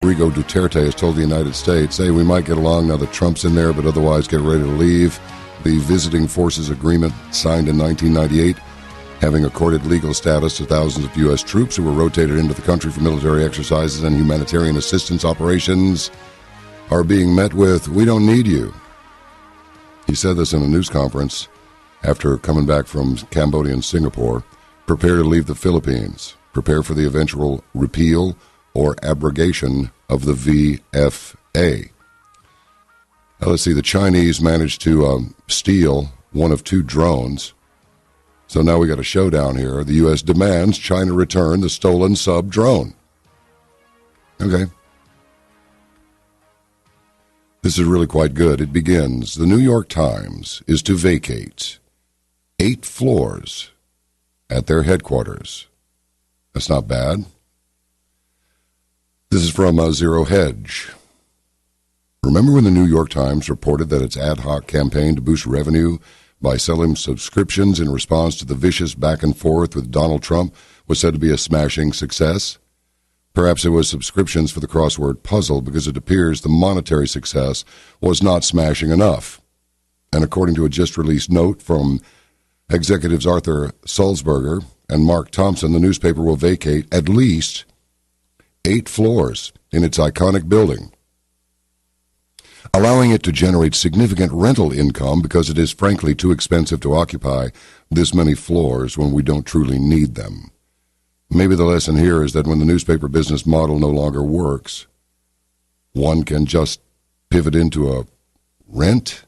Rodrigo Duterte has told the United States, hey, we might get along now that Trump's in there, but otherwise get ready to leave. The Visiting Forces Agreement, signed in 1998, having accorded legal status to thousands of U.S. troops who were rotated into the country for military exercises and humanitarian assistance operations, are being met with, we don't need you. He said this in a news conference after coming back from Cambodia and Singapore. Prepare to leave the Philippines. Prepare for the eventual repeal or abrogation of the VFA. Now, let's see, the Chinese managed to steal one of two drones. So now we got a showdown here. The U.S. demands China return the stolen sub-drone. Okay. This is really quite good. It begins, the New York Times is to vacate 8 floors at their headquarters. That's not bad. This is from Zero Hedge. Remember when the New York Times reported that its ad hoc campaign to boost revenue by selling subscriptions in response to the vicious back and forth with Donald Trump was said to be a smashing success? Perhaps it was subscriptions for the crossword puzzle, because it appears the monetary success was not smashing enough. And according to a just-released note from executives Arthur Sulzberger and Mark Thompson, the newspaper will vacate at least 8 floors in its iconic building, allowing it to generate significant rental income because it is frankly too expensive to occupy this many floors when we don't truly need them. Maybe the lesson here is that when the newspaper business model no longer works, one can just pivot into a rent.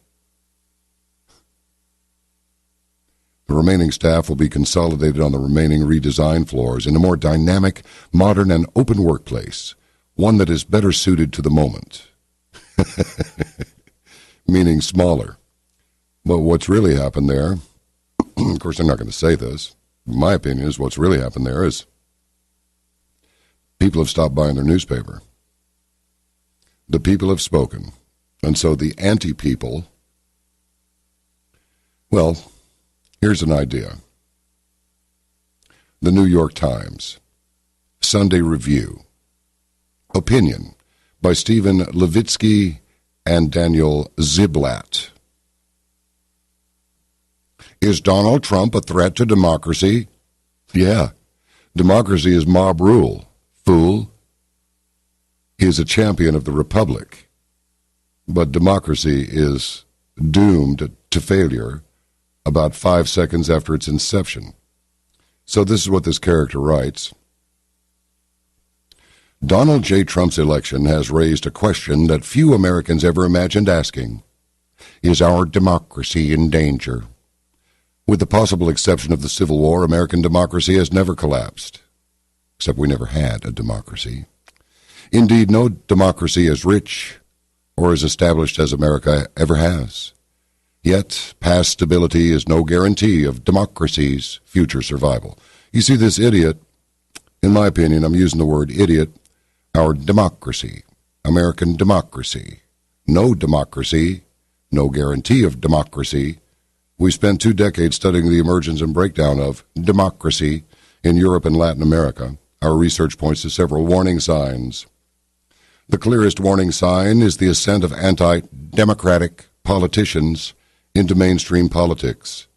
The remaining staff will be consolidated on the remaining redesigned floors in a more dynamic, modern, and open workplace, one that is better suited to the moment. Meaning smaller. But what's really happened there, of course I'm not going to say this, my opinion is what's really happened there is people have stopped buying their newspaper. The people have spoken. And so the anti-people, well, here's an idea. The New York Times, Sunday Review, opinion by Stephen Levitsky and Daniel Ziblatt. Is Donald Trump a threat to democracy? Yeah. Democracy is mob rule. Fool. He is a champion of the republic. But democracy is doomed to failure about 5 seconds after its inception. So this is what this character writes. Donald J. Trump's election has raised a question that few Americans ever imagined asking. Is our democracy in danger? With the possible exception of the Civil War, American democracy has never collapsed. Except we never had a democracy. Indeed, no democracy as rich or as established as America ever has. Yet, past stability is no guarantee of democracy's future survival. You see, this idiot, in my opinion, I'm using the word idiot, our democracy, American democracy. No democracy, no guarantee of democracy. We spent 2 decades studying the emergence and breakdown of democracy in Europe and Latin America. Our research points to several warning signs. The clearest warning sign is the ascent of anti-democratic politicians into mainstream politics.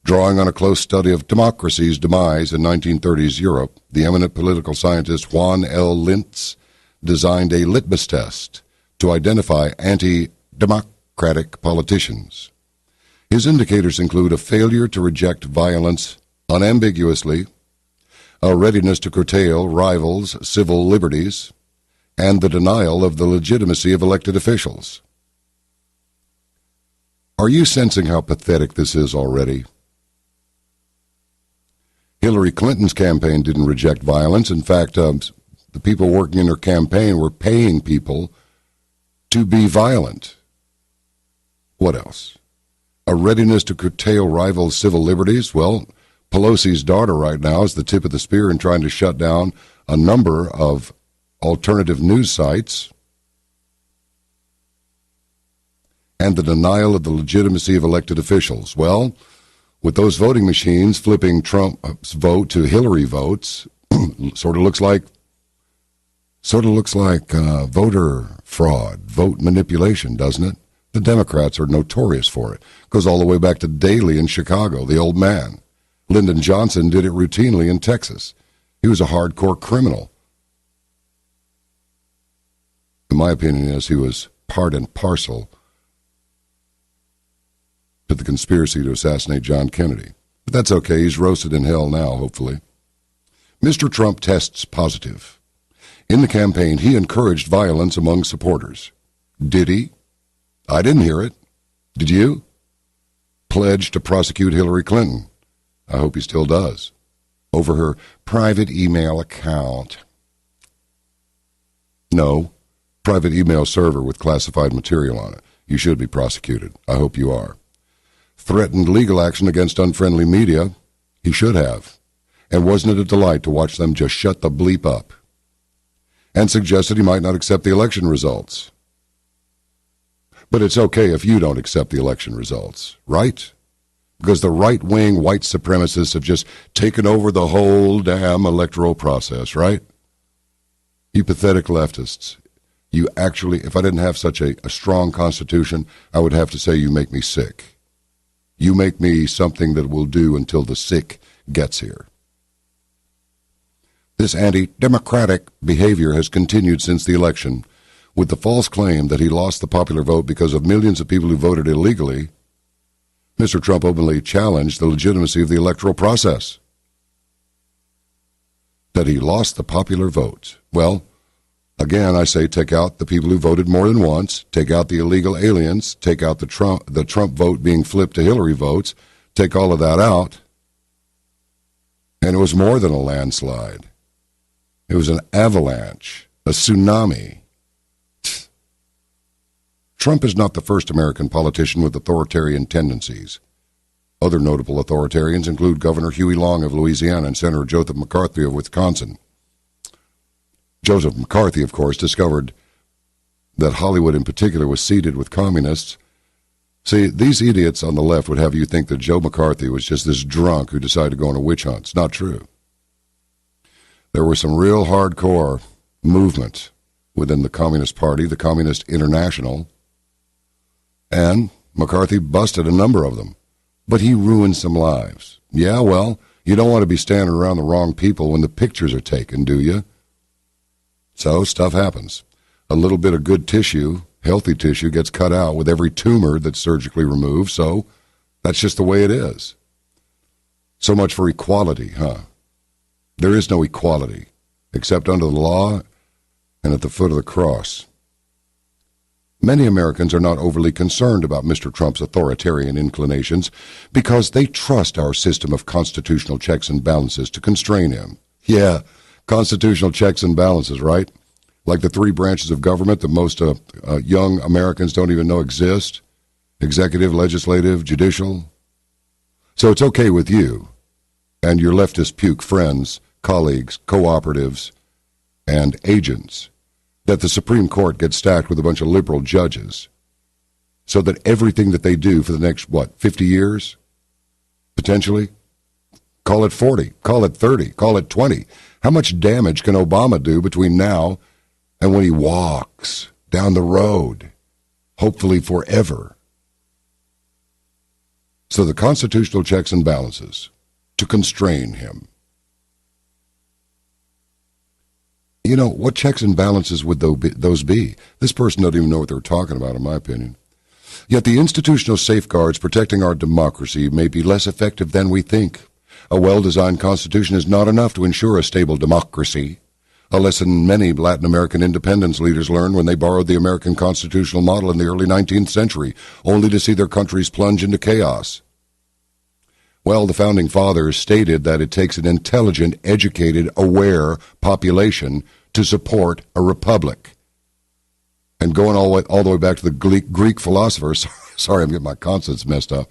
Drawing on a close study of democracy's demise in 1930s Europe, the eminent political scientist Juan L. Lintz designed a litmus test to identify anti-democratic politicians. His indicators include a failure to reject violence unambiguously, a readiness to curtail rivals' civil liberties, and the denial of the legitimacy of elected officials. Are you sensing how pathetic this is already? Hillary Clinton's campaign didn't reject violence. In fact, the people working in her campaign were paying people to be violent. What else? A readiness to curtail rival civil liberties? Well, Pelosi's daughter right now is the tip of the spear in trying to shut down a number of alternative news sites. And the denial of the legitimacy of elected officials. Well, with those voting machines flipping Trump's vote to Hillary votes, sort of looks like Sort of looks like voter fraud, vote manipulation, doesn't it? The Democrats are notorious for it. Goes all the way back to Daley in Chicago, the old man. Lyndon Johnson did it routinely in Texas. He was a hardcore criminal. In my opinion, is he was part and parcel to the conspiracy to assassinate John Kennedy. But that's okay. He's roasted in hell now, hopefully. Mr. Trump tests positive. In the campaign, he encouraged violence among supporters. Did he? I didn't hear it. Did you? Pledged to prosecute Hillary Clinton. I hope he still does. Over her private email account. No. Private email server with classified material on it. You should be prosecuted. I hope you are. Threatened legal action against unfriendly media. He should have. And wasn't it a delight to watch them just shut the bleep up? And suggested he might not accept the election results. But it's okay if you don't accept the election results, right? Because the right-wing white supremacists have just taken over the whole damn electoral process, right? You pathetic leftists. You actually, if I didn't have such a strong constitution, I would have to say you make me sick. You make me something that will do until the sick gets here. This anti-democratic behavior has continued since the election, with the false claim that he lost the popular vote because of millions of people who voted illegally. Mr. Trump openly challenged the legitimacy of the electoral process. That he lost the popular vote. Well, again, I say take out the people who voted more than once, take out the illegal aliens, take out the Trump vote being flipped to Hillary votes, take all of that out, and it was more than a landslide. It was an avalanche, a tsunami. Trump is not the first American politician with authoritarian tendencies. Other notable authoritarians include Governor Huey Long of Louisiana and Senator Joseph McCarthy of Wisconsin. Joseph McCarthy, of course, discovered that Hollywood in particular was seeded with communists. See, these idiots on the left would have you think that Joe McCarthy was just this drunk who decided to go on a witch hunt. It's not true. There were some real hardcore movement within the Communist Party, the Communist International, and McCarthy busted a number of them. But he ruined some lives. Yeah, well, you don't want to be standing around the wrong people when the pictures are taken, do you? So stuff happens. A little bit of good tissue, healthy tissue, gets cut out with every tumor that's surgically removed, so that's just the way it is. So much for equality, huh? There is no equality, except under the law and at the foot of the cross. Many Americans are not overly concerned about Mr. Trump's authoritarian inclinations because they trust our system of constitutional checks and balances to constrain him. Yeah, constitutional checks and balances, right? Like the three branches of government that most young Americans don't even know exist. Executive, legislative, judicial. So it's okay with you and your leftist puke friends, colleagues, cooperatives, and agents that the Supreme Court gets stacked with a bunch of liberal judges so that everything that they do for the next, 50 years, potentially, call it 40, call it 30, call it 20. How much damage can Obama do between now and when he walks down the road, hopefully forever? So the constitutional checks and balances to constrain him. You know, what checks and balances would those be? This person doesn't even know what they're talking about, in my opinion. Yet the institutional safeguards protecting our democracy may be less effective than we think. A well-designed constitution is not enough to ensure a stable democracy, a lesson many Latin American independence leaders learned when they borrowed the American constitutional model in the early 19th century, only to see their countries plunge into chaos. Well, the Founding Fathers stated that it takes an intelligent, educated, aware population to support a republic. And going all the way back to the Greek philosophers, sorry, I'm getting my consonants messed up,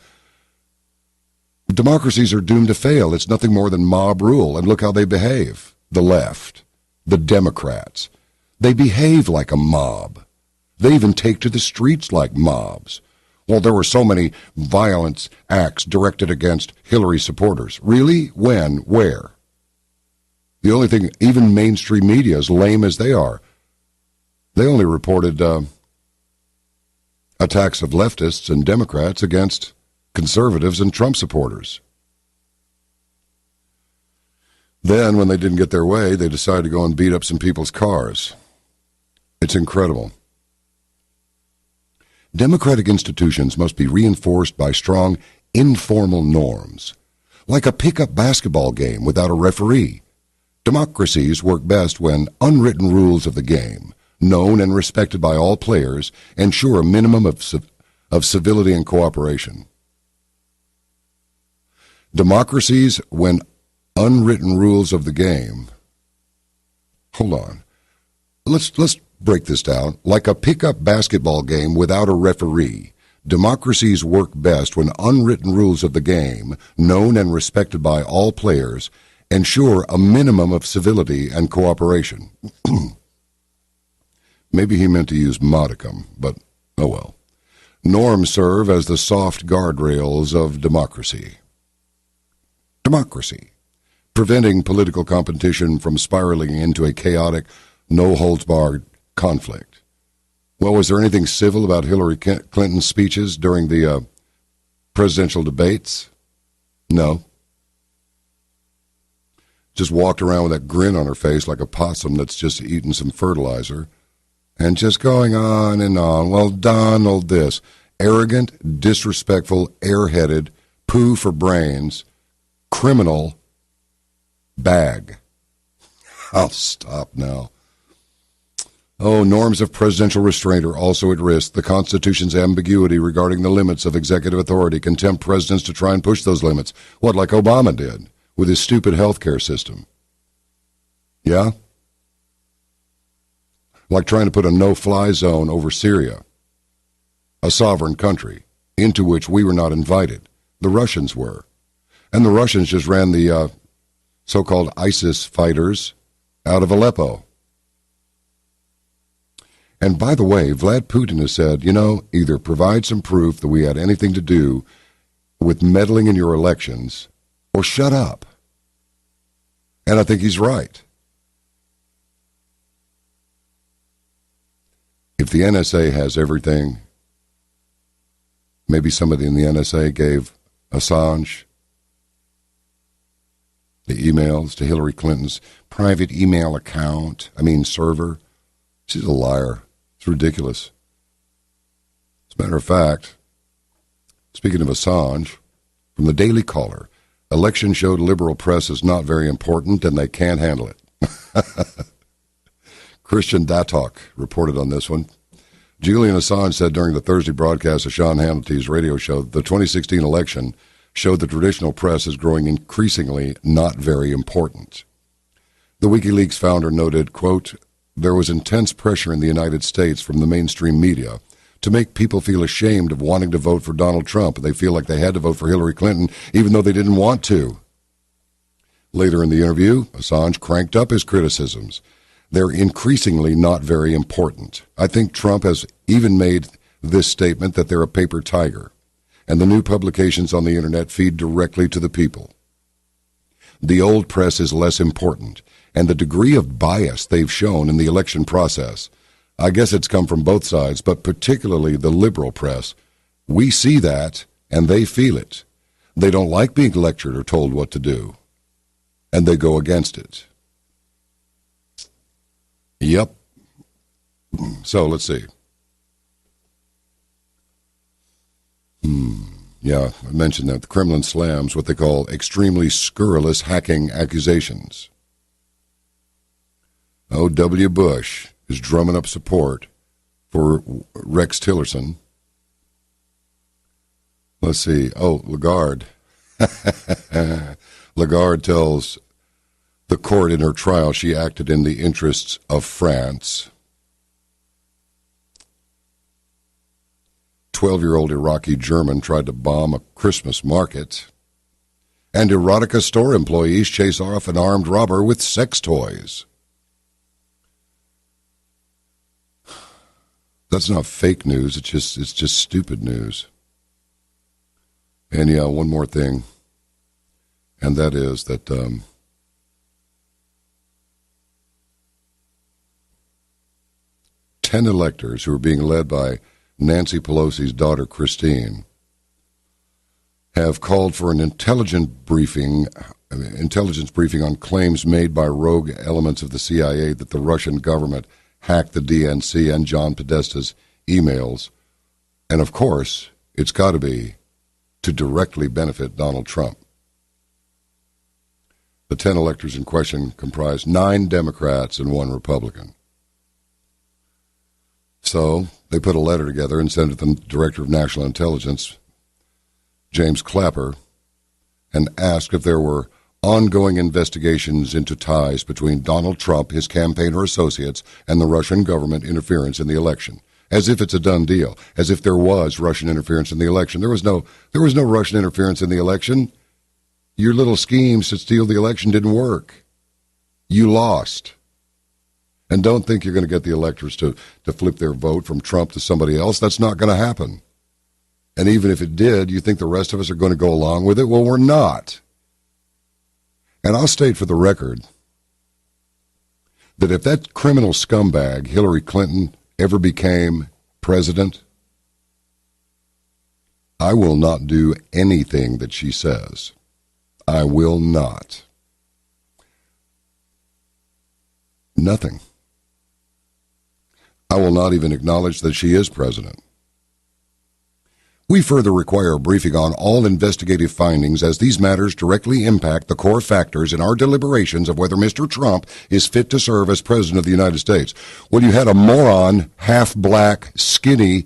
democracies are doomed to fail. It's nothing more than mob rule, and look how they behave. The left, the Democrats, they behave like a mob. They even take to the streets like mobs. Well, there were so many violence acts directed against Hillary supporters. Really? When? Where? The only thing, even mainstream media, as lame as they are, they only reported attacks of leftists and Democrats against conservatives and Trump supporters. Then, when they didn't get their way, they decided to go and beat up some people's cars. It's incredible. Democratic institutions must be reinforced by strong, informal norms, like a pickup basketball game without a referee. Democracies work best when unwritten rules of the game, known and respected by all players, ensure a minimum of civility and cooperation. Democracies, when unwritten rules of the game. Hold on. Let's break this down. Like a pickup basketball game without a referee, democracies work best when unwritten rules of the game, known and respected by all players, ensure a minimum of civility and cooperation. Maybe he meant to use modicum, but oh well. Norms serve as the soft guardrails of democracy. Democracy, preventing political competition from spiraling into a chaotic, no-holds-barred conflict. Well, was there anything civil about Hillary Clinton's speeches during the presidential debates? No. Just walked around with that grin on her face like a possum that's just eaten some fertilizer, and just going on and on. Well, Donald this. Arrogant, disrespectful, airheaded, poo for brains, criminal bag. I'll stop now. Oh, norms of presidential restraint are also at risk. The Constitution's ambiguity regarding the limits of executive authority can tempt presidents to try and push those limits. What, like Obama did with his stupid health care system? Yeah? Like trying to put a no-fly zone over Syria, a sovereign country, into which we were not invited. The Russians were. And the Russians just ran the so-called ISIS fighters out of Aleppo. And by the way, Vlad Putin has said, either provide some proof that we had anything to do with meddling in your elections, or shut up. And I think he's right. If the NSA has everything, maybe somebody in the NSA gave Assange the emails to Hillary Clinton's private email account, server. She's a liar. It's ridiculous. As a matter of fact, speaking of Assange, from the Daily Caller, election showed liberal press is not very important and they can't handle it. Christian Datok reported on this one. Julian Assange said during the Thursday broadcast of Sean Hannity's radio show that the 2016 election showed the traditional press is growing increasingly not very important. The WikiLeaks founder noted, quote, there was intense pressure in the United States from the mainstream media to make people feel ashamed of wanting to vote for Donald Trump. They feel like they had to vote for Hillary Clinton even though they didn't want to. Later in the interview, Assange cranked up his criticisms. They're increasingly not very important. I think Trump has even made this statement that they're a paper tiger, and the new publications on the internet feed directly to the people. The old press is less important, and the degree of bias they've shown in the election process, I guess it's come from both sides, but particularly the liberal press, we see that, and they feel it. They don't like being lectured or told what to do, and they go against it. Yep. So, let's see. Yeah, I mentioned that. The Kremlin slams what they call extremely scurrilous hacking accusations. O.W. Bush is drumming up support for Rex Tillerson. Let's see. Oh, Lagarde. Lagarde tells the court in her trial she acted in the interests of France. 12-year-old Iraqi German tried to bomb a Christmas market. And erotica store employees chase off an armed robber with sex toys. That's not fake news, it's just stupid news. And yeah, one more thing. And that is that 10 electors who are being led by Nancy Pelosi's daughter, Christine, have called for an intelligence briefing on claims made by rogue elements of the CIA that the Russian government hacked the DNC and John Podesta's emails. And of course, it's got to be to directly benefit Donald Trump. The 10 electors in question comprise 9 Democrats and 1 Republican. So they put a letter together and sent it to the Director of National Intelligence, James Clapper, and asked if there were ongoing investigations into ties between Donald Trump, his campaign or associates, and the Russian government interference in the election. As if it's a done deal, as if there was Russian interference in the election. There was no Russian interference in the election. Your little schemes to steal the election didn't work. You lost. And don't think you're going to get the electors to flip their vote from Trump to somebody else. That's not going to happen. And even if it did, you think the rest of us are going to go along with it? Well, we're not. And I'll state for the record that if that criminal scumbag, Hillary Clinton, ever became president, I will not do anything that she says. I will not. Nothing. I will not even acknowledge that she is president. We further require a briefing on all investigative findings as these matters directly impact the core factors in our deliberations of whether Mr. Trump is fit to serve as President of the United States. Well, you had a moron, half-black, skinny,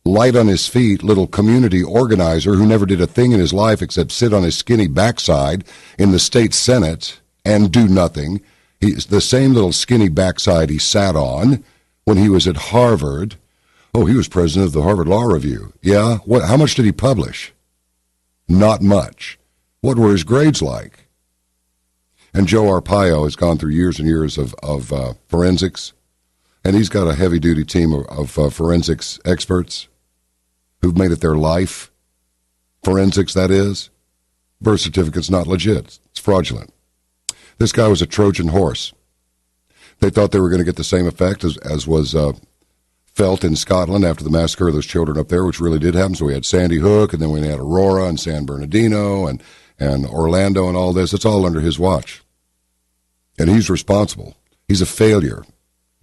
light on his feet, little community organizer who never did a thing in his life except sit on his skinny backside in the state Senate and do nothing. He's the same little skinny backside he sat on when he was at Harvard. Oh, he was president of the Harvard Law Review. Yeah? How much did he publish? Not much. What were his grades like? And Joe Arpaio has gone through years and years of forensics, and he's got a heavy-duty team of forensics experts who've made it their life. Forensics, that is. Birth certificate's not legit. It's fraudulent. This guy was a Trojan horse. They thought they were going to get the same effect as was felt in Scotland after the massacre of those children up there, which really did happen. So we had Sandy Hook, and then we had Aurora and San Bernardino and Orlando and all this. It's all under his watch. And he's responsible. He's a failure.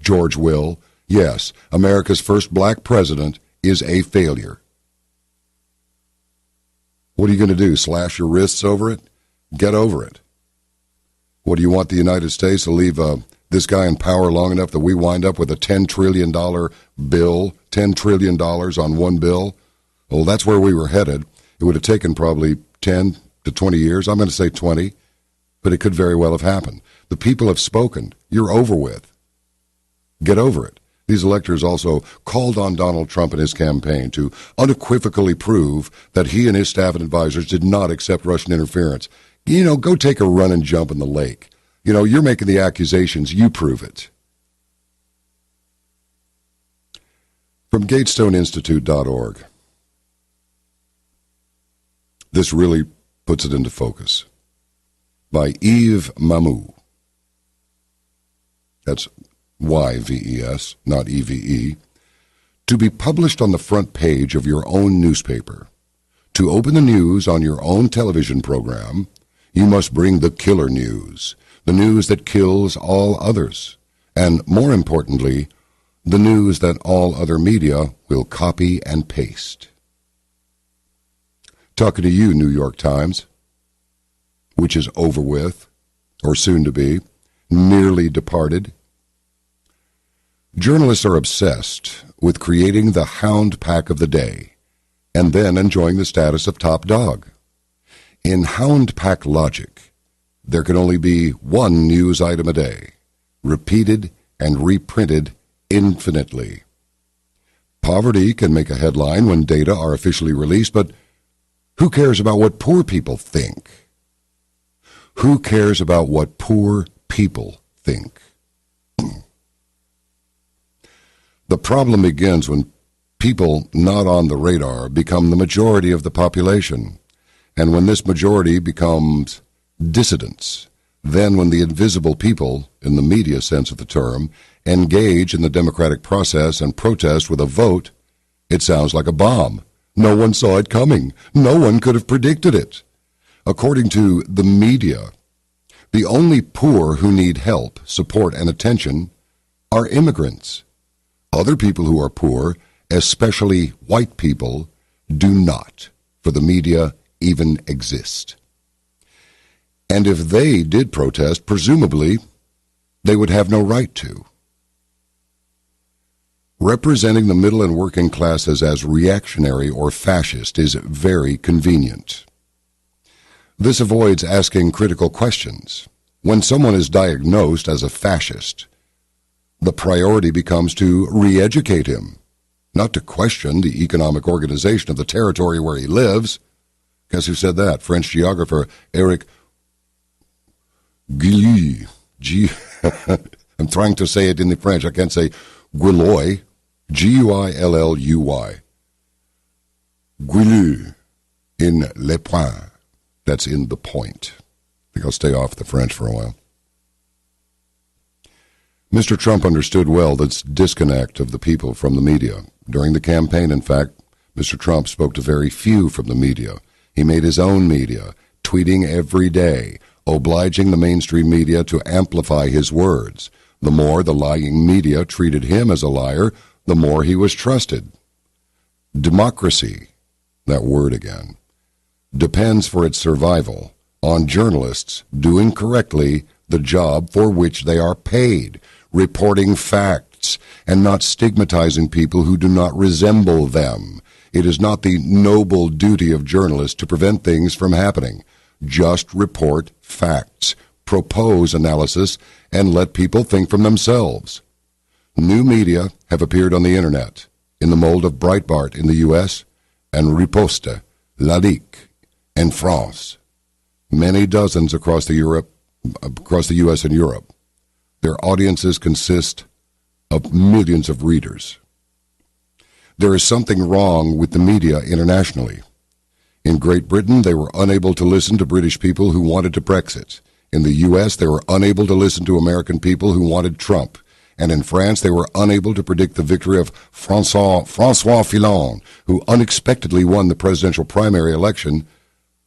George Will, yes, America's first black president is a failure. What are you going to do, slash your wrists over it? Get over it. What, do you want the United States to leave this guy in power long enough that we wind up with a $10 trillion bill, $10 trillion on one bill? Well, that's where we were headed. It would have taken probably 10 to 20 years. I'm going to say 20, but it could very well have happened. The people have spoken. You're over with. Get over it. These electors also called on Donald Trump and his campaign to unequivocally prove that he and his staff and advisors did not accept Russian interference. Go take a run and jump in the lake. You're making the accusations. You prove it. From GatesstoneInstitute.org. This really puts it into focus. By Yves Mamou. That's Y-V-E-S, not E-V-E. To be published on the front page of your own newspaper. To open the news on your own television program, you must bring the killer news. The news that kills all others, and more importantly, the news that all other media will copy and paste. Talking to you, New York Times, which is over with, or soon to be, nearly departed. Journalists are obsessed with creating the hound pack of the day, and then enjoying the status of top dog. In hound pack logic, there can only be one news item a day, repeated and reprinted infinitely. Poverty can make a headline when data are officially released, but who cares about what poor people think? Who cares about what poor people think? The problem begins when people not on the radar become the majority of the population, and when this majority becomes dissidents, then when the invisible people, in the media sense of the term, engage in the democratic process and protest with a vote, it sounds like a bomb. No one saw it coming. No one could have predicted it. According to the media, the only poor who need help, support, and attention are immigrants. Other people who are poor, especially white people, do not, for the media even exist. And if they did protest, presumably, they would have no right to. Representing the middle and working classes as reactionary or fascist is very convenient. This avoids asking critical questions. When someone is diagnosed as a fascist, the priority becomes to re-educate him, not to question the economic organization of the territory where he lives. Guess who said that? French geographer Eric Guillouis. I'm trying to say it in the French. I can't say Guillouis. Guilluy. Guillouis in Le Point. That's in the point. I think I'll stay off the French for a while. Mr. Trump understood well this disconnect of the people from the media. During the campaign, in fact, Mr. Trump spoke to very few from the media. He made his own media, tweeting every day, obliging the mainstream media to amplify his words. The more the lying media treated him as a liar, the more he was trusted. Democracy, that word again, depends for its survival on journalists doing correctly the job for which they are paid, reporting facts, and not stigmatizing people who do not resemble them. It is not the noble duty of journalists to prevent things from happening. Just report facts, propose analysis, and let people think from themselves. New media have appeared on the Internet, in the mold of Breitbart in the U.S. and Riposte, La Ligue, in France. Many dozens across the U.S. and Europe. Their audiences consist of millions of readers. There is something wrong with the media internationally. In Great Britain, they were unable to listen to British people who wanted to Brexit. In the U.S., they were unable to listen to American people who wanted Trump. And in France, they were unable to predict the victory of François Fillon, who unexpectedly won the presidential primary election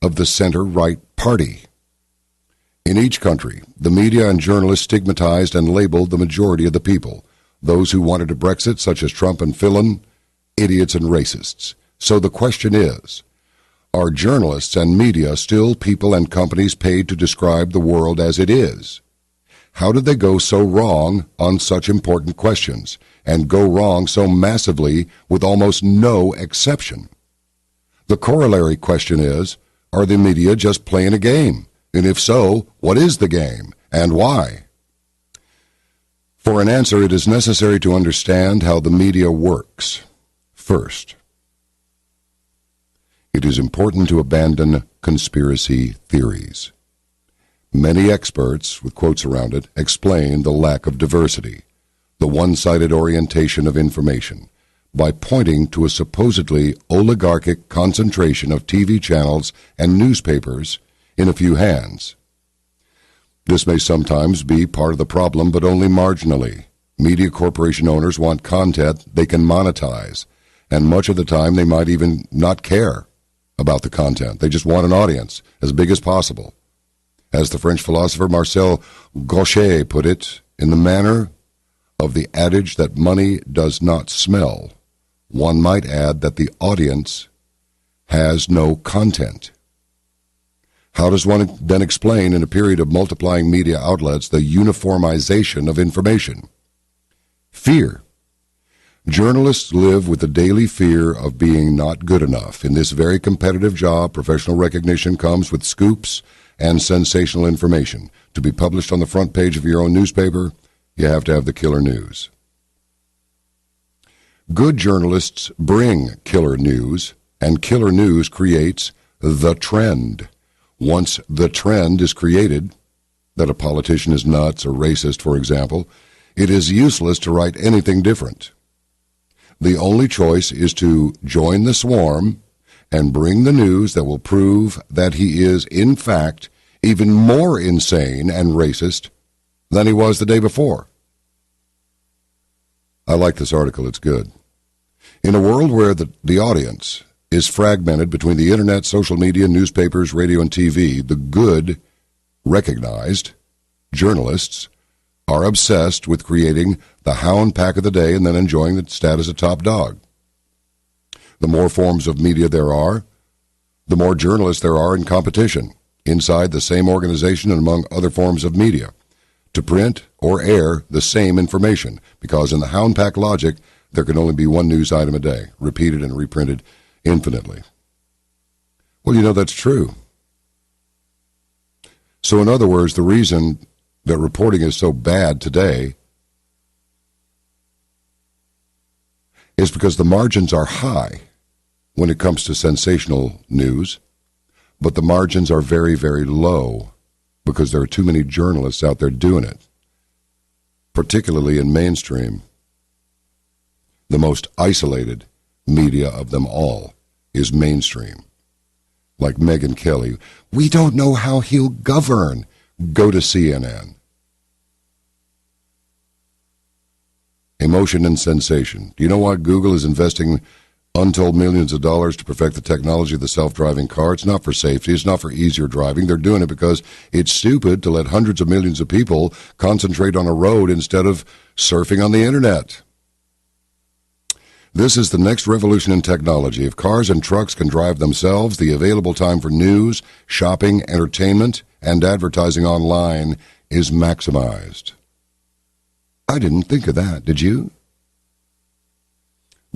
of the center-right party. In each country, the media and journalists stigmatized and labeled the majority of the people. Those who wanted to Brexit, such as Trump and Fillon, idiots and racists. So the question is, are journalists and media still people and companies paid to describe the world as it is? How did they go so wrong on such important questions, and go wrong so massively with almost no exception? The corollary question is, are the media just playing a game? And if so, what is the game, and why? For an answer, it is necessary to understand how the media works. First, it is important to abandon conspiracy theories. Many experts, with quotes around it, explain the lack of diversity, the one-sided orientation of information, by pointing to a supposedly oligarchic concentration of TV channels and newspapers in a few hands. This may sometimes be part of the problem, but only marginally. Media corporation owners want content they can monetize, and much of the time they might even not care about the content. They just want an audience as big as possible. As the French philosopher Marcel Gauchet put it, in the manner of the adage that money does not smell, one might add that the audience has no content. How does one then explain, in a period of multiplying media outlets, the uniformization of information? Fear. Journalists live with the daily fear of being not good enough. In this very competitive job, professional recognition comes with scoops and sensational information. To be published on the front page of your own newspaper, you have to have the killer news. Good journalists bring killer news, and killer news creates the trend. Once the trend is created, that a politician is nuts or racist, for example, it is useless to write anything different. The only choice is to join the swarm and bring the news that will prove that he is, in fact, even more insane and racist than he was the day before. I like this article. It's good. In a world where the audience is fragmented between the internet, social media, newspapers, radio, and TV, the good, recognized journalists are obsessed with creating the hound pack of the day and then enjoying the status of top dog. The more forms of media there are, the more journalists there are in competition inside the same organization and among other forms of media to print or air the same information, because in the hound pack logic, there can only be one news item a day, repeated and reprinted infinitely. Well, you know, that's true. So in other words, the reason that reporting is so bad today is because the margins are high when it comes to sensational news, but the margins are very, very low because there are too many journalists out there doing it, particularly in mainstream. The most isolated media of them all is mainstream. Like Megyn Kelly, we don't know how he'll govern. Go to CNN. Emotion and sensation. Do you know why Google is investing untold millions of dollars to perfect the technology of the self-driving car? It's not for safety. It's not for easier driving. They're doing it because it's stupid to let hundreds of millions of people concentrate on a road instead of surfing on the internet. This is the next revolution in technology. If cars and trucks can drive themselves, the available time for news, shopping, entertainment, and advertising online is maximized. I didn't think of that, did you?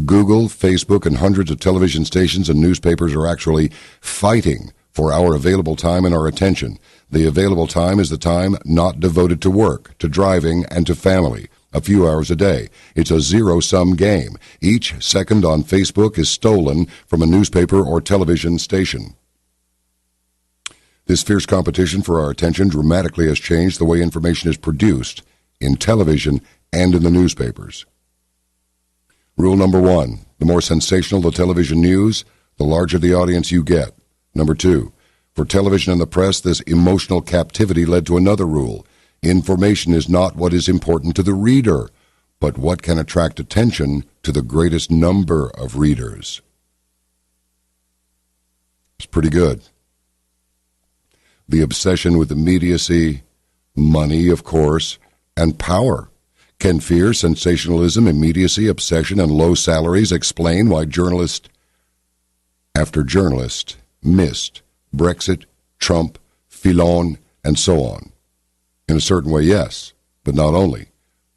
Google, Facebook, and hundreds of television stations and newspapers are actually fighting for our available time and our attention. The available time is the time not devoted to work, to driving, and to family. A few hours a day. It's a zero-sum game. Each second on Facebook is stolen from a newspaper or television station. This fierce competition for our attention dramatically has changed the way information is produced in television and in the newspapers. Rule number 1, the more sensational the television news, the larger the audience you get. Number 2, for television and the press, this emotional captivity led to another rule. Information is not what is important to the reader, but what can attract attention to the greatest number of readers. It's pretty good. The obsession with immediacy, money, of course, and power. Can fear, sensationalism, immediacy, obsession, and low salaries explain why journalist after journalist missed Brexit, Trump, Fillon, and so on? In a certain way, yes, but not only.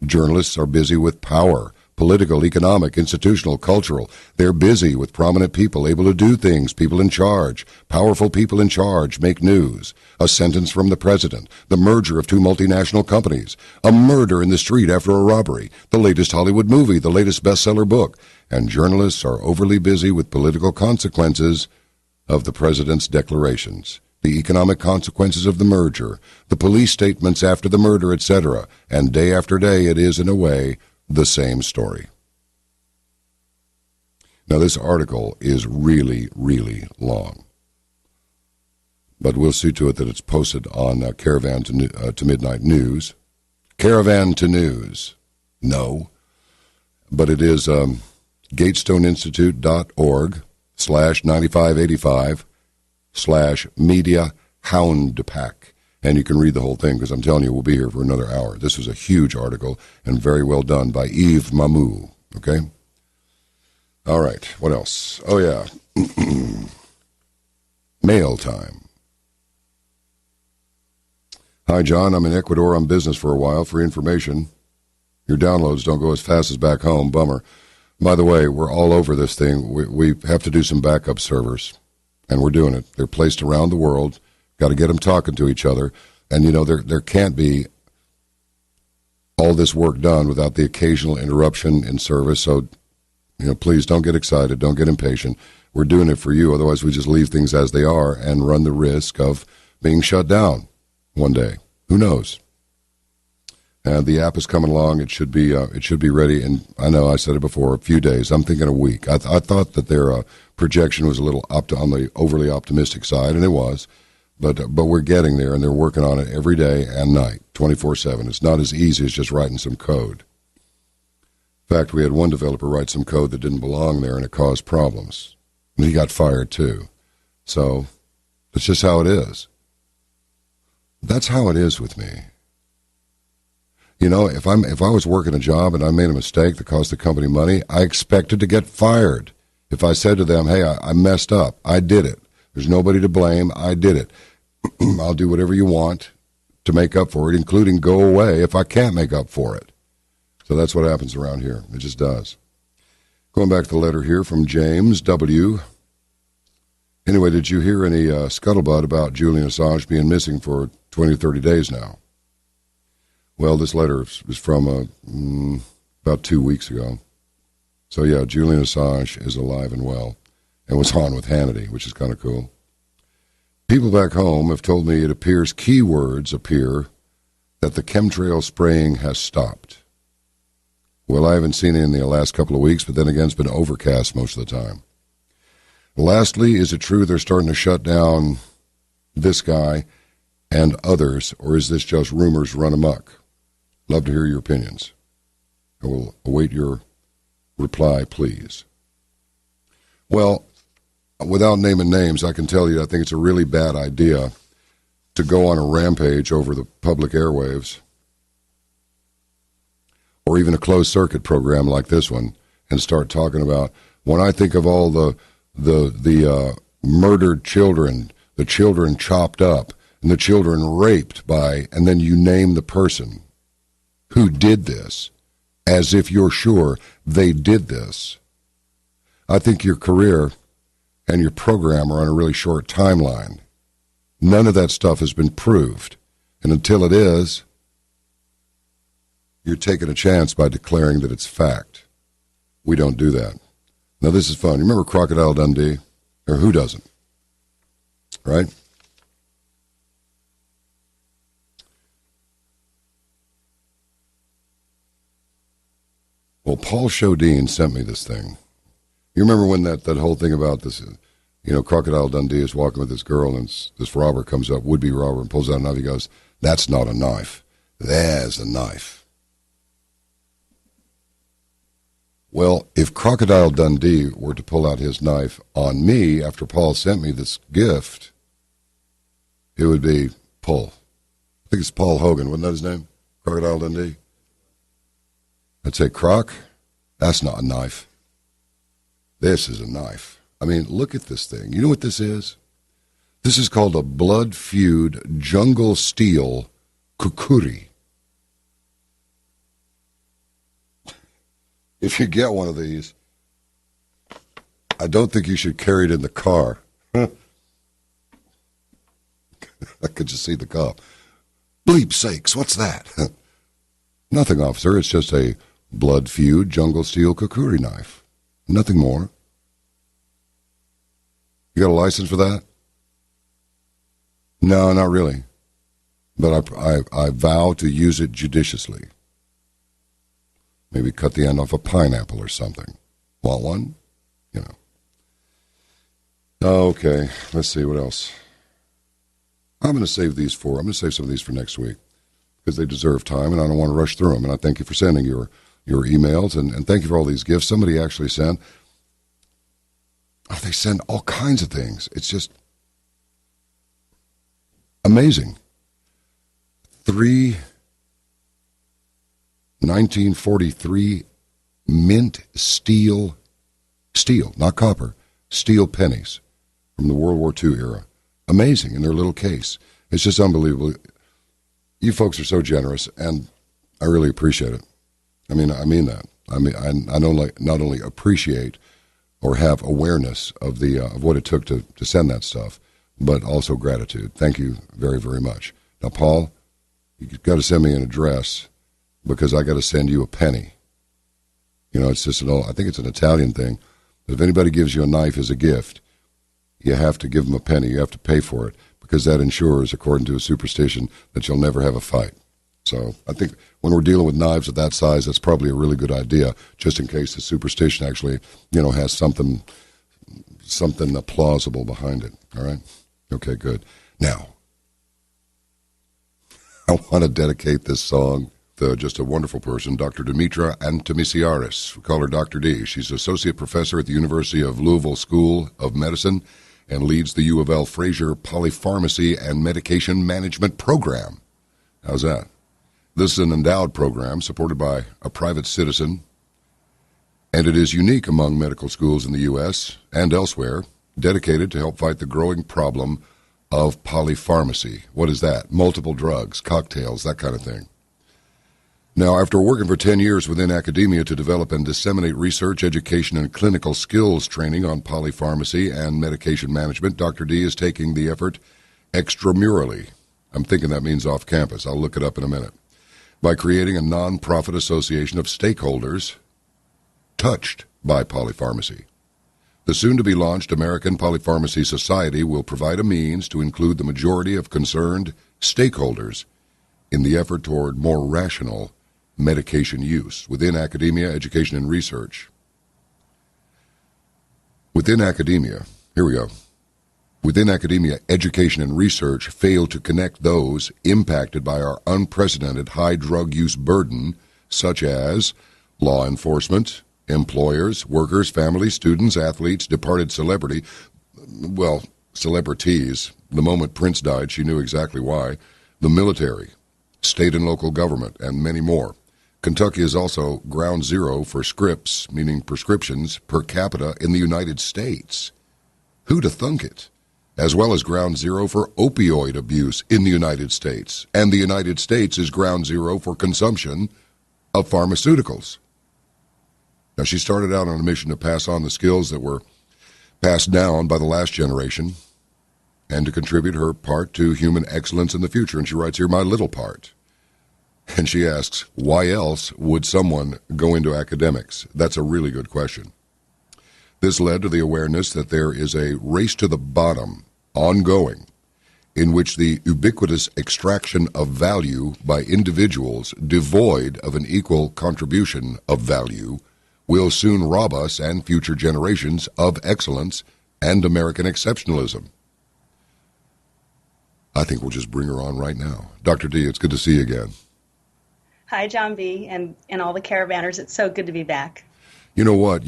Journalists are busy with power, political, economic, institutional, cultural. They're busy with prominent people able to do things, people in charge, powerful people in charge make news. A sentence from the president, the merger of two multinational companies, a murder in the street after a robbery, the latest Hollywood movie, the latest bestseller book. And journalists are overly busy with political consequences of the president's declarations, the economic consequences of the merger, the police statements after the murder, etc. And day after day, it is, in a way, the same story. Now, this article is really, really long, but we'll see to it that it's posted on Caravan to Midnight News. Caravan to News. No, but it is gatestoneinstitute.org/9585/media hound pack. And you can read the whole thing, because I'm telling you, we'll be here for another hour. This was a huge article and very well done by Yves Mamou. Okay? All right. What else? Oh, yeah. Mail time. Hi, John. I'm in Ecuador on business for a while. For information, your downloads don't go as fast as back home. Bummer. By the way, we're all over this thing. We have to do some backup servers, and we're doing it. They're placed around the world. Got to get them talking to each other. And, you know, there can't be all this work done without the occasional interruption in service. So, you know, please don't get excited. Don't get impatient. We're doing it for you. Otherwise, we just leave things as they are and run the risk of being shut down one day. Who knows? And the app is coming along. It should be ready. And I know I said it before, a few days. I'm thinking a week. I thought that their projection was a little on the overly optimistic side, and it was. But we're getting there, and they're working on it every day and night, 24/7. It's not as easy as just writing some code. In fact, we had one developer write some code that didn't belong there, and it caused problems. And he got fired, too. So, it's just how it is. That's how it is with me. You know, if I was working a job and I made a mistake that cost the company money, I expected to get fired. If I said to them, hey, I messed up, I did it. There's nobody to blame, I did it. I'll do whatever you want to make up for it, including go away if I can't make up for it. So that's what happens around here. It just does. Going back to the letter here from James W. Anyway, did you hear any scuttlebutt about Julian Assange being missing for 20 or 30 days now? Well, this letter is from about 2 weeks ago. So, yeah, Julian Assange is alive and well and was on with Hannity, which is kind of cool. People back home have told me it appears keywords appear that the chemtrail spraying has stopped. Well, I haven't seen it in the last couple of weeks, but then again, it's been overcast most of the time. Lastly, is it true they're starting to shut down this guy and others, or is this just rumors run amok? Love to hear your opinions. I will await your reply, please. Well, without naming names, I can tell you I think it's a really bad idea to go on a rampage over the public airwaves or even a closed-circuit program like this one and start talking about, when I think of all the murdered children, the children chopped up, and the children raped by, and then you name the person who did this, as if you're sure they did this. I think your career and your program are on a really short timeline. None of that stuff has been proved. And until it is, you're taking a chance by declaring that it's fact. We don't do that. Now, this is fun. You remember Crocodile Dundee? Or who doesn't? Right? Well, Paul Chodine sent me this thing. You remember when that whole thing about this, Crocodile Dundee is walking with this girl, and this robber comes up, would-be robber, and pulls out a knife. He goes, that's not a knife. There's a knife. Well, if Crocodile Dundee were to pull out his knife on me after Paul sent me this gift, it would be Paul. I think it's Paul Hogan. Wasn't that his name? Crocodile Dundee? I'd say, Croc, that's not a knife. This is a knife. I mean, look at this thing. You know what this is? This is called a Blood Feud Jungle Steel Kukuri. If you get one of these, I don't think you should carry it in the car. I could just see the cop. Bleep sakes, what's that? Nothing, officer. It's just a Blood Feud Jungle Steel Kukuri knife. Nothing more. You got a license for that? No, not really. But I vow to use it judiciously. Maybe cut the end off a pineapple or something. Want one? Okay, let's see what else. I'm going to save some of these for next week because they deserve time and I don't want to rush through them. And I thank you for sending your emails and thank you for all these gifts. Somebody actually sent, they send all kinds of things. It's just amazing. 3 1943 mint steel, not copper, steel pennies from the World War II era. Amazing in their little case. It's just unbelievable. You folks are so generous, and I really appreciate it. I mean that. I not only appreciate or have awareness of of what it took to send that stuff, but also gratitude. Thank you very, very much. Now, Paul, you've got to send me an address because I got to send you a penny. It's just I think it's an Italian thing. But if anybody gives you a knife as a gift, you have to give them a penny. You have to pay for it because that ensures, according to a superstition, that you'll never have a fight. So I think when we're dealing with knives of that size, that's probably a really good idea, just in case the superstition actually, has something plausible behind it. All right? Okay, good. Now, I want to dedicate this song just a wonderful person, Dr. Dimitra Antimisiaris. We call her Dr. D. She's associate professor at the University of Louisville School of Medicine and leads the U of L Fraser Polypharmacy and Medication Management Program. How's that? This is an endowed program supported by a private citizen, and it is unique among medical schools in the U.S. and elsewhere, dedicated to help fight the growing problem of polypharmacy. What is that? Multiple drugs, cocktails, that kind of thing. Now, after working for 10 years within academia to develop and disseminate research, education, and clinical skills training on polypharmacy and medication management, Dr. D is taking the effort extramurally. I'm thinking that means off campus. I'll look it up in a minute. By creating a non-profit association of stakeholders touched by polypharmacy. The soon-to-be-launched American Polypharmacy Society will provide a means to include the majority of concerned stakeholders in the effort toward more rational medication use within academia, education, and research. Within academia, here we go. Within academia, education and research fail to connect those impacted by our unprecedented high drug use burden, such as law enforcement, employers, workers, families, students, athletes, departed celebrities. The moment Prince died, she knew exactly why. The military, state and local government, and many more. Kentucky is also ground zero for scripts, meaning prescriptions, per capita in the United States. Who'd have thunk it? As well as ground zero for opioid abuse in the United States. And the United States is ground zero for consumption of pharmaceuticals. Now, she started out on a mission to pass on the skills that were passed down by the last generation and to contribute her part to human excellence in the future. And she writes here, my little part. And she asks, why else would someone go into academics? That's a really good question. This led to the awareness that there is a race to the bottom, ongoing, in which the ubiquitous extraction of value by individuals devoid of an equal contribution of value will soon rob us and future generations of excellence and American exceptionalism. I think we'll just bring her on right now. Dr. D, it's good to see you again. Hi, John B. and all the caravanners. It's so good to be back. You know what?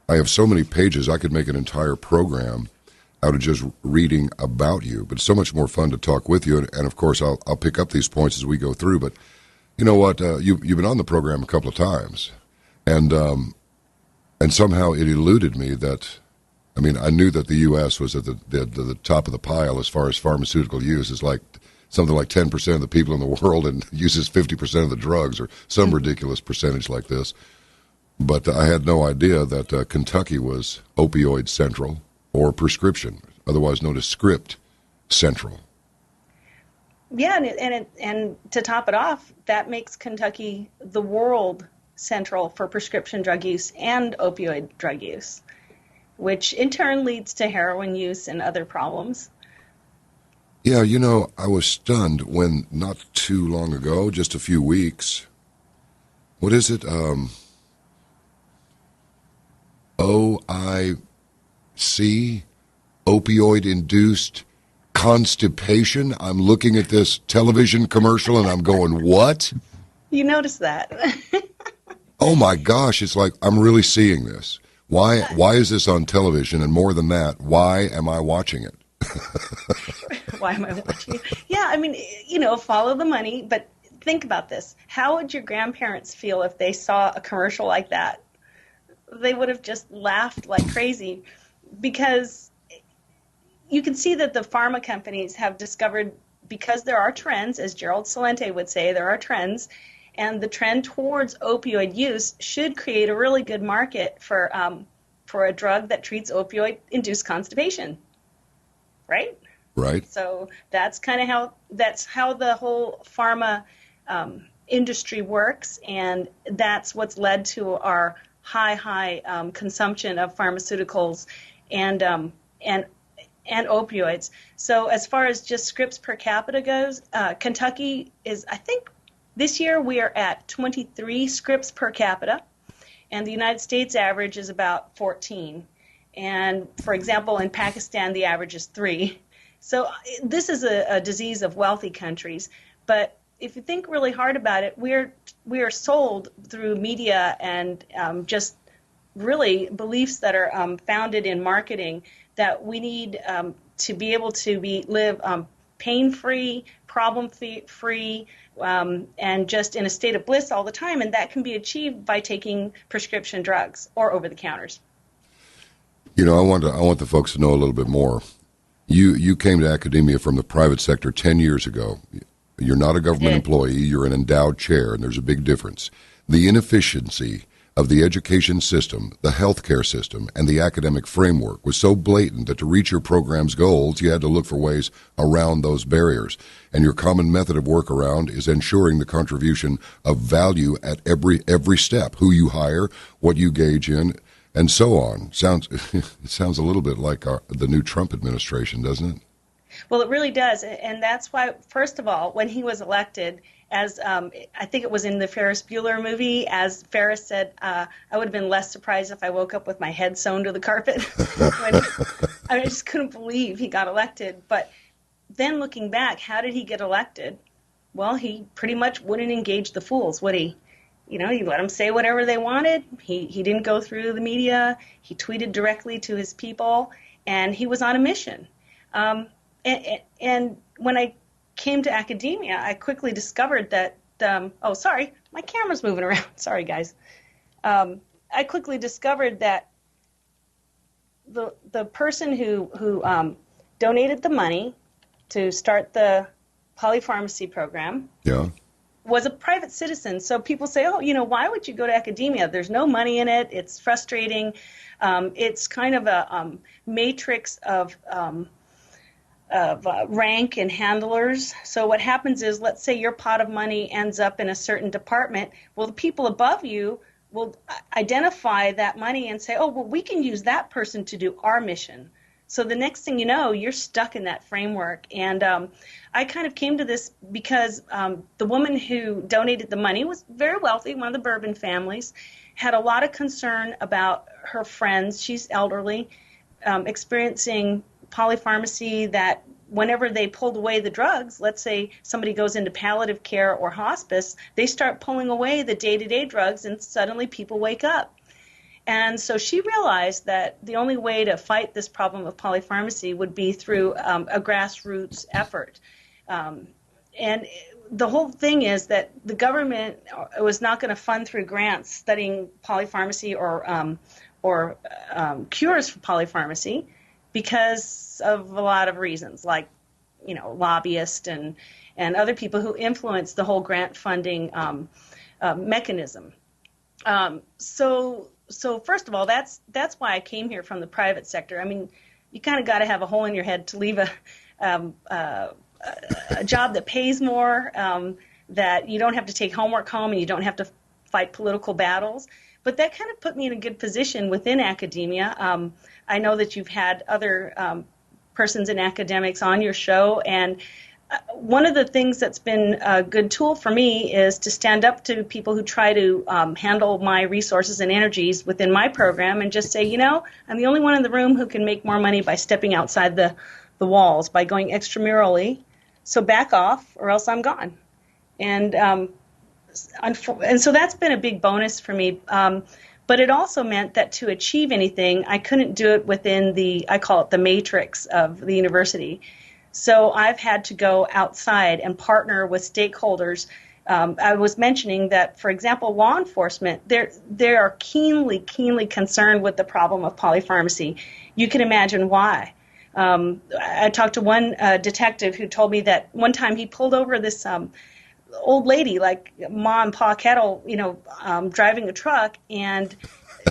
I have so many pages, I could make an entire program out of just reading about you, but it's so much more fun to talk with you, and of course I'll pick up these points as we go through, but you know what? You've been on the program a couple of times, and somehow it eluded me that, I knew that the U.S. was at the top of the pile as far as pharmaceutical use. It's like something like 10% of the people in the world and uses 50% of the drugs or some ridiculous percentage like this. But I had no idea that Kentucky was opioid central or prescription, otherwise known as script central. Yeah, and to top it off, that makes Kentucky the world central for prescription drug use and opioid drug use, which in turn leads to heroin use and other problems. Yeah, I was stunned when not too long ago, just a few weeks, what is it? OIC, opioid-induced constipation. I'm looking at this television commercial and I'm going, what? You noticed that. Oh my gosh, it's like I'm really seeing this. Why is this on television? And more than that, why am I watching it? Why am I watching it? Yeah, follow the money, but think about this. How would your grandparents feel if they saw a commercial like that? They would have just laughed like crazy, because you can see that the pharma companies have discovered, because there are trends, as Gerald Celente would say, there are trends, and the trend towards opioid use should create a really good market for a drug that treats opioid-induced constipation, right? Right. So that's how the whole pharma industry works, and that's what's led to our high consumption of pharmaceuticals and opioids. So as far as just scripts per capita goes, Kentucky is, I think, this year we are at 23 scripts per capita, and the United States average is about 14. And for example, in Pakistan, the average is 3. So this is a disease of wealthy countries, but if you think really hard about it, we are sold through media and just really beliefs that are founded in marketing that we need to be able to live pain-free, problem-free, and just in a state of bliss all the time, and that can be achieved by taking prescription drugs or over-the-counters. You know, I want the folks to know a little bit more. You came to academia from the private sector 10 years ago. You're not a government employee. You're an endowed chair, and there's a big difference. The inefficiency of the education system, the healthcare system, and the academic framework was so blatant that to reach your program's goals, you had to look for ways around those barriers. And your common method of workaround is ensuring the contribution of value at every step, who you hire, what you gauge in, and so on. It sounds a little bit like the new Trump administration, doesn't it? Well, it really does, and that's why, first of all, when he was elected, as I think it was in the Ferris Bueller movie, as Ferris said, I would have been less surprised if I woke up with my head sewn to the carpet. I just couldn't believe he got elected. But then looking back, how did he get elected? Well, he pretty much wouldn't engage the fools, would he? You know, he let them say whatever they wanted. He didn't go through the media. He tweeted directly to his people, and he was on a mission. And when I came to academia, I quickly discovered that, sorry, my camera's moving around. Sorry, guys. I quickly discovered that the person who donated the money to start the polypharmacy program was a private citizen. So people say, why would you go to academia? There's no money in it. It's frustrating. It's kind of a matrix of rank and handlers. So what happens is, let's say your pot of money ends up in a certain department. Well, the people above you will identify that money and say, we can use that person to do our mission. So the next thing you know, you're stuck in that framework. And I kind of came to this because the woman who donated the money was very wealthy, one of the Bourbon families, had a lot of concern about her friends. She's elderly, experiencing polypharmacy, that whenever they pulled away the drugs, let's say somebody goes into palliative care or hospice, they start pulling away the day-to-day drugs, and suddenly people wake up. And so she realized that the only way to fight this problem of polypharmacy would be through a grassroots effort. And the whole thing is that the government was not going to fund through grants studying polypharmacy or cures for polypharmacy, because of a lot of reasons, like, lobbyists and other people who influence the whole grant funding mechanism. So first of all, that's why I came here from the private sector. I mean, you kind of got to have a hole in your head to leave a job that pays more, that you don't have to take homework home and you don't have to fight political battles. But that kind of put me in a good position within academia. I know that you've had other persons in academics on your show, and one of the things that's been a good tool for me is to stand up to people who try to handle my resources and energies within my program and just say, I'm the only one in the room who can make more money by stepping outside the walls, by going extramurally. So back off, or else I'm gone. And so that's been a big bonus for me. But it also meant that to achieve anything, I couldn't do it within I call it the matrix of the university. So I've had to go outside and partner with stakeholders. I was mentioning that, for example, law enforcement, they are keenly concerned with the problem of polypharmacy. You can imagine why. I talked to one detective who told me that one time he pulled over this old lady, like Ma and Pa Kettle, driving a truck, and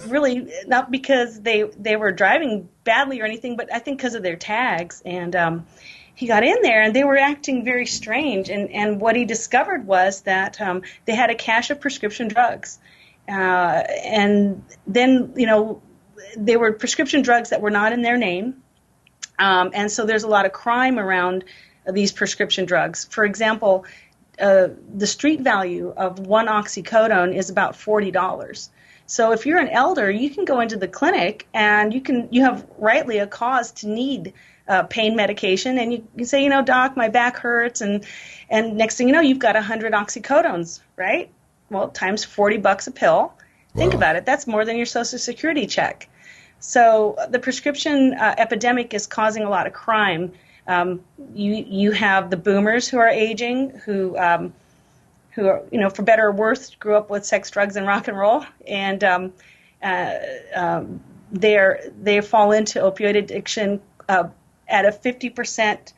really not because they were driving badly or anything, but I think because of their tags. And he got in there, and they were acting very strange. And what he discovered was that they had a cache of prescription drugs. And then, they were prescription drugs that were not in their name. And so there's a lot of crime around these prescription drugs. For example, the street value of one oxycodone is about $40. So if you're an elder, you can go into the clinic and you have rightly a cause to need pain medication, and you say, doc, my back hurts, and next thing you know, you've got 100 oxycodones, right? Well, times $40 a pill. Think Wow. about it. That's more than your Social Security check. So the prescription epidemic is causing a lot of crime. You have the boomers who are aging, who are, for better or worse, grew up with sex, drugs, and rock and roll, and they fall into opioid addiction at a 50%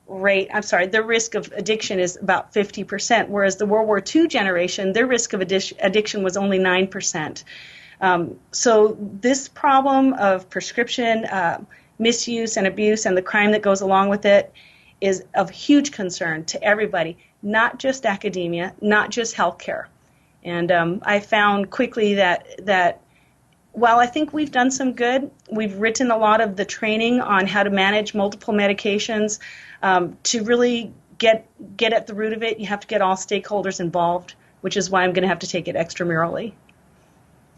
rate. I'm sorry, their risk of addiction is about 50%, whereas the World War II generation, their risk of addiction was only 9%. So this problem of prescription misuse and abuse and the crime that goes along with it is of huge concern to everybody, not just academia, not just healthcare. And I found quickly that while I think we've done some good, we've written a lot of the training on how to manage multiple medications. To really get at the root of it, you have to get all stakeholders involved, which is why I'm going to have to take it extramurally.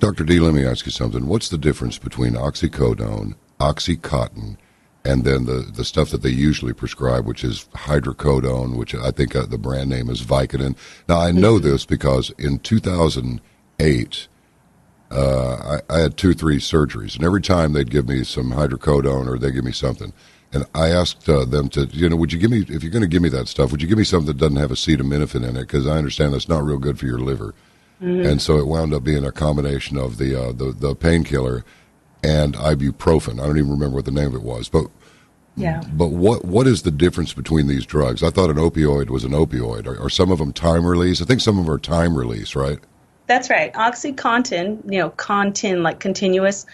Dr. D, let me ask you something. What's the difference between oxycodone, Oxycontin, and then the stuff that they usually prescribe, which is hydrocodone, which I think the brand name is Vicodin? Now, I know this because in 2008, I had 2-3 surgeries, and every time they'd give me some hydrocodone or they'd give me something. And I asked them to, would you give me, if you're going to give me that stuff, would you give me something that doesn't have acetaminophen in it? Because I understand that's not real good for your liver. Mm-hmm. And so it wound up being a combination of the painkiller and ibuprofen. I don't even remember what the name of it was. But yeah. But what is the difference between these drugs? I thought an opioid was an opioid. Are some of them time release? I think some of them are time release, right? That's right. OxyContin, contin like continuous,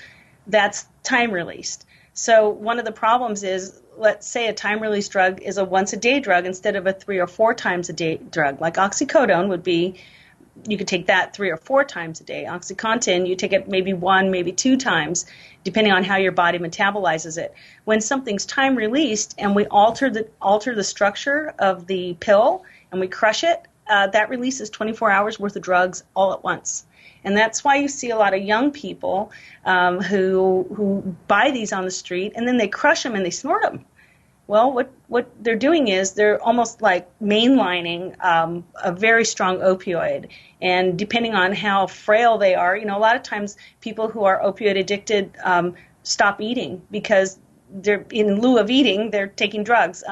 that's time released. So one of the problems is, let's say a time-release drug is a once-a-day drug instead of a 3 or 4 times a day drug. Like oxycodone would be, you could take that 3 or 4 times a day. OxyContin, you take it maybe 1, maybe 2 times, depending on how your body metabolizes it. When something's time-released and we alter the structure of the pill and we crush it, that releases 24 hours worth of drugs all at once. And that's why you see a lot of young people who buy these on the street, and then they crush them and they snort them. Well, what they're doing is they're almost like mainlining a very strong opioid. And depending on how frail they are, a lot of times people who are opioid addicted stop eating because they're in lieu of eating, they're taking drugs.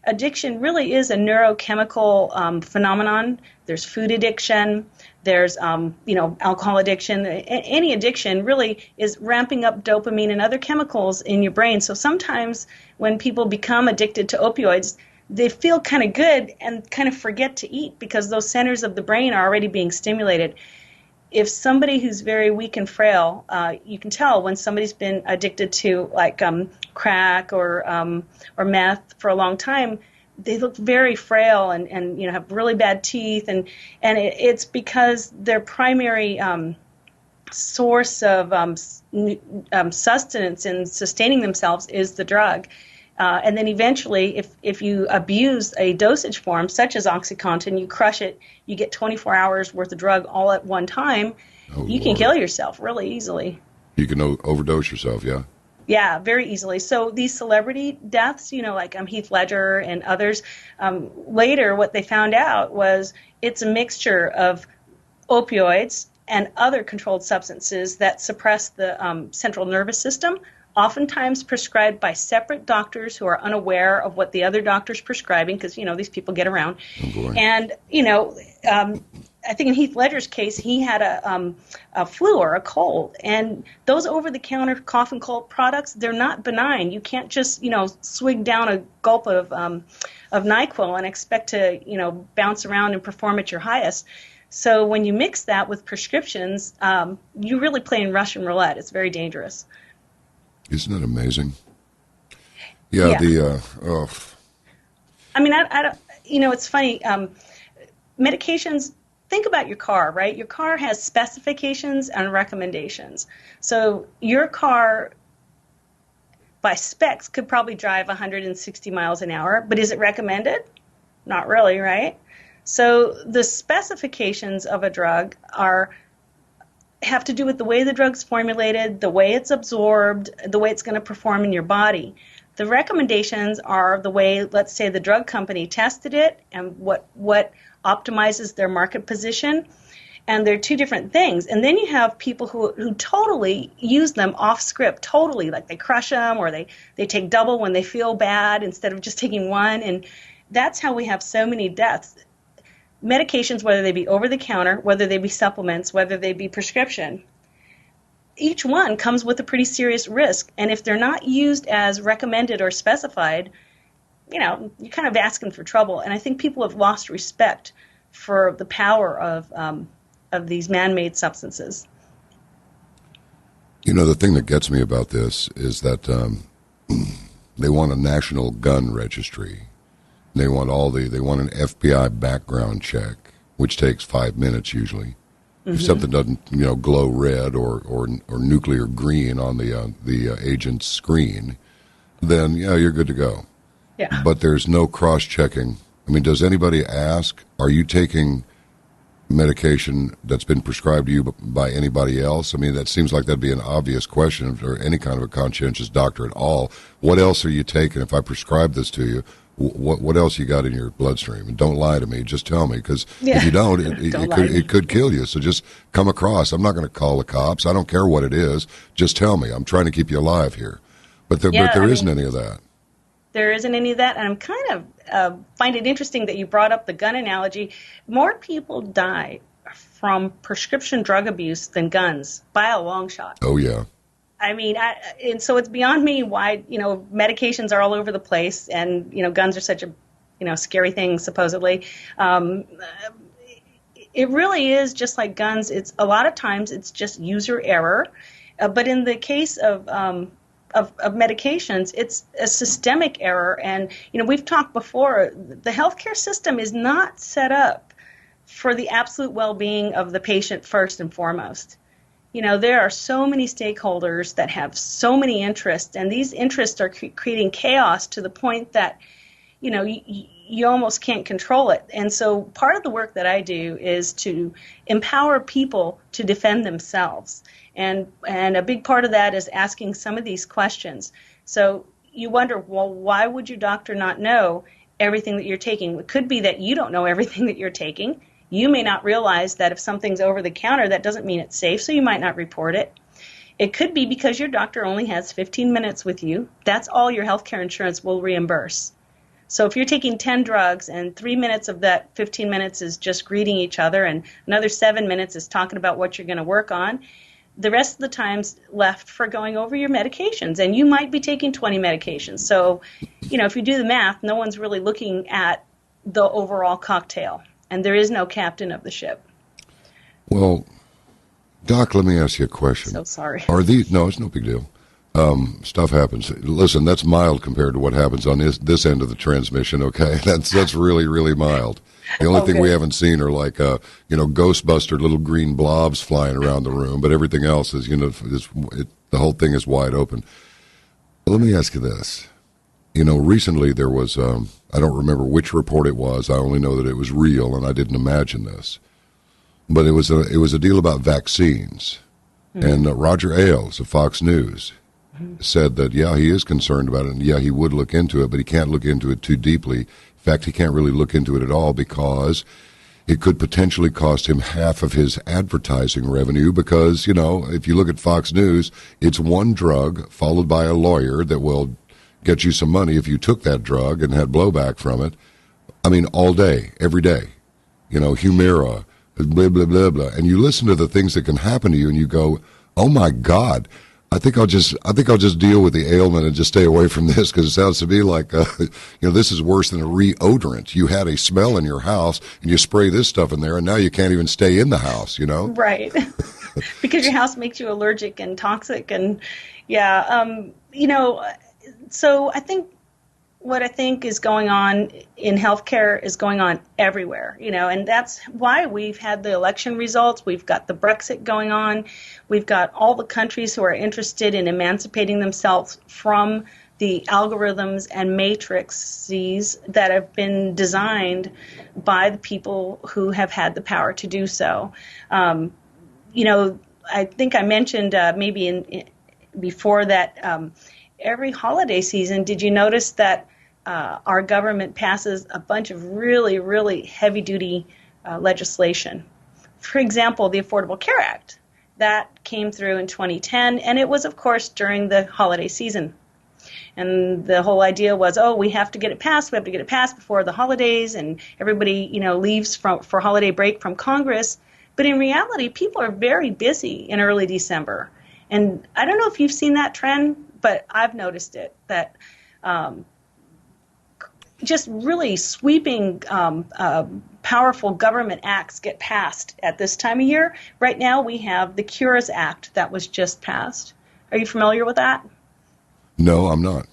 Addiction really is a neurochemical phenomenon. There's food addiction. There's, alcohol addiction. Any addiction really is ramping up dopamine and other chemicals in your brain. So sometimes when people become addicted to opioids, they feel kind of good and kind of forget to eat because those centers of the brain are already being stimulated. If somebody who's very weak and frail, you can tell when somebody's been addicted to like crack or meth for a long time, they look very frail and have really bad teeth, and it's because their primary source of sustenance and sustaining themselves is the drug. And then eventually, if you abuse a dosage form, such as OxyContin, you crush it, you get 24 hours worth of drug all at one time, you can kill yourself really easily. You can overdose yourself, yeah? Yeah, very easily. So these celebrity deaths, like Heath Ledger and others, later what they found out was it's a mixture of opioids and other controlled substances that suppress the central nervous system, oftentimes prescribed by separate doctors who are unaware of what the other doctor's prescribing, because, these people get around. Oh, boy. And, I think in Heath Ledger's case, he had a flu or a cold. And those over-the-counter cough and cold products, they're not benign. You can't just, swig down a gulp of NyQuil and expect to, bounce around and perform at your highest. So when you mix that with prescriptions, you're really playing Russian roulette. It's very dangerous. Isn't that amazing? Yeah. I mean, I don't, it's funny. Medications, think about your car, right? Your car has specifications and recommendations. So your car, by specs, could probably drive 160 miles an hour, but is it recommended? Not really, right? So the specifications of a drug are have to do with the way the drug's formulated, the way it's absorbed, the way it's going to perform in your body. The recommendations are the way, let's say, the drug company tested it and what optimizes their market position. And they're two different things. And then you have people who totally use them off script, totally, like they crush them or they take double when they feel bad instead of just taking one. And that's how we have so many deaths. Medications, whether they be over the counter, whether they be supplements, whether they be prescription, each one comes with a pretty serious risk. And if they're not used as recommended or specified, you're kind of asking for trouble. And I think people have lost respect for the power of these man-made substances. The thing that gets me about this is that they want a national gun registry. They want an FBI background check, which takes 5 minutes usually. Mm-hmm. If something doesn't, glow red or nuclear green on the agent's screen, then you're good to go. Yeah. But there's no cross-checking. I mean, does anybody ask, are you taking medication that's been prescribed to you by anybody else? I mean, that seems like that'd be an obvious question for any kind of a conscientious doctor at all. What else are you taking? If I prescribe this to you, what else you got in your bloodstream? And don't lie to me. Just tell me, because if you don't, it could kill you. So just come across. I'm not going to call the cops. I don't care what it is. Just tell me. I'm trying to keep you alive here. But there isn't any of that. There isn't any of that, and I'm kind of find it interesting that you brought up the gun analogy. More people die from prescription drug abuse than guns by a long shot. Oh, yeah. I mean, and so it's beyond me why, medications are all over the place and, guns are such a, scary thing, supposedly. It really is just like guns. It's a lot of times it's just user error. But in the case of medications, it's a systemic error. And, we've talked before, the healthcare system is not set up for the absolute well-being of the patient first and foremost. There are so many stakeholders that have so many interests, and these interests are creating chaos to the point that, you almost can't control it. And so part of the work that I do is to empower people to defend themselves. And a big part of that is asking some of these questions. So you wonder, well, why would your doctor not know everything that you're taking? It could be that you don't know everything that you're taking. You may not realize that if something's over the counter, that doesn't mean it's safe, so you might not report it. It could be because your doctor only has 15 minutes with you. That's all your healthcare insurance will reimburse. So if you're taking 10 drugs and 3 minutes of that 15 minutes is just greeting each other and another 7 minutes is talking about what you're going to work on, the rest of the time's left for going over your medications. And you might be taking 20 medications. So, if you do the math, no one's really looking at the overall cocktail. And there is no captain of the ship. Well, Doc, let me ask you a question. So sorry. No, it's no big deal. Stuff happens. Listen, that's mild compared to what happens on this end of the transmission, okay? That's really, really mild. The only thing we haven't seen are like, Ghostbuster little green blobs flying around the room, but everything else is, the whole thing is wide open. Let me ask you this. Recently there was, I don't remember which report it was. I only know that it was real, and I didn't imagine this. But it was a deal about vaccines. Mm-hmm. And Roger Ailes of Fox News said that, he is concerned about it, and he would look into it, but he can't look into it too deeply. In fact, he can't really look into it at all because it could potentially cost him half of his advertising revenue because, if you look at Fox News, it's one drug followed by a lawyer that will get you some money if you took that drug and had blowback from it. I mean, all day, every day. Humira, blah, blah, blah, blah. And you listen to the things that can happen to you and you go, oh my God, I think I'll just deal with the ailment and just stay away from this because it sounds to me like, this is worse than a reodorant. You had a smell in your house and you spray this stuff in there and now you can't even stay in the house, Right. Because your house makes you allergic and toxic and so what I think is going on in healthcare is going on everywhere, and that's why we've had the election results. We've got the Brexit going on. We've got all the countries who are interested in emancipating themselves from the algorithms and matrices that have been designed by the people who have had the power to do so. I think I mentioned before that every holiday season, did you notice that our government passes a bunch of really, really heavy-duty legislation? For example, the Affordable Care Act. That came through in 2010, and it was, of course, during the holiday season. And the whole idea was, we have to get it passed. We have to get it passed before the holidays, and everybody, leaves for holiday break from Congress. But in reality, people are very busy in early December. And I don't know if you've seen that trend, but I've noticed it, that just really sweeping, powerful government acts get passed at this time of year. Right now we have the Cures Act that was just passed. Are you familiar with that? No, I'm not.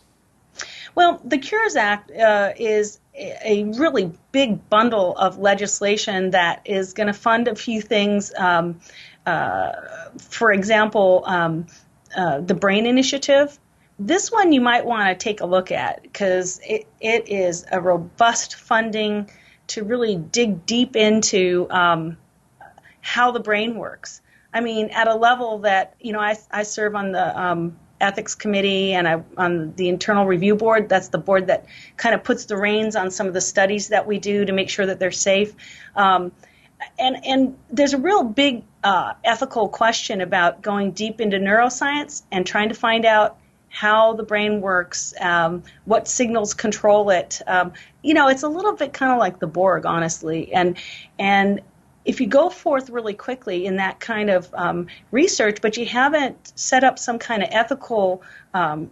Well, the Cures Act is a really big bundle of legislation that is going to fund a few things. For example, the BRAIN Initiative. This one you might want to take a look at because it is a robust funding to really dig deep into how the brain works. I mean, at a level that, I serve on the ethics committee and on the internal review board. That's the board that kind of puts the reins on some of the studies that we do to make sure that they're safe. And there's a real big ethical question about going deep into neuroscience and trying to find out how the brain works, what signals control it. It's a little bit kind of like the Borg, honestly. And if you go forth really quickly in that kind of research, but you haven't set up some kind of ethical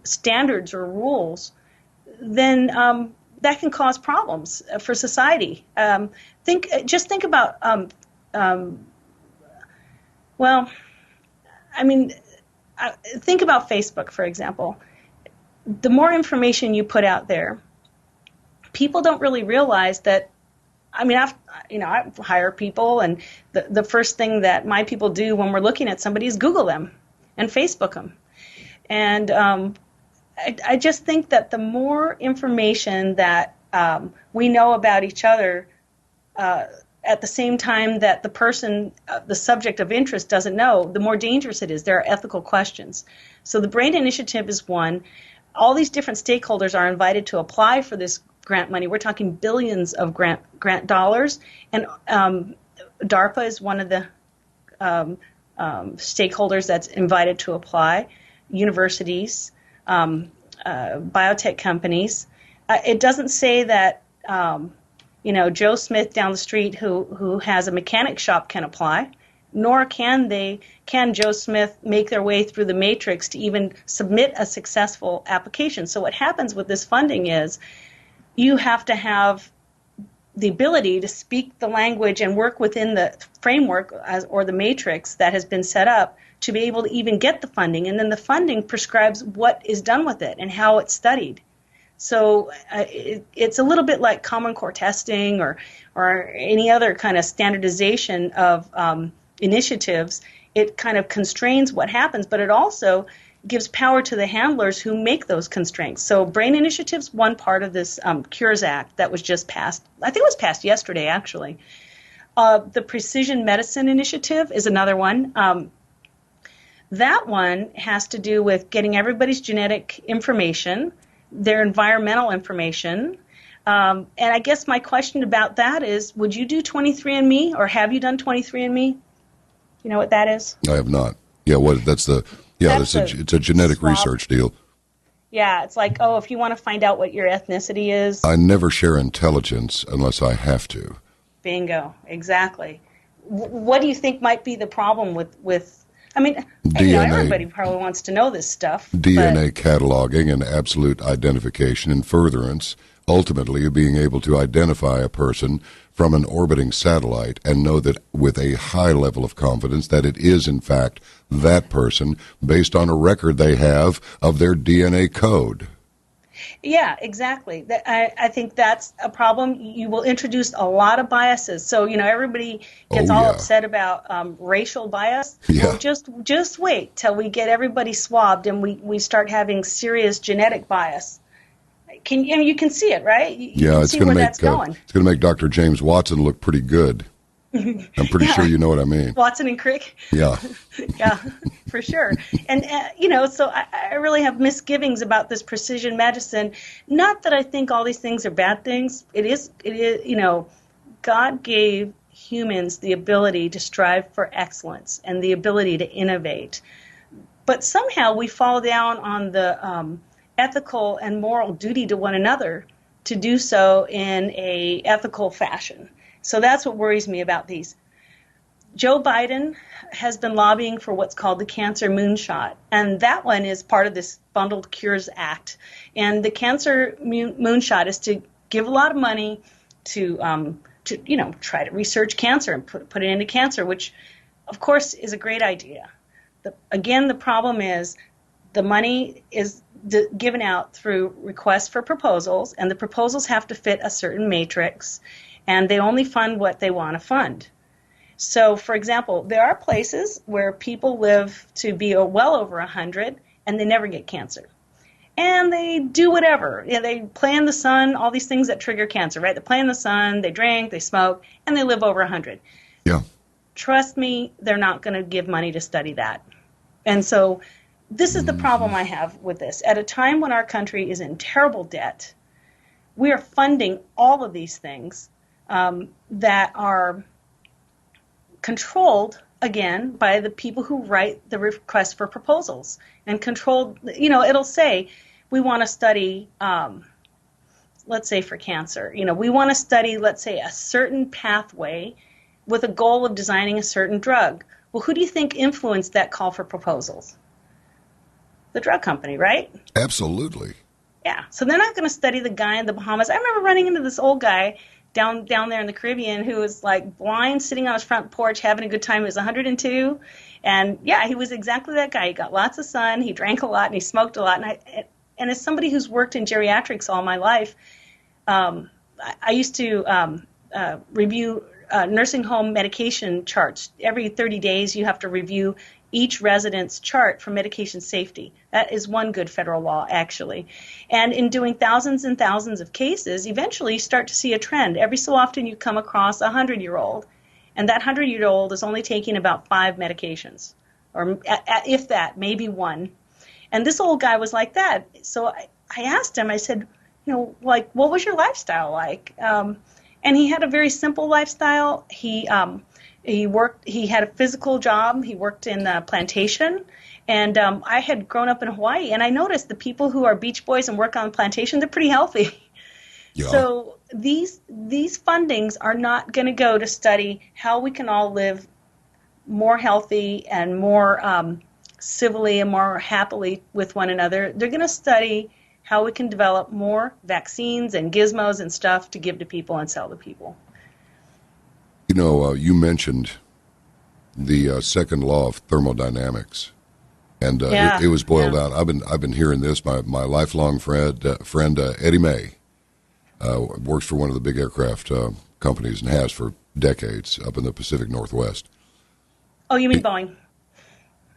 standards or rules, then that can cause problems for society. Think about, think about Facebook, for example. The more information you put out there, people don't really realize that. I hire people, and the first thing that my people do when we're looking at somebody is Google them and Facebook them. And I just think that the more information that we know about each other at the same time that the person, the subject of interest, doesn't know, the more dangerous it is. There are ethical questions. So the BRAIN Initiative is one. All these different stakeholders are invited to apply for this grant money. We're talking billions of grant dollars, and DARPA is one of the stakeholders that's invited to apply. Universities, biotech companies. It doesn't say that Joe Smith down the street who has a mechanic shop can apply, nor can Joe Smith make their way through the matrix to even submit a successful application. So what happens with this funding is you have to have the ability to speak the language and work within the framework or the matrix that has been set up to be able to even get the funding. And then the funding prescribes what is done with it and how it's studied. So it's a little bit like Common Core testing or any other kind of standardization of initiatives. It kind of constrains what happens, but it also gives power to the handlers who make those constraints. So BRAIN Initiative's one part of this Cures Act that was just passed. I think it was passed yesterday, actually. The Precision Medicine Initiative is another one. That one has to do with getting everybody's genetic information, their environmental information. And I guess my question about that is, would you do 23andMe, or have you done 23andMe? You know what that is? I have not. Yeah, it's a genetic research deal. Yeah, it's like, if you want to find out what your ethnicity is. I never share intelligence unless I have to. Bingo, exactly. What do you think might be the problem with DNA, everybody probably wants to know this stuff. DNA cataloging and absolute identification in furtherance, ultimately being able to identify a person from an orbiting satellite and know that with a high level of confidence that it is, in fact, that person based on a record they have of their DNA code. Yeah, exactly. I think that's a problem. You will introduce a lot of biases. So, everybody gets upset about racial bias. Yeah. Well, just wait till we get everybody swabbed and we start having serious genetic bias. You can see it, right? You it's going to make Dr. James Watson look pretty good. I'm pretty sure you know what I mean. Watson and Crick. Yeah. Yeah, for sure. And, so I really have misgivings about this precision medicine. Not that I think all these things are bad things. It is, God gave humans the ability to strive for excellence and the ability to innovate. But somehow we fall down on the ethical and moral duty to one another to do so in a ethical fashion. So that's what worries me about these. Joe Biden has been lobbying for what's called the Cancer Moonshot, and that one is part of this Bundled Cures Act. And the Cancer Moonshot is to give a lot of money to try to research cancer and put it into cancer, which, of course, is a great idea. Again, the problem is the money is given out through requests for proposals, and the proposals have to fit a certain matrix, and they only fund what they want to fund. So, for example, there are places where people live to be well over 100, and they never get cancer. And they do whatever. They play in the sun, all these things that trigger cancer, right? They play in the sun, they drink, they smoke, and they live over 100. Yeah. Trust me, they're not going to give money to study that. And so this is the problem I have with this. At a time when our country is in terrible debt, we are funding all of these things that are controlled, again, by the people who write the requests for proposals. And controlled, it'll say, we want to study, let's say for cancer, we want to study, let's say, a certain pathway with a goal of designing a certain drug. Well, who do you think influenced that call for proposals? The drug company, right? Absolutely. Yeah. So they're not going to study the guy in the Bahamas. I remember running into this old guy down there in the Caribbean who was like blind, sitting on his front porch, having a good time. He was 102. And yeah, he was exactly that guy. He got lots of sun. He drank a lot and he smoked a lot. And as somebody who's worked in geriatrics all my life, I used to review nursing home medication charts. Every 30 days, you have to review each resident's chart for medication safety. That is one good federal law, actually. And in doing thousands and thousands of cases, eventually you start to see a trend. Every so often you come across a 100-year-old, and that 100-year-old is only taking about 5 medications, or if that, maybe 1. And this old guy was like that. So I asked him, I said, what was your lifestyle like? And he had a very simple lifestyle. He had a physical job. He worked in a plantation. And I had grown up in Hawaii, and I noticed the people who are beach boys and work on plantation, they're pretty healthy. Yeah. So these fundings are not going to go to study how we can all live more healthy and more civilly and more happily with one another. They're going to study how we can develop more vaccines and gizmos and stuff to give to people and sell to people. You mentioned the second law of thermodynamics, and it was boiled out. I've been hearing this. My lifelong friend Eddie May works for one of the big aircraft companies and has for decades up in the Pacific Northwest. Oh, you mean Boeing?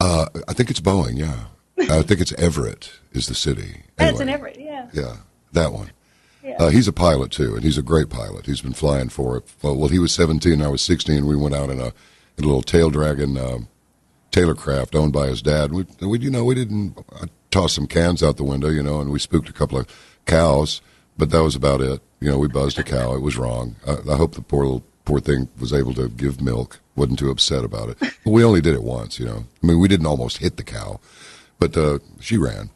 I think it's Boeing. Yeah, I think it's Everett is the city. Anyway, it's in Everett. Yeah. Yeah, that one. Yeah. He's a pilot, too, and he's a great pilot. He's been flying for it. Well, he was 17, I was 16. We went out in a little tail dragon Taylor craft owned by his dad. We didn't toss some cans out the window, and we spooked a couple of cows, but that was about it. We buzzed a cow. It was wrong. I hope the poor thing was able to give milk, wasn't too upset about it. But we only did it once, I mean, we didn't almost hit the cow, but she ran.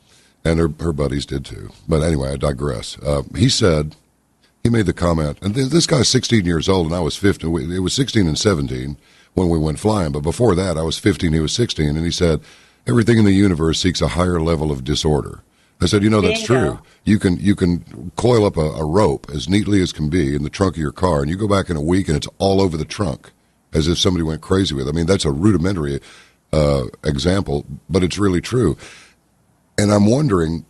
And her buddies did too. But anyway, I digress. He made the comment, and this guy's 16 years old, and I was 15. It was 16 and 17 when we went flying. But before that, I was 15, he was 16. And he said, everything in the universe seeks a higher level of disorder. I said, that's true. You can coil up a rope as neatly as can be in the trunk of your car, and you go back in a week, and it's all over the trunk, as if somebody went crazy with it. I mean, that's a rudimentary example, but it's really true. And I'm wondering,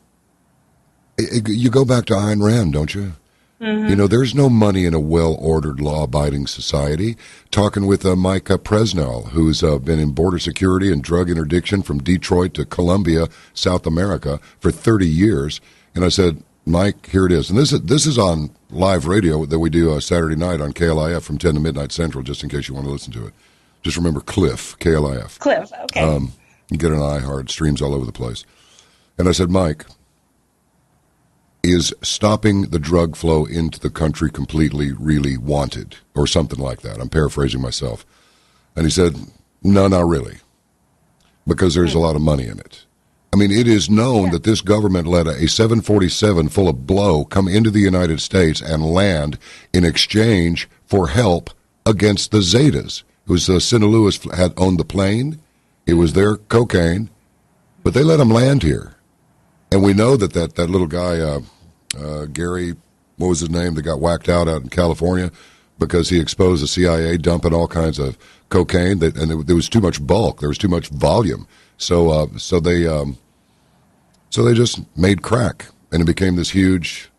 you go back to Ayn Rand, don't you? Mm-hmm. There's no money in a well-ordered, law-abiding society. Talking with Mike Presnell, who's been in border security and drug interdiction from Detroit to Colombia, South America, for 30 years. And I said, Mike, here it is. And this is on live radio that we do Saturday night on KLIF from 10 to midnight Central, just in case you want to listen to it. Just remember Cliff, KLIF. Cliff, okay. You get an iHeart, streams all over the place. And I said, Mike, is stopping the drug flow into the country completely really wanted? Or something like that. I'm paraphrasing myself. And he said, no, not really. Because there's a lot of money in it. I mean, it is known that this government let a 747 full of blow come into the United States and land in exchange for help against the Zetas. It was Sinaloa had owned the plane. It was their cocaine. But they let them land here. And we know that little guy, Gary, what was his name, that got whacked out in California because he exposed the CIA dumping all kinds of cocaine, and there was too much bulk. There was too much volume. So they just made crack, and it became this huge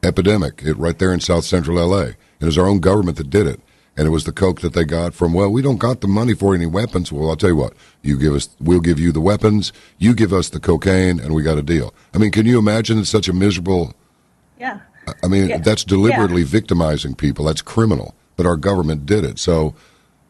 epidemic right there in South Central L.A. And it was our own government that did it. And it was the coke that they got from, well, we don't got the money for any weapons. Well, I'll tell you what, we'll give you the weapons, you give us the cocaine, and we got a deal. I mean, can you imagine such a miserable... Yeah. I mean, that's deliberately victimizing people. That's criminal. But our government did it. So,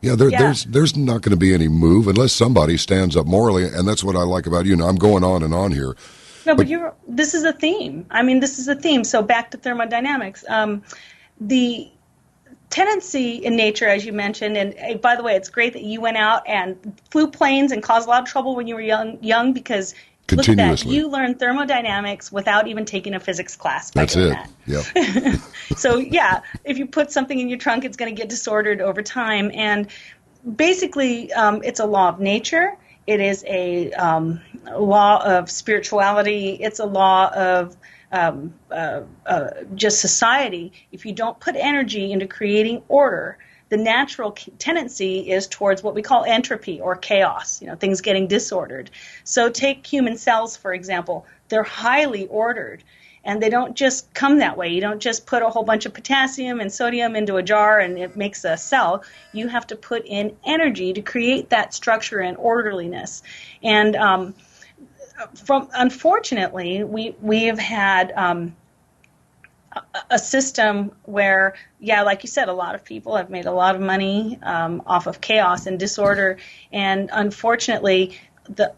there's not going to be any move unless somebody stands up morally, and that's what I like about you. Now, I'm going on and on here. No, but this is a theme. I mean, this is a theme. So back to thermodynamics. The tendency in nature, as you mentioned, and by the way, it's great that you went out and flew planes and caused a lot of trouble when you were young because look at that, you learned thermodynamics without even taking a physics class. That's it. Yeah. So if you put something in your trunk, it's going to get disordered over time. And basically, it's a law of nature. It is a law of spirituality. It's a law of just society. If you don't put energy into creating order, the natural tendency is towards what we call entropy or chaos, things getting disordered. So take human cells, for example. They're highly ordered, and they don't just come that way. You don't just put a whole bunch of potassium and sodium into a jar and it makes a cell. You have to put in energy to create that structure and orderliness. And unfortunately, we have had a system where, like you said, a lot of people have made a lot of money off of chaos and disorder, and unfortunately, the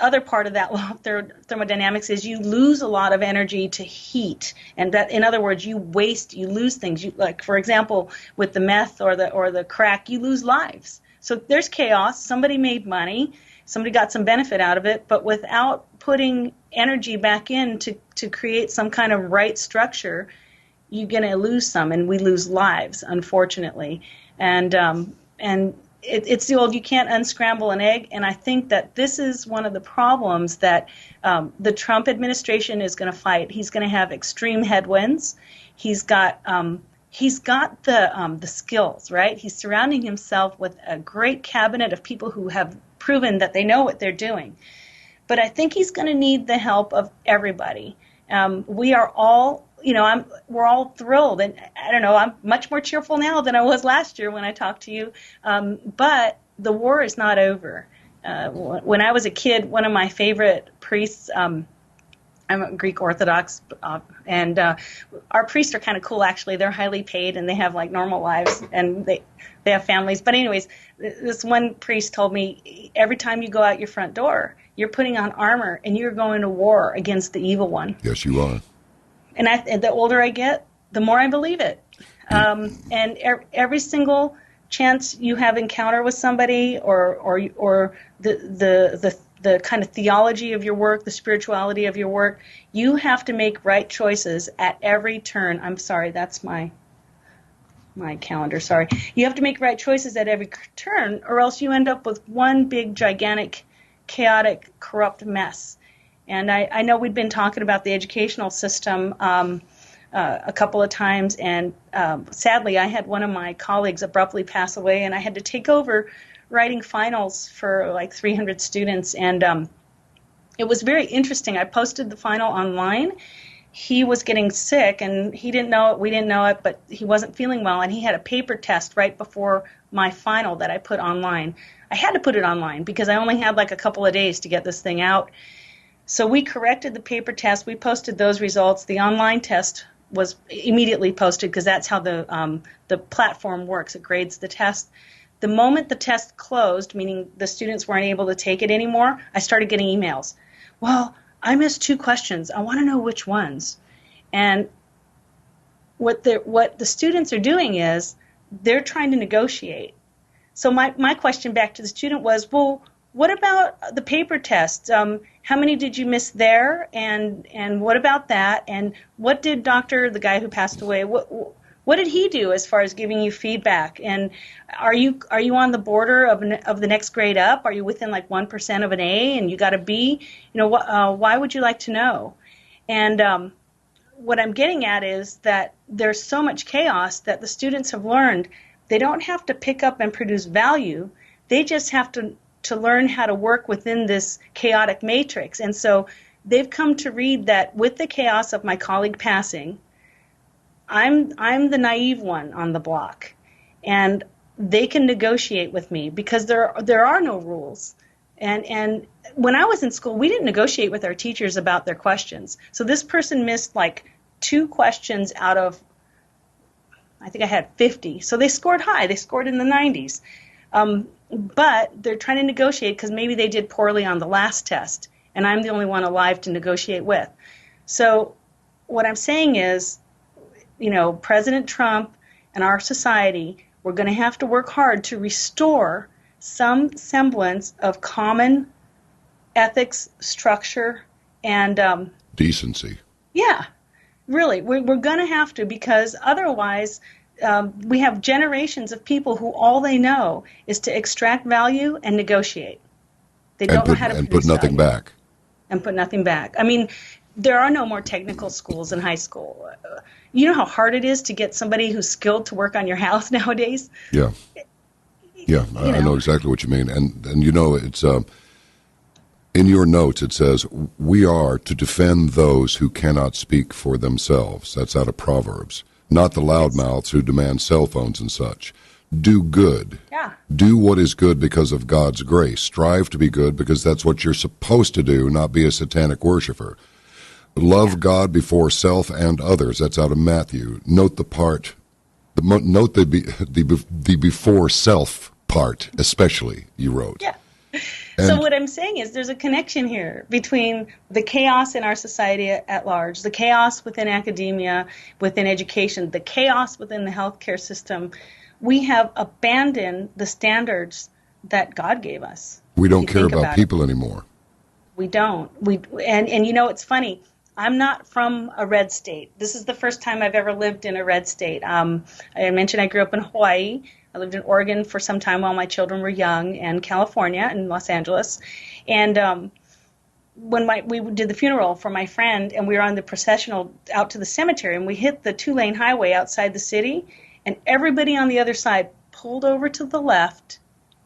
other part of that law of thermodynamics is you lose a lot of energy to heat, and that, in other words, you lose things. Like, for example, with the meth or the crack, you lose lives. So there's chaos. Somebody made money. Somebody got some benefit out of it, but without putting energy back in to create some kind of right structure, you're going to lose some, and we lose lives, unfortunately. And it's the old, you can't unscramble an egg, and I think that this is one of the problems that the Trump administration is going to fight. He's going to have extreme headwinds. He's got the skills, right? He's surrounding himself with a great cabinet of people who have proven that they know what they're doing. But I think he's going to need the help of everybody. We are all, we're all thrilled, and I don't know, I'm much more cheerful now than I was last year when I talked to you. But the war is not over. When I was a kid, one of my favorite priests, I'm a Greek Orthodox, and our priests are kind of cool, actually. They're highly paid, and they have like normal lives, and they have families. But anyways, this one priest told me, every time you go out your front door, you're putting on armor, and you're going to war against the evil one. Yes, you are. And the older I get, the more I believe it. And every single chance you have encounter with somebody, or the kind of theology of your work, the spirituality of your work, you have to make right choices at every turn. I'm sorry, that's my calendar, sorry. You have to make right choices at every turn, or else you end up with one big, gigantic, chaotic, corrupt mess. And I know we've been talking about the educational system a couple of times, and sadly I had one of my colleagues abruptly pass away, and I had to take over writing finals for like 300 students, and it was very interesting. I posted the final online. He was getting sick, and he didn't know it, we didn't know it, but he wasn't feeling well, and he had a paper test right before my final that I put online. I had to put it online because I only had like a couple of days to get this thing out. So we corrected the paper test. We posted those results. The online test was immediately posted because that's how the platform works. It grades the test. The moment the test closed, meaning the students weren't able to take it anymore, I started getting emails. Well, I missed 2 questions. I want to know which ones. And what the students are doing is they're trying to negotiate. So my question back to the student was, well, what about the paper test? How many did you miss there? And what about that? And what did the guy who passed away, what did he do as far as giving you feedback? And are you on the border of the next grade up? Are you within like 1% of an A and you got a B? Why would you like to know? And what I'm getting at is that there's so much chaos that the students have learned they don't have to pick up and produce value. They just have to learn how to work within this chaotic matrix. And so they've come to read that with the chaos of my colleague passing, I'm the naive one on the block, and they can negotiate with me because there are no rules. And when I was in school, we didn't negotiate with our teachers about their questions. So this person missed like 2 questions out of, I think I had 50. So they scored high. They scored in the 90s. But they're trying to negotiate because maybe they did poorly on the last test, and I'm the only one alive to negotiate with. So what I'm saying is, President Trump and our society, we're going to have to work hard to restore some semblance of common ethics, structure, and decency. Yeah, really. We're going to have to, because otherwise we have generations of people who all they know is to extract value and negotiate. They don't know how to put nothing back. And put nothing back. I mean, there are no more technical schools in high school. You know how hard it is to get somebody who's skilled to work on your house nowadays? Yeah. Yeah, I know exactly what you mean. And it's in your notes it says, we are to defend those who cannot speak for themselves. That's out of Proverbs. Not the loudmouths who demand cell phones and such. Do good. Yeah. Do what is good because of God's grace. Strive to be good because that's what you're supposed to do, not be a satanic worshiper. Love God before self and others. That's out of Matthew. Note the before self part, especially, you wrote. Yeah. So what I'm saying is there's a connection here between the chaos in our society at large, the chaos within academia, within education, the chaos within the healthcare system. We have abandoned the standards that God gave us. We don't care about people anymore. We don't. And it's funny. I'm not from a red state. This is the first time I've ever lived in a red state. I mentioned I grew up in Hawaii. I lived in Oregon for some time while my children were young, and California and Los Angeles. And when we did the funeral for my friend, and we were on the processional out to the cemetery, and we hit the 2-lane highway outside the city, and everybody on the other side pulled over to the left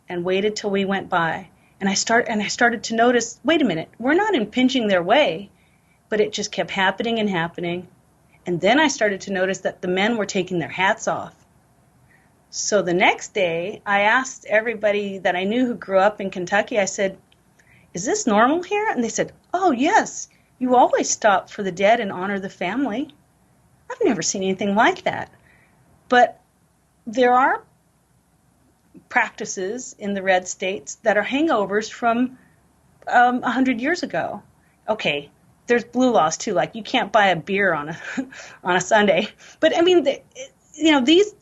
and waited till we went by. And I started to notice, wait a minute, we're not impinging their way. But it just kept happening and happening. And then I started to notice that the men were taking their hats off. So the next day, I asked everybody that I knew who grew up in Kentucky, I said, is this normal here? And they said, oh, yes, you always stop for the dead and honor the family. I've never seen anything like that. But there are practices in the red states that are hangovers from 100 years ago. Okay. There's blue laws too, like you can't buy a beer on a Sunday. But I mean, these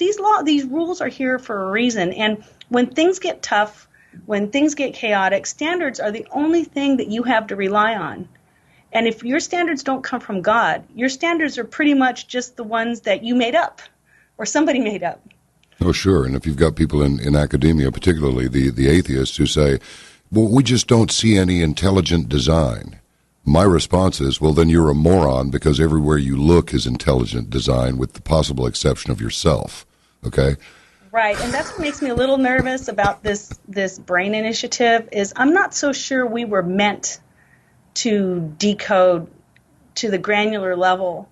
rules are here for a reason. And when things get tough, when things get chaotic, standards are the only thing that you have to rely on. And if your standards don't come from God, your standards are pretty much just the ones that you made up or somebody made up. Oh, sure. And if you've got people in academia, particularly the atheists, who say, well, we just don't see any intelligent design. My response is, well, then you're a moron because everywhere you look is intelligent design with the possible exception of yourself, okay? Right, and that's what makes me a little nervous about this BRAIN initiative is I'm not so sure we were meant to decode to the granular level,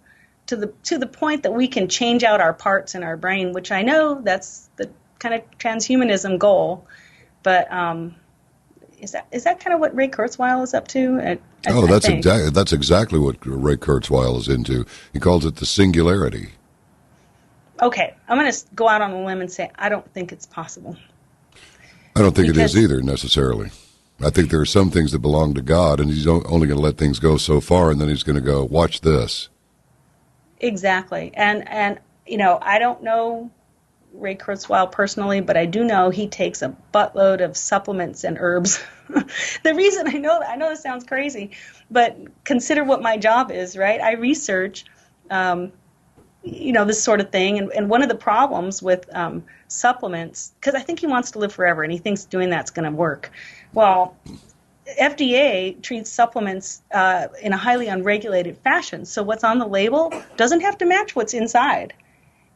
to the point that we can change out our parts in our brain, which I know that's the kind of transhumanism goal, but Is that kind of what Ray Kurzweil is up to? That's exactly what Ray Kurzweil is into. He calls it the singularity. Okay, I'm going to go out on a limb and say I don't think it's possible. I don't think it is either, necessarily. I think there are some things that belong to God, and he's only going to let things go so far, and then he's going to go, watch this. Exactly. And I don't know Ray Kurzweil personally, but I do know he takes a buttload of supplements and herbs. The reason I know this sounds crazy, but consider what my job is, right? I research this sort of thing. And one of the problems with supplements, because I think he wants to live forever and he thinks doing that's going to work. Well, FDA treats supplements in a highly unregulated fashion. So what's on the label doesn't have to match what's inside.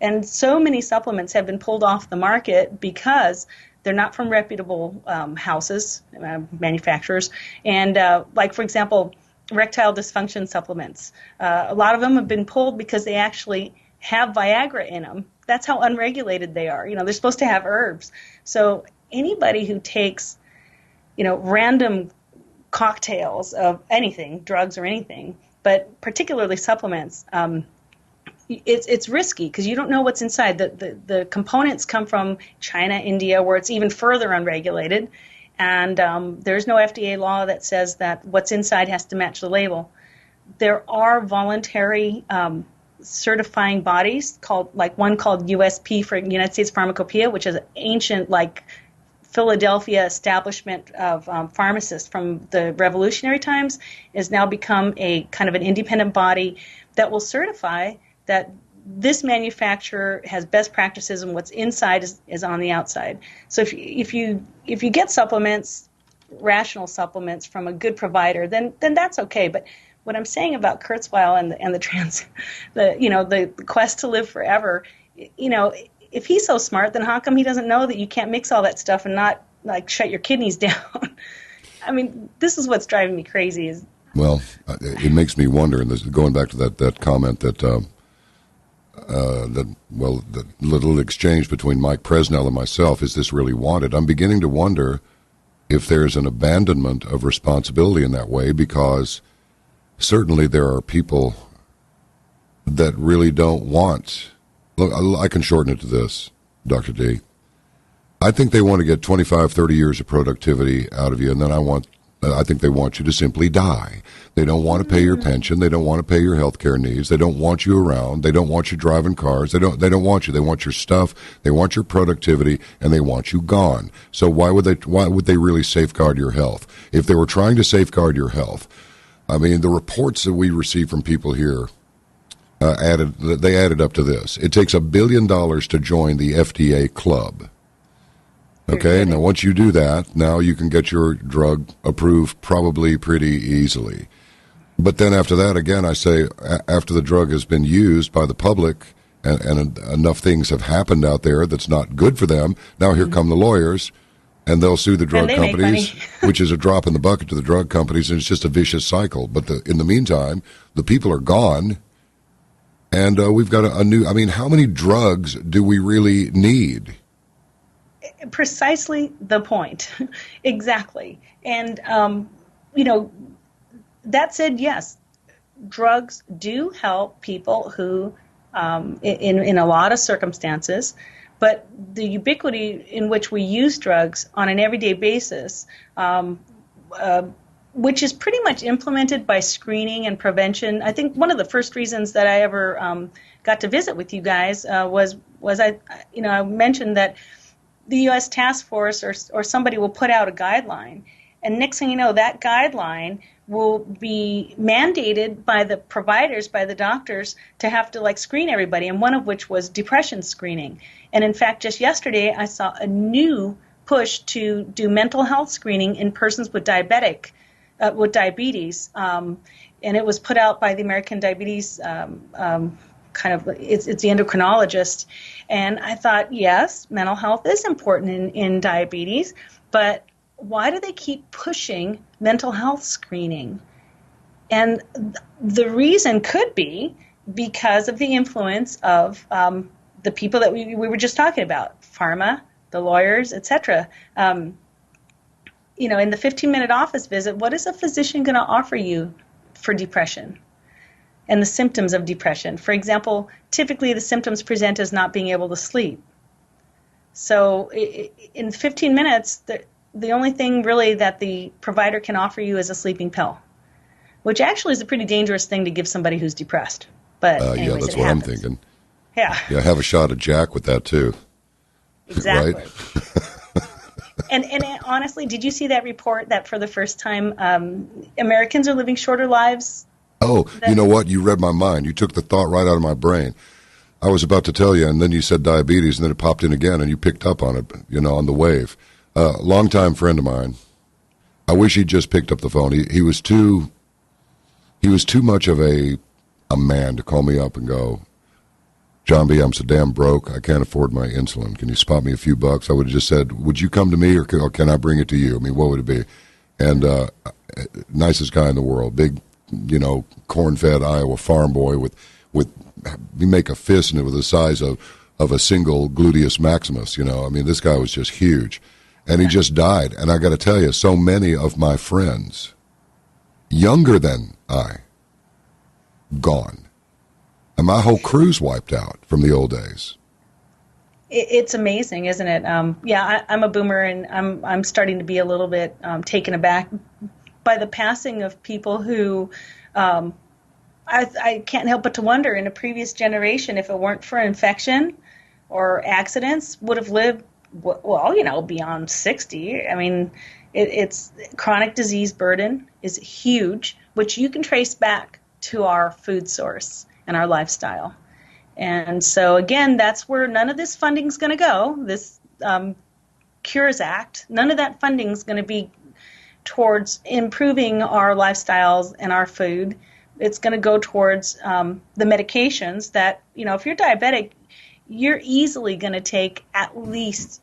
And so many supplements have been pulled off the market because they're not from reputable houses, manufacturers. And like, for example, erectile dysfunction supplements. A lot of them have been pulled because they actually have Viagra in them. That's how unregulated they are. They're supposed to have herbs. So anybody who takes, random cocktails of anything, drugs or anything, but particularly supplements, it's risky because you don't know what's inside. The components come from China, India, where it's even further unregulated. And there's no FDA law that says that what's inside has to match the label. There are voluntary certifying bodies one called USP for United States Pharmacopoeia, which is an ancient Philadelphia establishment of pharmacists from the Revolutionary times, has now become a kind of an independent body that will certify that this manufacturer has best practices and what's inside is on the outside. So if you get supplements, rational supplements from a good provider, then that's okay. But what I'm saying about Kurzweil and the quest to live forever, if he's so smart, then how come he doesn't know that you can't mix all that stuff and not shut your kidneys down? I mean, this is what's driving me crazy. Well, it makes me wonder, and going back to that comment that. The little exchange between Mike Presnell and myself, is this really wanted? I'm beginning to wonder if there's an abandonment of responsibility in that way, because certainly there are people that really don't want. Look, I can shorten it to this, Dr. D. I think they want to get 25, 30 years of productivity out of you, and then I think they want you to simply die. They don't want to pay your pension. They don't want to pay your health care needs. They don't want you around. They don't want you driving cars. They don't want you. They want your stuff. They want your productivity, and they want you gone. So why would they really safeguard your health? If they were trying to safeguard your health, I mean, the reports that we receive from people here added up to this. It takes $1 billion to join the FDA club. Okay, now once you do that, now you can get your drug approved probably pretty easily. But then after that, again, I say, after the drug has been used by the public and enough things have happened out there that's not good for them, now here come the lawyers, and they'll sue the drug companies, which is a drop in the bucket to the drug companies, and it's just a vicious cycle. But in the meantime, the people are gone, and we've got a new, I mean, how many drugs do we really need? Precisely the point. Exactly. And, that said, yes, drugs do help people who, in a lot of circumstances, but the ubiquity in which we use drugs on an everyday basis, which is pretty much implemented by screening and prevention. I think one of the first reasons that I ever got to visit with you guys was I mentioned that the U.S. task force or somebody will put out a guideline, and next thing you know, that guideline will be mandated by the providers, by the doctors, to have to screen everybody, and one of which was depression screening. And in fact, just yesterday, I saw a new push to do mental health screening in persons with diabetes, and it was put out by the American Diabetes it's the endocrinologist. And I thought, yes, mental health is important in diabetes, but why do they keep pushing mental health screening? And the reason could be because of the influence of the people that we were just talking about, pharma, the lawyers, etc. in the 15-minute office visit, what is a physician going to offer you for depression and the symptoms of depression? For example, typically the symptoms present as not being able to sleep. So in 15 minutes, the only thing really that the provider can offer you is a sleeping pill, which actually is a pretty dangerous thing to give somebody who's depressed. But anyways, yeah, that's what I'm thinking. Yeah. Yeah, have a shot of Jack with that too. Exactly. Right? And honestly, did you see that report that for the first time Americans are living shorter lives? Oh, you know what? You read my mind. You took the thought right out of my brain. I was about to tell you, and then you said diabetes, and then it popped in again, and you picked up on it, on the wave. Longtime friend of mine. I wish he'd just picked up the phone. He was too much of a man to call me up and go, John B., I'm so damn broke, I can't afford my insulin. Can you spot me a few bucks? I would have just said, would you come to me, or can I bring it to you? I mean, what would it be? And nicest guy in the world, big, corn-fed Iowa farm boy with you make a fist in it with the size of a single gluteus maximus, I mean, this guy was just huge. And he just died. And I got to tell you, so many of my friends, younger than I, gone. And my whole crew's wiped out from the old days. It's amazing, isn't it? I'm a boomer, and I'm starting to be a little bit taken aback by the passing of people who I can't help but to wonder, in a previous generation, if it weren't for infection or accidents, would have lived, beyond 60. I mean, it's chronic disease burden is huge, which you can trace back to our food source and our lifestyle. And so, again, that's where none of this funding is going to go, this Cures Act. None of that funding is going to be towards improving our lifestyles and our food. It's going to go towards the medications that, if you're diabetic, you're easily going to take at least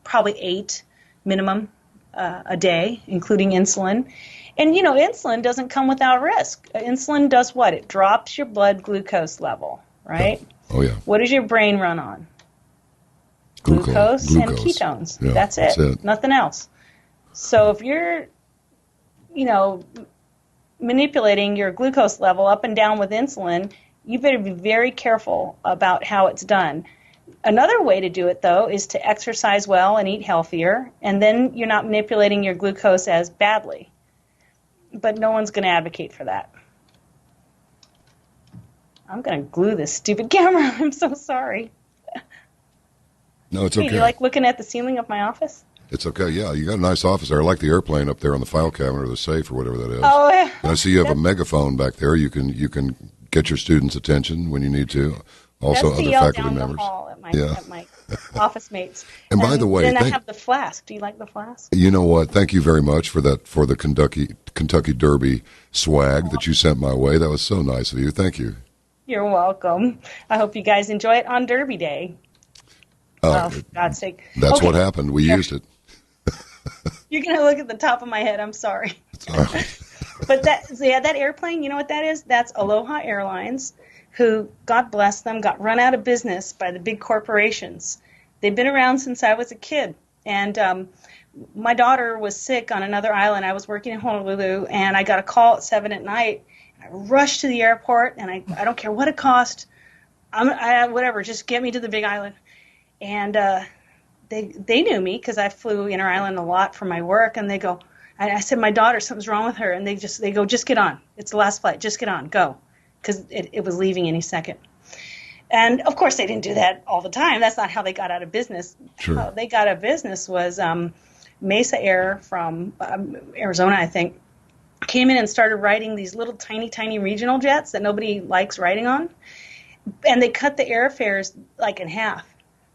probably 8 minimum a day, including insulin. And, insulin doesn't come without risk. Insulin does what? It drops your blood glucose level, right? Oh, yeah. What does your brain run on? Glucose and ketones. Yeah, that's it. Nothing else. So if you're, manipulating your glucose level up and down with insulin, you better be very careful about how it's done. Another way to do it, though, is to exercise well and eat healthier, and then you're not manipulating your glucose as badly. But no one's going to advocate for that. I'm going to glue this stupid camera. I'm so sorry. No, it's okay. You like looking at the ceiling of my office? It's okay. Yeah, you got a nice office there. I like the airplane up there on the file cabinet or the safe or whatever that is. Oh, yeah. And I see you have a megaphone back there. You can get your students' attention when you need to. Also, that's other yell faculty down members. The hall at my office mates. And by the way, then I have the flask. Do you like the flask? You know what? Thank you very much for the Kentucky Derby swag that you sent my way. That was so nice of you. Thank you. You're welcome. I hope you guys enjoy it on Derby Day. For God's sake. That's what happened. We used it. You're going to look at the top of my head. I'm sorry. It's all right. But that airplane, you know what that is? That's Aloha Airlines, who, God bless them, got run out of business by the big corporations. They've been around since I was a kid. And my daughter was sick on another island. I was working in Honolulu, and I got a call at 7 at night. I rushed to the airport, and I don't care what it cost. Whatever, just get me to the Big Island. And they knew me because I flew inter-island a lot for my work, and they go, I said, my daughter, something's wrong with her, and they go, just get on. It's the last flight. Just get on. Go. Because it was leaving any second. And, of course, they didn't do that all the time. That's not how they got out of business. Sure. How they got out of business was Mesa Air from Arizona, I think, came in and started writing these little tiny, tiny regional jets that nobody likes riding on. And they cut the airfares like in half,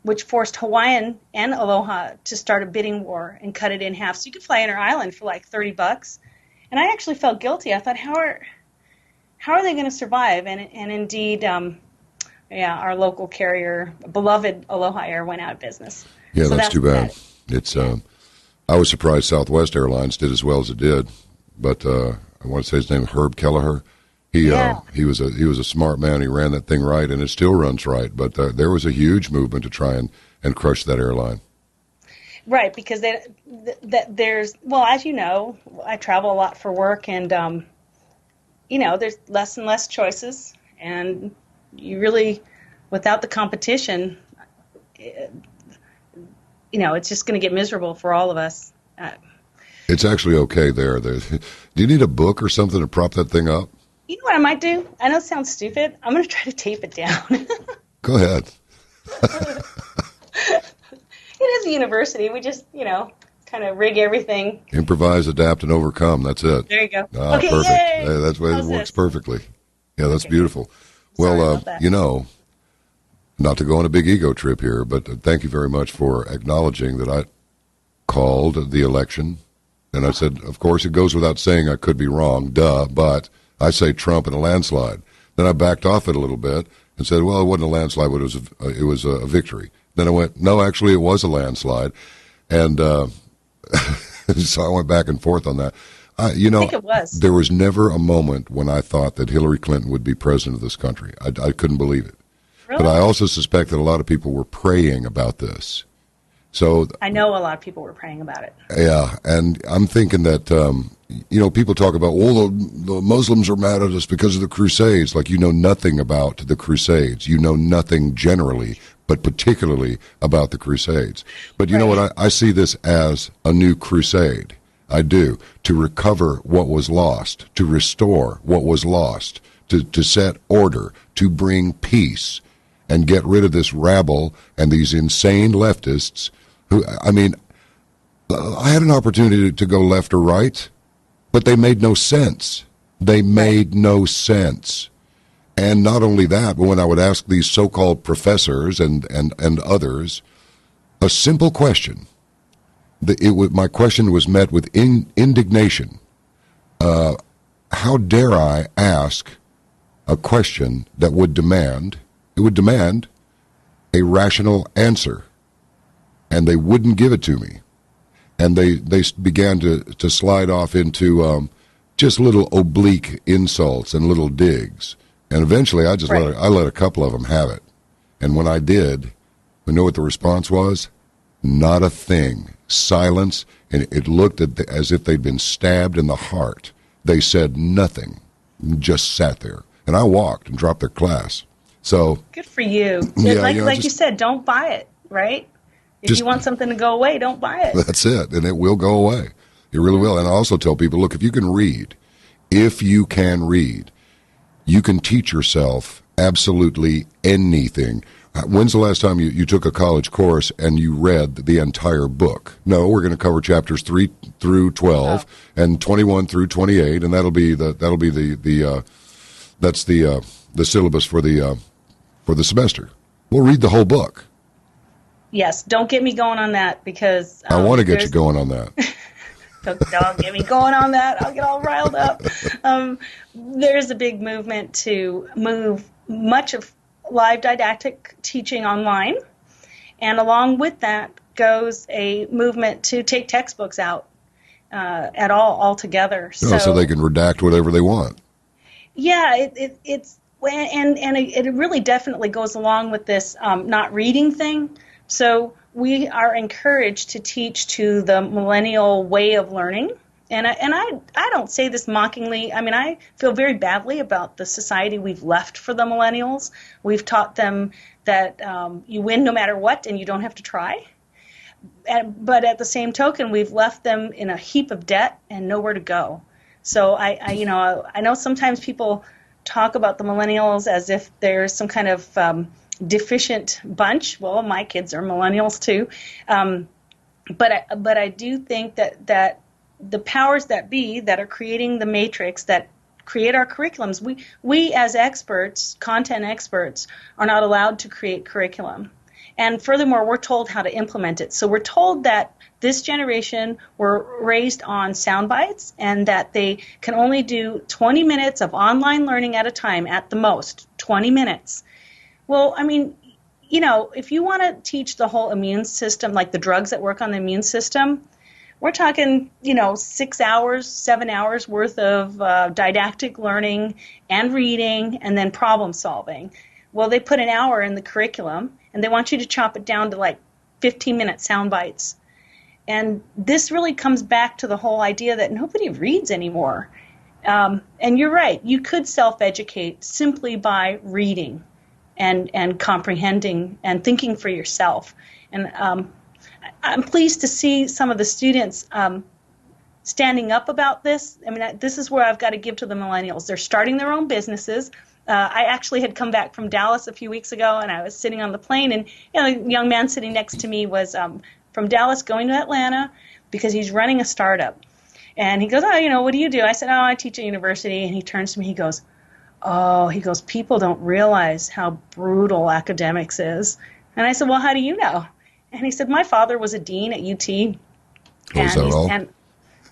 which forced Hawaiian and Aloha to start a bidding war and cut it in half. So you could fly inter-island for like $30. And I actually felt guilty. I thought, how are they going to survive? And indeed, our local carrier, beloved Aloha Air, went out of business. Yeah, so that's too bad. It's I was surprised Southwest Airlines did as well as it did, but I want to say his name is Herb Kelleher. He was a smart man. He ran that thing right, and it still runs right. But there was a huge movement to try and crush that airline. Right, because there's, well, as you know, I travel a lot for work, and there's less and less choices, and you really, without the competition, eh, it's just going to get miserable for all of us. It's actually okay there. Do you need a book or something to prop that thing up? You know what I might do? I know it sounds stupid. I'm going to try to tape it down. Go ahead. It is a university. We just, kind of rig everything. Improvise, adapt, and overcome. That's it. There you go. Ah, Okay, perfect. yay! Hey, that's why it works perfectly. Yeah, that's Okay. beautiful. Sorry Well, about that. not to go on a big ego trip here, but thank you very much for acknowledging that I called the election. And I said, of course, it goes without saying I could be wrong, duh, but I say Trump in a landslide. Then I backed off it a little bit and said, well, it wasn't a landslide, but it was a victory. Then I went, no, actually, it was a landslide. And so I went back and forth on that. I think it was. There was never a moment when I thought that Hillary Clinton would be president of this country. I couldn't believe it. Really? But I also suspect that a lot of people were praying about this. So I know a lot of people were praying about it. yeah, and I'm thinking that people talk about the Muslims are mad at us because of the Crusades. Like, you know nothing about the Crusades. You know nothing generally, but particularly about the Crusades. But you know what? I see this as a new crusade. I do, to recover what was lost, to restore what was lost, to set order, to bring peace, and get rid of this rabble and these insane leftists who, I had an opportunity to go left or right, but they made no sense. They made no sense. And not only that, but when I would ask these so-called professors and others a simple question, my question was met with indignation. How dare I ask a question that would demand a rational answer? And they wouldn't give it to me. And they began to slide off into just little oblique insults and little digs. And eventually I just let a couple of them have it. And when I did, you know what the response was? Not a thing. Silence, and it looked as if they'd been stabbed in the heart. They said nothing, just sat there. And I walked and dropped their class. So good for you. Yeah, like you said, don't buy it, right? If you want something to go away, don't buy it. That's it, and it will go away. It really will. And I also tell people, look, if you can read, you can teach yourself absolutely anything. When's the last time you took a college course and you read the entire book? No, we're going to cover chapters 3 through 12 and 21 through 28, and that'll be the syllabus for the semester. We'll read the whole book. Yes, don't get me going on that, because I want to get you going on that. Don't get me going on that. I'll get all riled up. There's a big movement to move much of live didactic teaching online, and along with that goes a movement to take textbooks out altogether. So they can redact whatever they want. Yeah, it really definitely goes along with this not reading thing. So we are encouraged to teach to the millennial way of learning. And I don't say this mockingly. I mean, I feel very badly about the society we've left for the millennials. We've taught them that you win no matter what and you don't have to try. But at the same token, we've left them in a heap of debt and nowhere to go. So I know sometimes people talk about the millennials as if there's some kind of deficient bunch. Well, my kids are millennials too, but I do think that the powers that be that are creating the matrix that create our curriculums, we as experts, content experts, are not allowed to create curriculum. And furthermore, we're told how to implement it. So we're told that this generation were raised on sound bites and that they can only do 20 minutes of online learning at a time, at the most, 20 minutes. Well, I mean, if you want to teach the whole immune system, like the drugs that work on the immune system, we're talking, 6 hours, 7 hours worth of didactic learning and reading and then problem solving. Well, they put an hour in the curriculum and they want you to chop it down to like 15-minute sound bites. And this really comes back to the whole idea that nobody reads anymore. And you're right, you could self-educate simply by reading and comprehending and thinking for yourself. And I'm pleased to see some of the students standing up about this. I mean, this is where I've got to give to the millennials. They're starting their own businesses. I actually had come back from Dallas a few weeks ago, and I was sitting on the plane, and a young man sitting next to me was from Dallas going to Atlanta because he's running a startup. And he goes, what do you do? I said, I teach at university. And he turns to me, he goes, people don't realize how brutal academics is. And I said, well, how do you know? And he said, my father was a dean at UT. Is that all?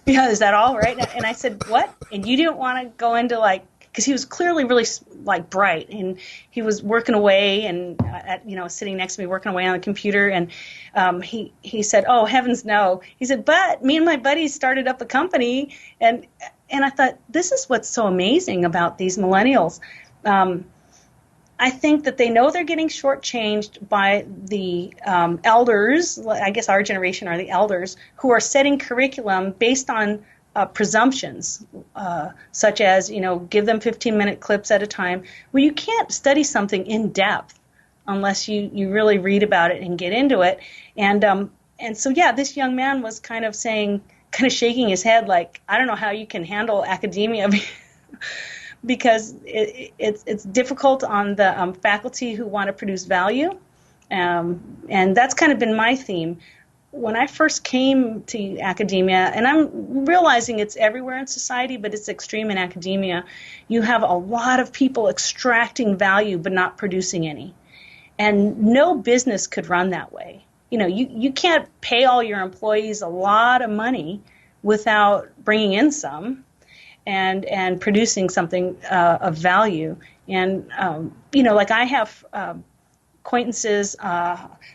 Yeah, is that all, right? And I said, what? And you didn't want to go into because he was clearly really bright, and he was working away and sitting next to me working away on the computer, and he said, oh heavens no. He said, but me and my buddies started up a company, and I thought, this is what's so amazing about these millennials. I think that they know they're getting shortchanged by the elders. I guess our generation are the elders who are setting curriculum based on presumptions, such as, give them 15-minute clips at a time. Well, you can't study something in depth unless you really read about it and get into it. And so, yeah, this young man was kind of shaking his head like, I don't know how you can handle academia because it's difficult on the faculty who want to produce value. And that's kind of been my theme. When I first came to academia, and I'm realizing it's everywhere in society, but it's extreme in academia, you have a lot of people extracting value but not producing any. And no business could run that way. You can't pay all your employees a lot of money without bringing in some and producing something of value. And, I have acquaintances,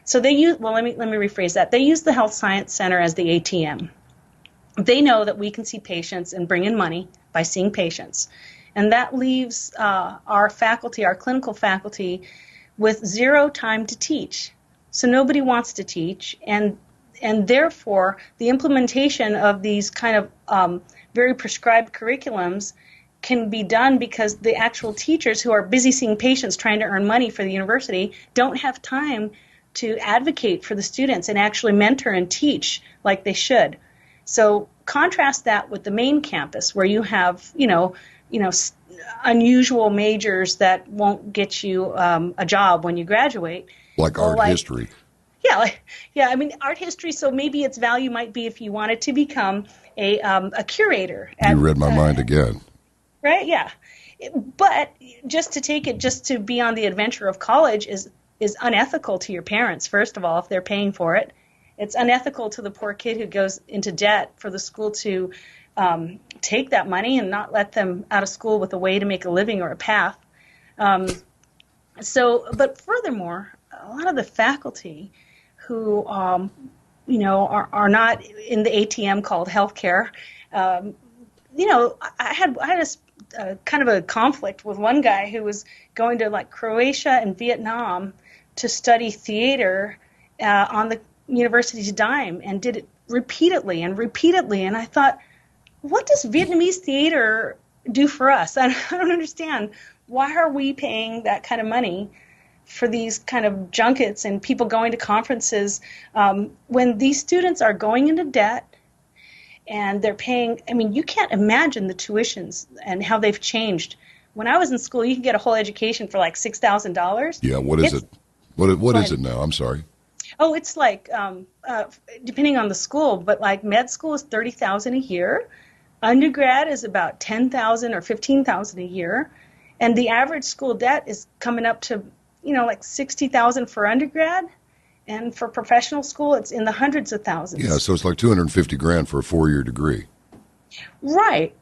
so they use, let me rephrase that. They use the Health Science Center as the ATM. They know that we can see patients and bring in money by seeing patients. And that leaves our faculty, our clinical faculty, with zero time to teach. So nobody wants to teach, and therefore the implementation of these kind of very prescribed curriculums can be done because the actual teachers who are busy seeing patients trying to earn money for the university don't have time to advocate for the students and actually mentor and teach like they should. So contrast that with the main campus where you have, unusual majors that won't get you a job when you graduate. Like art history. Yeah. I mean, art history. So maybe its value might be if you wanted to become a curator. You read my mind again. Right? Yeah. But just to be on the adventure of college is unethical to your parents, first of all, if they're paying for it. It's unethical to the poor kid who goes into debt for the school to take that money and not let them out of school with a way to make a living or a path. But furthermore, a lot of the faculty who, are not in the ATM called healthcare, I had a kind of a conflict with one guy who was going to Croatia and Vietnam to study theater on the university's dime and did it repeatedly. And I thought, what does Vietnamese theater do for us? I don't understand. Why are we paying that kind of money for these kind of junkets and people going to conferences when these students are going into debt and they're paying? I mean, you can't imagine the tuitions and how they've changed. When I was in school, you could get a whole education for $6,000. Yeah, what is it? What is it now? I'm sorry. Oh, it's depending on the school, but med school is $30,000 a year. Undergrad is about $10,000 or $15,000 a year, and the average school debt is coming up to $60,000 for undergrad, and for professional school it's in the hundreds of thousands. Yeah, so it's $250,000 for a 4-year degree. Right.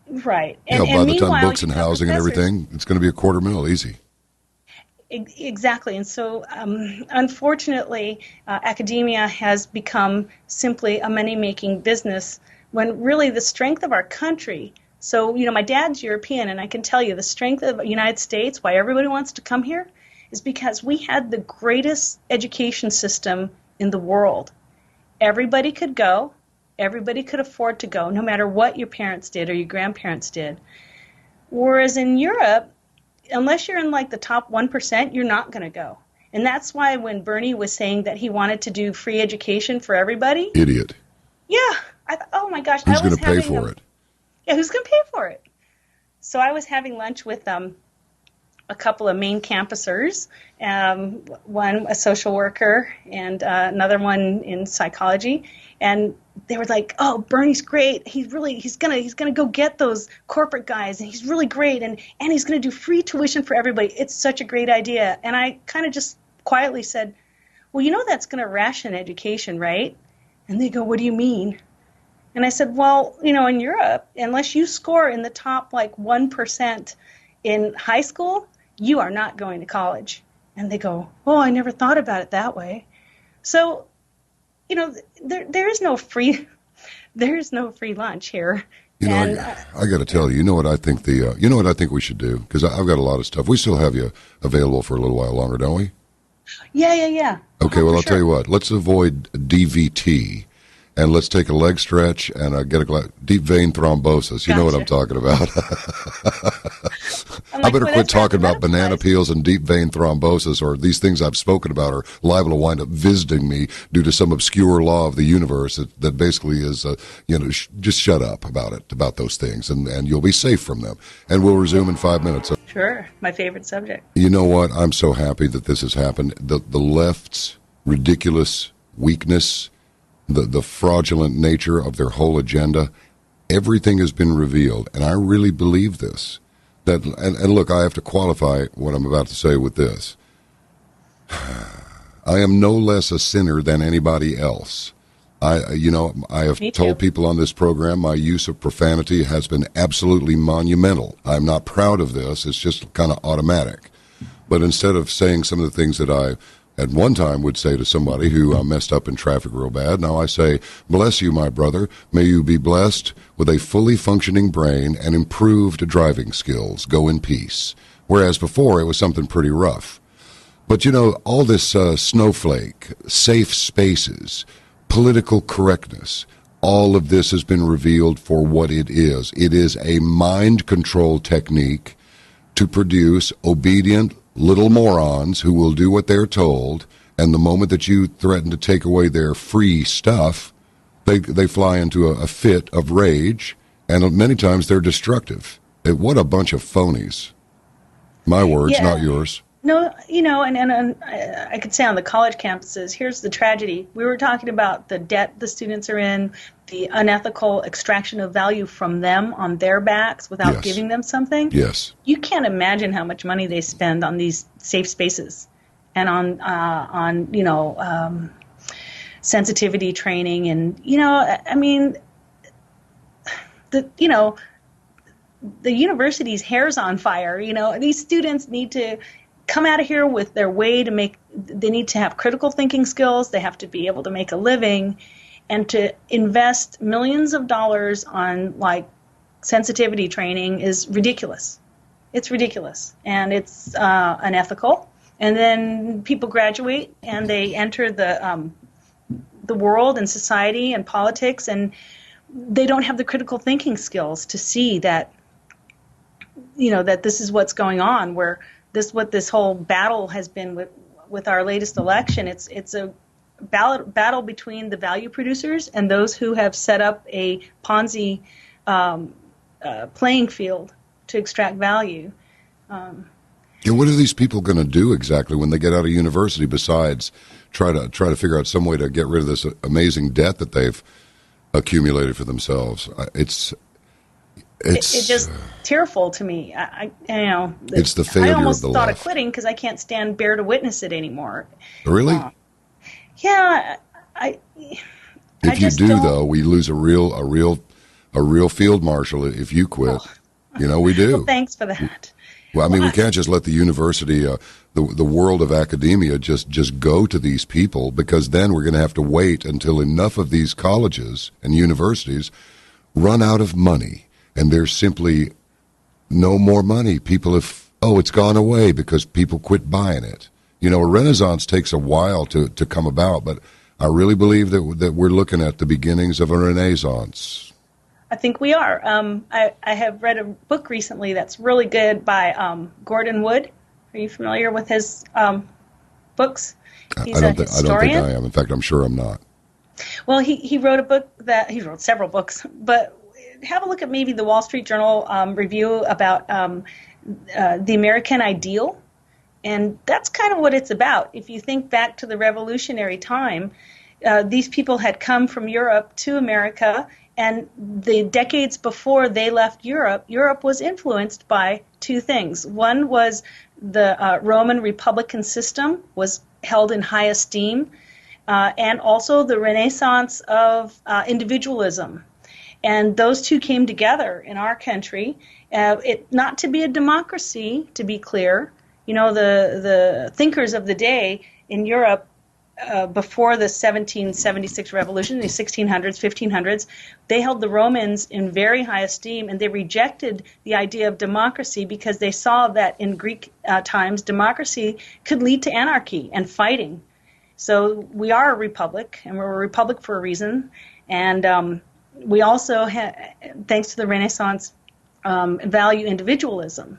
Right. And by the time books and housing and everything, it's going to be $250,000 easy. Exactly. And so, unfortunately, academia has become simply a money-making business when really the strength of our country. So, my dad's European, and I can tell you the strength of the United States, why everybody wants to come here, is because we had the greatest education system in the world. everybody could go. Everybody could afford to go, no matter what your parents did or your grandparents did. Whereas in Europe, unless you're in like the top 1%, you're not going to go. And that's why when Bernie was saying that he wanted to do free education for everybody. Idiot. Yeah. I thought, oh my gosh. Who's going to pay for it? Yeah, who's going to pay for it? So I was having lunch with a couple of main campusers, one a social worker and another one in psychology, and they were like, "Oh, Bernie's great. He's gonna go get those corporate guys, and he's really great, and he's gonna do free tuition for everybody. It's such a great idea." And I kind of just quietly said, "Well, you know that's gonna ration education, right?" And they go, "What do you mean?" And I said, "Well, you know, in Europe, unless you score in the top like 1% in high school, you are not going to college." And they go, "Oh, I never thought about it that way." So, you know, there is no free lunch here. You know, and, I got to tell you, you know what I think we should do? Because I've got a lot of stuff. We still have you available for a little while longer, don't we? Yeah. Okay, well, I'll tell you what. Let's avoid DVT. And let's take a leg stretch and get a deep vein thrombosis. You know what I'm talking about. I better quit talking about banana peels and deep vein thrombosis, or these things I've spoken about are liable to wind up visiting me due to some obscure law of the universe that basically is, just shut up about those things, and you'll be safe from them. And we'll resume in 5 minutes. Sure, my favorite subject. You know what? I'm so happy that this has happened. The left's ridiculous weakness, the fraudulent nature of their whole agenda, everything has been revealed, and I really believe this. And look, I have to qualify what I'm about to say with this. I am no less a sinner than anybody else. I have told people on this program my use of profanity has been absolutely monumental. I'm not proud of this. It's just kind of automatic. But instead of saying some of the things that I at one time would say to somebody who messed up in traffic real bad, now I say, "Bless you, my brother. May you be blessed with a fully functioning brain and improved driving skills. Go in peace." Whereas before it was something pretty rough. But you know, all this snowflake, safe spaces, political correctness, all of this has been revealed for what it is. It is a mind control technique to produce obedient little morons who will do what they're told, and the moment that you threaten to take away their free stuff, they fly into a fit of rage, and many times they're destructive. What a bunch of phonies. My words, not yours. No, you know, and I could say on the college campuses, here's the tragedy. We were talking about the debt the students are in, the unethical extraction of value from them on their backs without giving them something. Yes. You can't imagine how much money they spend on these safe spaces and on sensitivity training. And, you know, I mean, the university's hair's on fire. You know, these students need to come out of here with their way to they need to have critical thinking skills. They have to be able to make a living, and to invest millions of dollars on like sensitivity training is ridiculous. It's ridiculous, and it's unethical. And then people graduate and they enter the world and society and politics, and they don't have the critical thinking skills to see that, you know, that this is what's going on, what this whole battle has been with our latest election. It's a battle between the value producers and those who have set up a Ponzi playing field to extract value. And what are these people going to do exactly when they get out of university besides try to figure out some way to get rid of this amazing debt that they've accumulated for themselves? It's just tearful to me. It's the failure of the left. I almost thought of quitting because I can't bear to witness it anymore. Really? Yeah. If you do, though, we lose a real field marshal if you quit. Oh. You know, we do. Well, thanks for that. Well, I mean, we can't just let the university, the world of academia just go to these people, because then we're going to have to wait until enough of these colleges and universities run out of money. And there's simply no more money. People it's gone away because people quit buying it. You know, a renaissance takes a while to come about, but I really believe that we're looking at the beginnings of a renaissance. I think we are. I have read a book recently that's really good by Gordon Wood. Are you familiar with his books? He's a historian. I don't think I am. In fact, I'm sure I'm not. Well, he wrote a book he wrote several books, but have a look at maybe the Wall Street Journal review about the American ideal, and that's kind of what it's about. If you think back to the revolutionary time, these people had come from Europe to America, and the decades before they left Europe, Europe was influenced by two things. One was the Roman Republican system was held in high esteem, and also the renaissance of individualism. And those two came together in our country. Not to be a democracy, to be clear. You know, the thinkers of the day in Europe before the 1776 revolution, the 1600s, 1500s, they held the Romans in very high esteem, and they rejected the idea of democracy because they saw that in Greek times, democracy could lead to anarchy and fighting. So we are a republic, and we're a republic for a reason. And we also, thanks to the Renaissance, value individualism.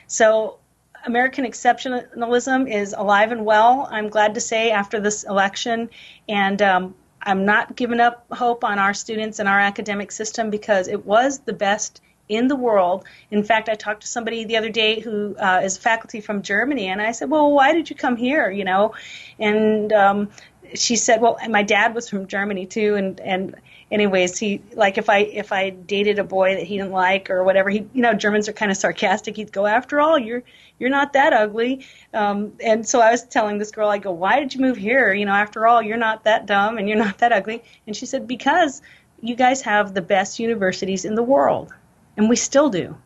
So American exceptionalism is alive and well, I'm glad to say, after this election. And I'm not giving up hope on our students and our academic system because it was the best in the world. In fact, I talked to somebody the other day who is faculty from Germany, and I said, well, why did you come here, you know? And she said, well, my dad was from Germany too, and anyways, he, like, if I dated a boy that he didn't like or whatever, he, you know, Germans are kind of sarcastic. He'd go, after all, you're not that ugly. And so I was telling this girl, I go, why did you move here? You know, after all, you're not that dumb and you're not that ugly. And she said, because you guys have the best universities in the world, and we still do,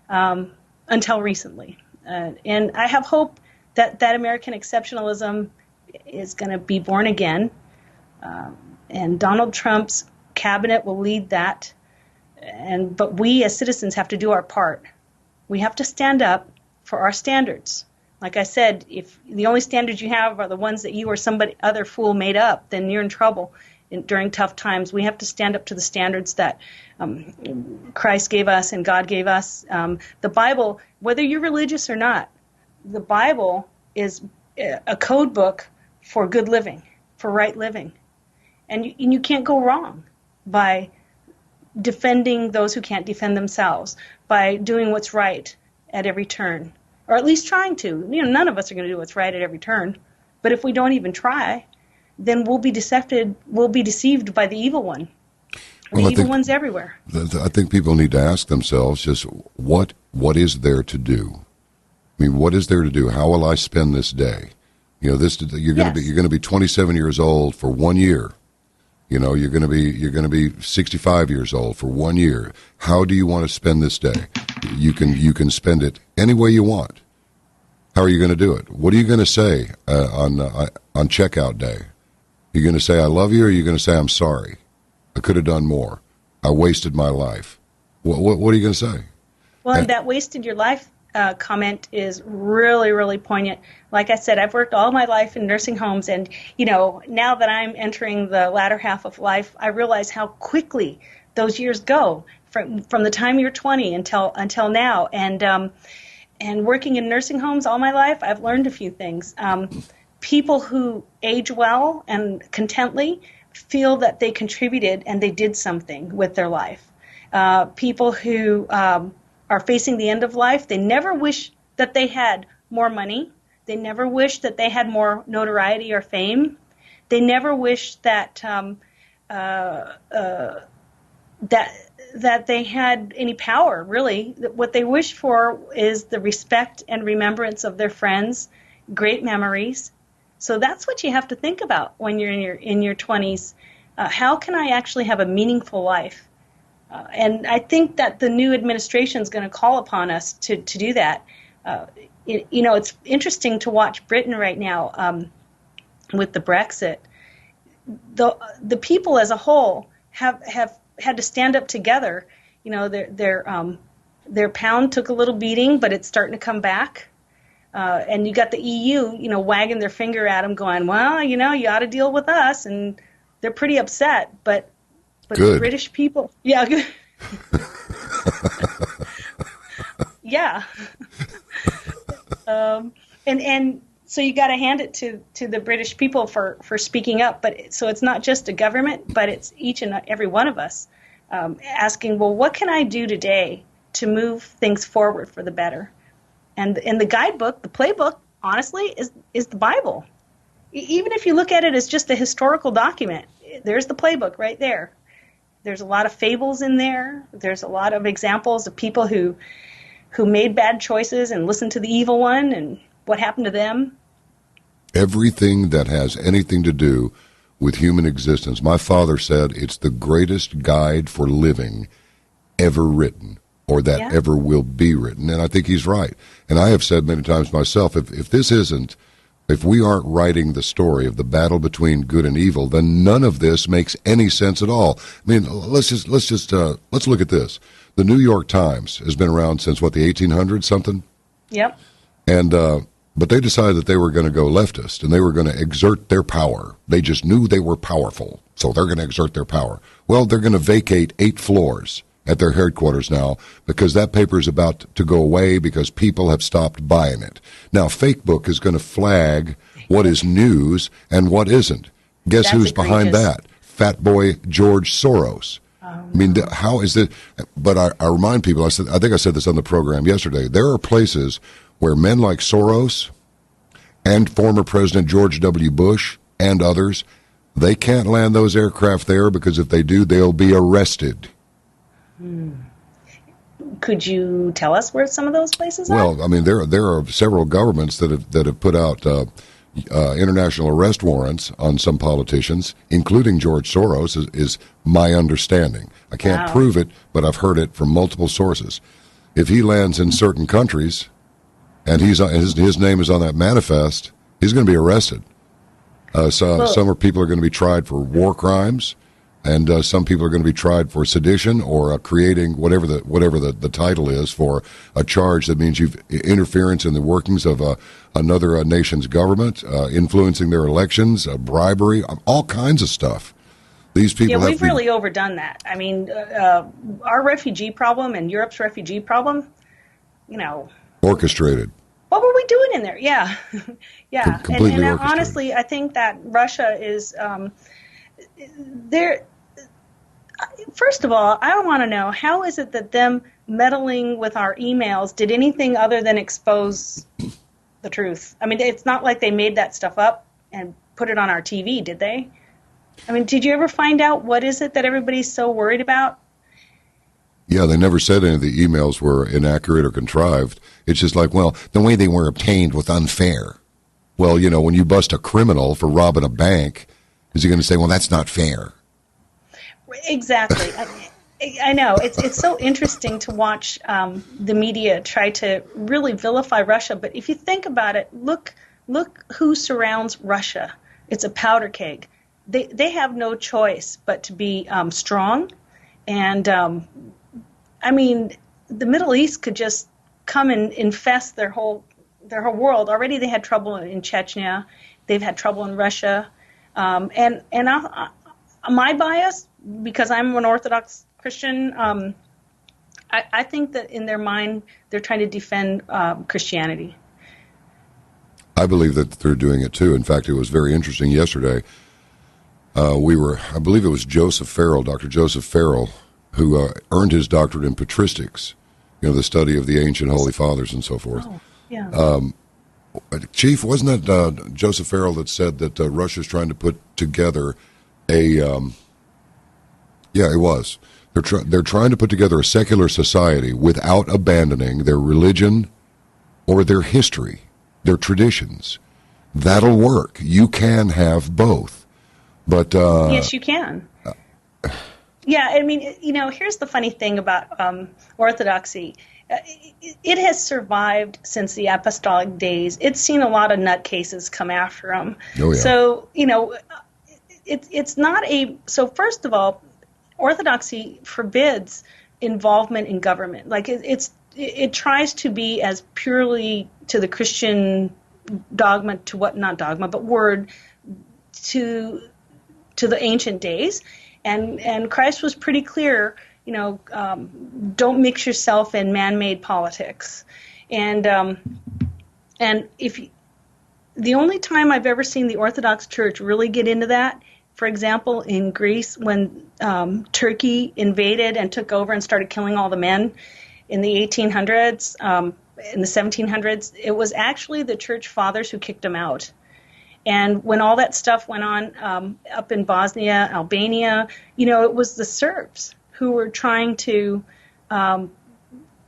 until recently. And I have hope that American exceptionalism is going to be born again, and Donald Trump's cabinet will lead that. But we as citizens have to do our part. We have to stand up for our standards. Like I said, if the only standards you have are the ones that you or somebody other fool made up, then you're in trouble during tough times. We have to stand up to the standards that Christ gave us and God gave us. The Bible, whether you're religious or not, the Bible is a code book for good living, for right living. And you can't go wrong by defending those who can't defend themselves, by doing what's right at every turn, or at least trying to. You know, none of us are going to do what's right at every turn. But if we don't even try, then we'll be deceived by the evil one. The evil one's everywhere. I think people need to ask themselves just what is there to do? I mean, what is there to do? How will I spend this day? You know, you're going to be 27 years old for 1 year. You know, you're going to be 65 years old for 1 year. How do you want to spend this day? You can spend it any way you want. How are you going to do it? What are you going to say on checkout day? Are you going to say I love you, or are you going to say I'm sorry? I could have done more. I wasted my life. What are you going to say? Well, and that wasted your life comment is really, really poignant. Like I said, I've worked all my life in nursing homes, and, you know, now that I'm entering the latter half of life, I realize how quickly those years go from the time you're 20 until now. And working in nursing homes all my life, I've learned a few things. People who age well and contently feel that they contributed and they did something with their life. People who are facing the end of life, they never wish that they had more money. They never wish that they had more notoriety or fame. They never wish that that they had any power, really. What they wish for is the respect and remembrance of their friends, great memories. So that's what you have to think about when you're in your 20s. How can I actually have a meaningful life? And I think that the new administration is going to call upon us to do that. You know, it's interesting to watch Britain right now with the Brexit. The people as a whole have had to stand up together. You know, their pound took a little beating, but it's starting to come back. And you got the EU, wagging their finger at them, going, well, you ought to deal with us, and they're pretty upset. But Good. the British people, yeah, good. Yeah. And so you got to hand it to the British people for speaking up. But so it's not just a government, but it's each and every one of us asking, well, what can I do today to move things forward for the better? And in the guidebook, the playbook, honestly, is the Bible. Even if you look at it as just a historical document, there's the playbook right there. There's a lot of fables in there. There's a lot of examples of people who made bad choices and listened to the evil one and what happened to them. Everything that has anything to do with human existence, my father said it's the greatest guide for living ever written, or that ever will be written. And I think he's right. And I have said many times myself, if we aren't writing the story of the battle between good and evil, then none of this makes any sense at all. I mean, let's look at this. The New York Times has been around since what, the 1800s something? Yep. And but they decided that they were going to go leftist and they were going to exert their power. They just knew they were powerful, so they're going to exert their power. Well, they're going to vacate 8 floors at their headquarters now because that paper is about to go away because people have stopped buying it. Now, Fakebook is going to flag what is news and what isn't. Guess That's who's behind that? Fat boy George Soros. I mean, how is it? But I remind people, I think I said this on the program yesterday, there are places where men like Soros and former President George W. Bush and others, they can't land those aircraft there because if they do, they'll be arrested. Could you tell us where some of those places are? Well, I mean, there are several governments that have put out international arrest warrants on some politicians, including George Soros, is my understanding. I can't prove it, but I've heard it from multiple sources. If he lands in certain countries, and his name is on that manifest, he's going to be arrested. Some people are going to be tried for war crimes, and some people are going to be tried for sedition or creating whatever the title is for a charge that means you've interference in the workings of another nation's government, influencing their elections, bribery, all kinds of stuff. These people we've really overdone that. I mean, our refugee problem and Europe's refugee problem, orchestrated. What were we doing in there? Yeah, yeah. Completely and orchestrated. Honestly, I think that Russia is there. First of all, I want to know, how is it that them meddling with our emails did anything other than expose the truth? I mean, it's not like they made that stuff up and put it on our TV, did they? I mean, did you ever find out what is it that everybody's so worried about? Yeah, they never said any of the emails were inaccurate or contrived. It's just like, well, the way they were obtained was unfair. Well, when you bust a criminal for robbing a bank, is he going to say, well, that's not fair? Exactly. I know. It's so interesting to watch the media try to really vilify Russia. But if you think about it, look who surrounds Russia. It's a powder keg. They have no choice but to be strong. And, I mean, the Middle East could just come and infest their whole world. Already they had trouble in Chechnya. They've had trouble in Russia. And my bias, because I'm an Orthodox Christian, I think that in their mind they're trying to defend Christianity. I believe that they're doing it too. In fact, it was very interesting yesterday. I believe it was Joseph Farrell, Dr. Joseph Farrell, who earned his doctorate in patristics, the study of the ancient holy fathers and so forth. Oh, yeah. Chief, wasn't that Joseph Farrell that said that Russia's trying to put together yeah, it was. They're trying to put together a secular society without abandoning their religion or their history, their traditions. That'll work. You can have both. But yes, you can. Yeah, I mean, here's the funny thing about Orthodoxy. It has survived since the apostolic days. It's seen a lot of nutcases come after them. Oh, yeah. So, it's not so first of all, Orthodoxy forbids involvement in government. Like it's it tries to be as purely to the Christian dogma, to what, not dogma, but word, to the ancient days. And Christ was pretty clear, don't mix yourself in man-made politics. And if the only time I've ever seen the Orthodox Church really get into that, for example, in Greece, when Turkey invaded and took over and started killing all the men in the 1800s, in the 1700s, it was actually the church fathers who kicked them out. And when all that stuff went on up in Bosnia, Albania, it was the Serbs who were trying to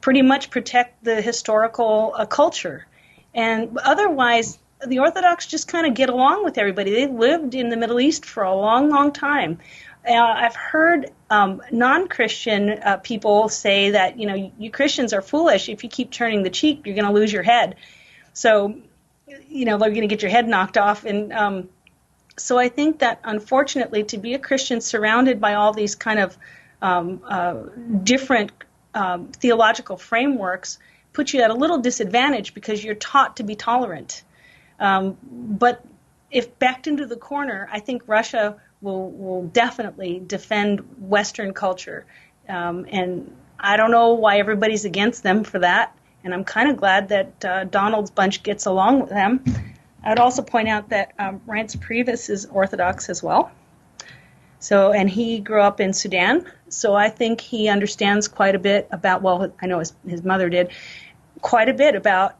pretty much protect the historical culture. And otherwise, the Orthodox just kind of get along with everybody. They lived in the Middle East for a long, long time. I've heard non-Christian people say that, you Christians are foolish. If you keep turning the cheek, you're going to lose your head. So, they're going to get your head knocked off. And so I think that, unfortunately, to be a Christian surrounded by all these kind of different theological frameworks puts you at a little disadvantage because you're taught to be tolerant. But if backed into the corner, I think Russia will definitely defend Western culture. And I don't know why everybody's against them for that. And I'm kind of glad that Donald's bunch gets along with them. I'd also point out that Reince Priebus is Orthodox as well. So, and he grew up in Sudan. So I think he understands quite a bit about, well, I know his mother did, quite a bit about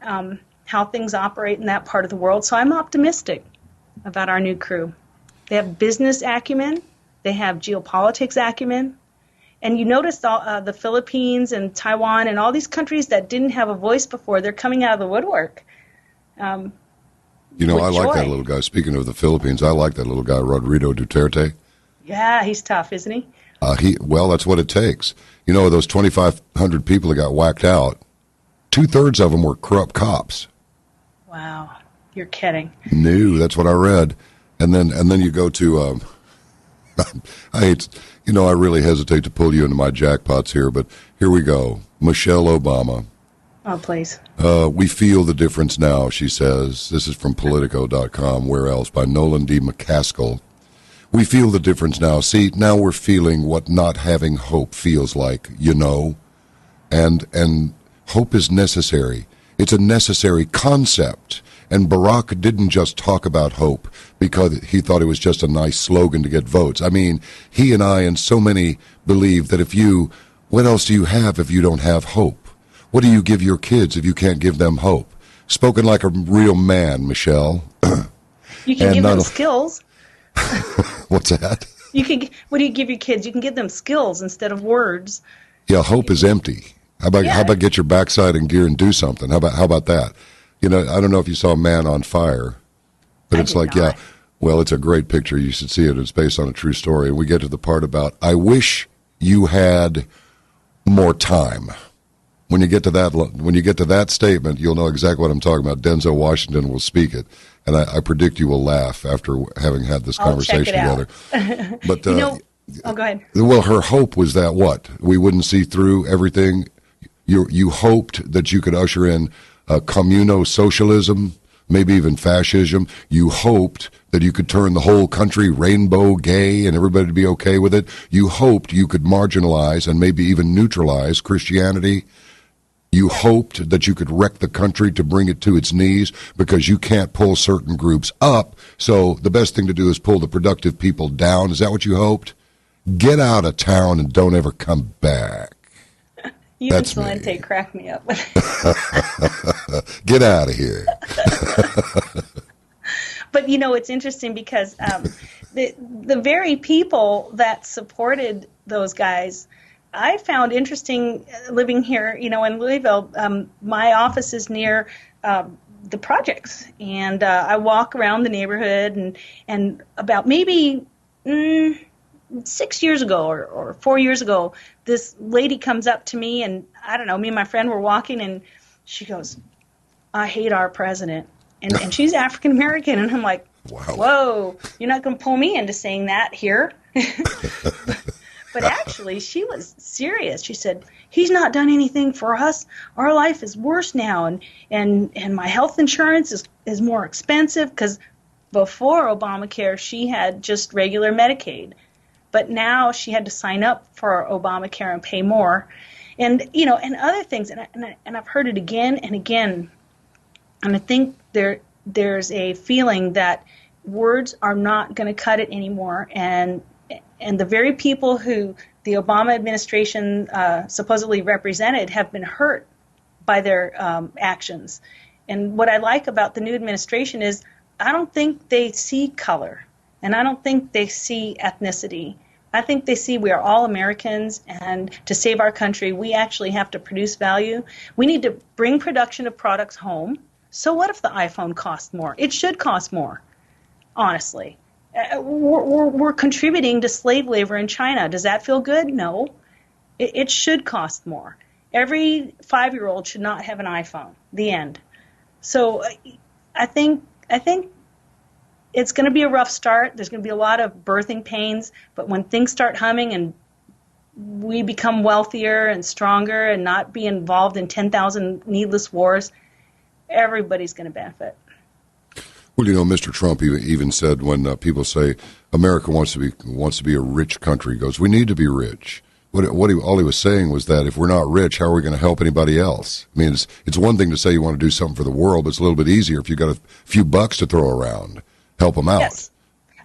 how things operate in that part of the world. So I'm optimistic about our new crew. They have business acumen. They have geopolitics acumen. And you notice the Philippines and Taiwan and all these countries that didn't have a voice before, they're coming out of the woodwork. I like that little guy. Speaking of the Philippines, I like that little guy, Rodrigo Duterte. Yeah, he's tough, isn't he? Well, that's what it takes. Those 2,500 people that got whacked out, 2/3 of them were corrupt cops. Wow, you're kidding. No, that's what I read. And then you go to, I really hesitate to pull you into my jackpots here, but here we go. Michelle Obama. Oh, please. We feel the difference now, she says. This is from Politico.com, where else, by Nolan D. McCaskill. We feel the difference now. See, now we're feeling what not having hope feels like, and hope is necessary. It's a necessary concept. And Barack didn't just talk about hope because he thought it was just a nice slogan to get votes. I mean, he and I and so many believe that what else do you have if you don't have hope? What do you give your kids if you can't give them hope? Spoken like a real man, Michelle. You can give them skills. What's that? What do you give your kids? You can give them skills instead of words. Yeah, hope is empty. How about get your backside in gear and do something? How about that? I don't know if you saw Man on Fire, but it's like, yeah, well, it's a great picture. You should see it. It's based on a true story. And we get to the part about, I wish you had more time. When you get to that statement, you'll know exactly what I'm talking about. Denzel Washington will speak it, and I predict you will laugh after having had this conversation together. But go ahead. Well, her hope was that we wouldn't see through everything. You hoped that you could usher in communo-socialism, maybe even fascism. You hoped that you could turn the whole country rainbow gay and everybody to be okay with it. You hoped you could marginalize and maybe even neutralize Christianity. You hoped that you could wreck the country to bring it to its knees because you can't pull certain groups up. So the best thing to do is pull the productive people down. Is that what you hoped? Get out of town and don't ever come back. You and Celente crack me up. Get out of here. But, it's interesting because the very people that supported those guys, I found interesting living here, in Louisville. My office is near the projects, and I walk around the neighborhood, and about maybe 6 years ago or 4 years ago, this lady comes up to me, and I don't know, me and my friend were walking, and she goes, I hate our president. And she's African American, and I'm like, wow. Whoa, you're not going to pull me into saying that here. But actually, actually, she was serious. She said, he's not done anything for us. Our life is worse now, and my health insurance is more expensive, because before Obamacare, she had just regular Medicaid. But now she had to sign up for Obamacare and pay more. And, you know, and other things. And I've heard it again and again. And I think there's a feeling that words are not going to cut it anymore. And the very people who the Obama administration supposedly represented have been hurt by their actions. And what I like about the new administration is I don't think they see color, and I don't think they see ethnicity. I think they see we are all Americans, and to save our country, we actually have to produce value. We need to bring production of products home. So what if the iPhone costs more? It should cost more, honestly. We're contributing to slave labor in China. Does that feel good? No. It should cost more. Every 5-year-old should not have an iPhone. The end. So I think it's going to be a rough start. There's going to be a lot of birthing pains, but when things start humming and we become wealthier and stronger and not be involved in 10,000 needless wars, everybody's going to benefit. Well, you know, Mr. Trump even said when people say America wants to be a rich country, he goes, we need to be rich. All he was saying was that if we're not rich, how are we going to help anybody else? I mean, it's one thing to say you want to do something for the world, but it's a little bit easier if you've got a few bucks to throw around. Help them out. Yes.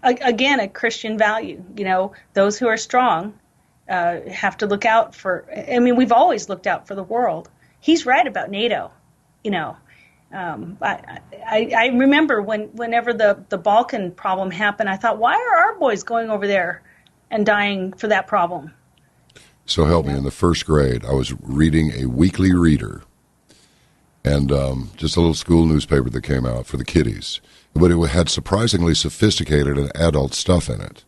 Again, a Christian value. You know, those who are strong have to look out for. I mean, we've always looked out for the world. He's right about NATO. You know, I remember whenever the Balkan problem happened, I thought, why are our boys going over there and dying for that problem? So help me. In the first grade, I was reading a weekly reader, and just a little school newspaper that came out for the kiddies. But it had surprisingly sophisticated and adult stuff in it.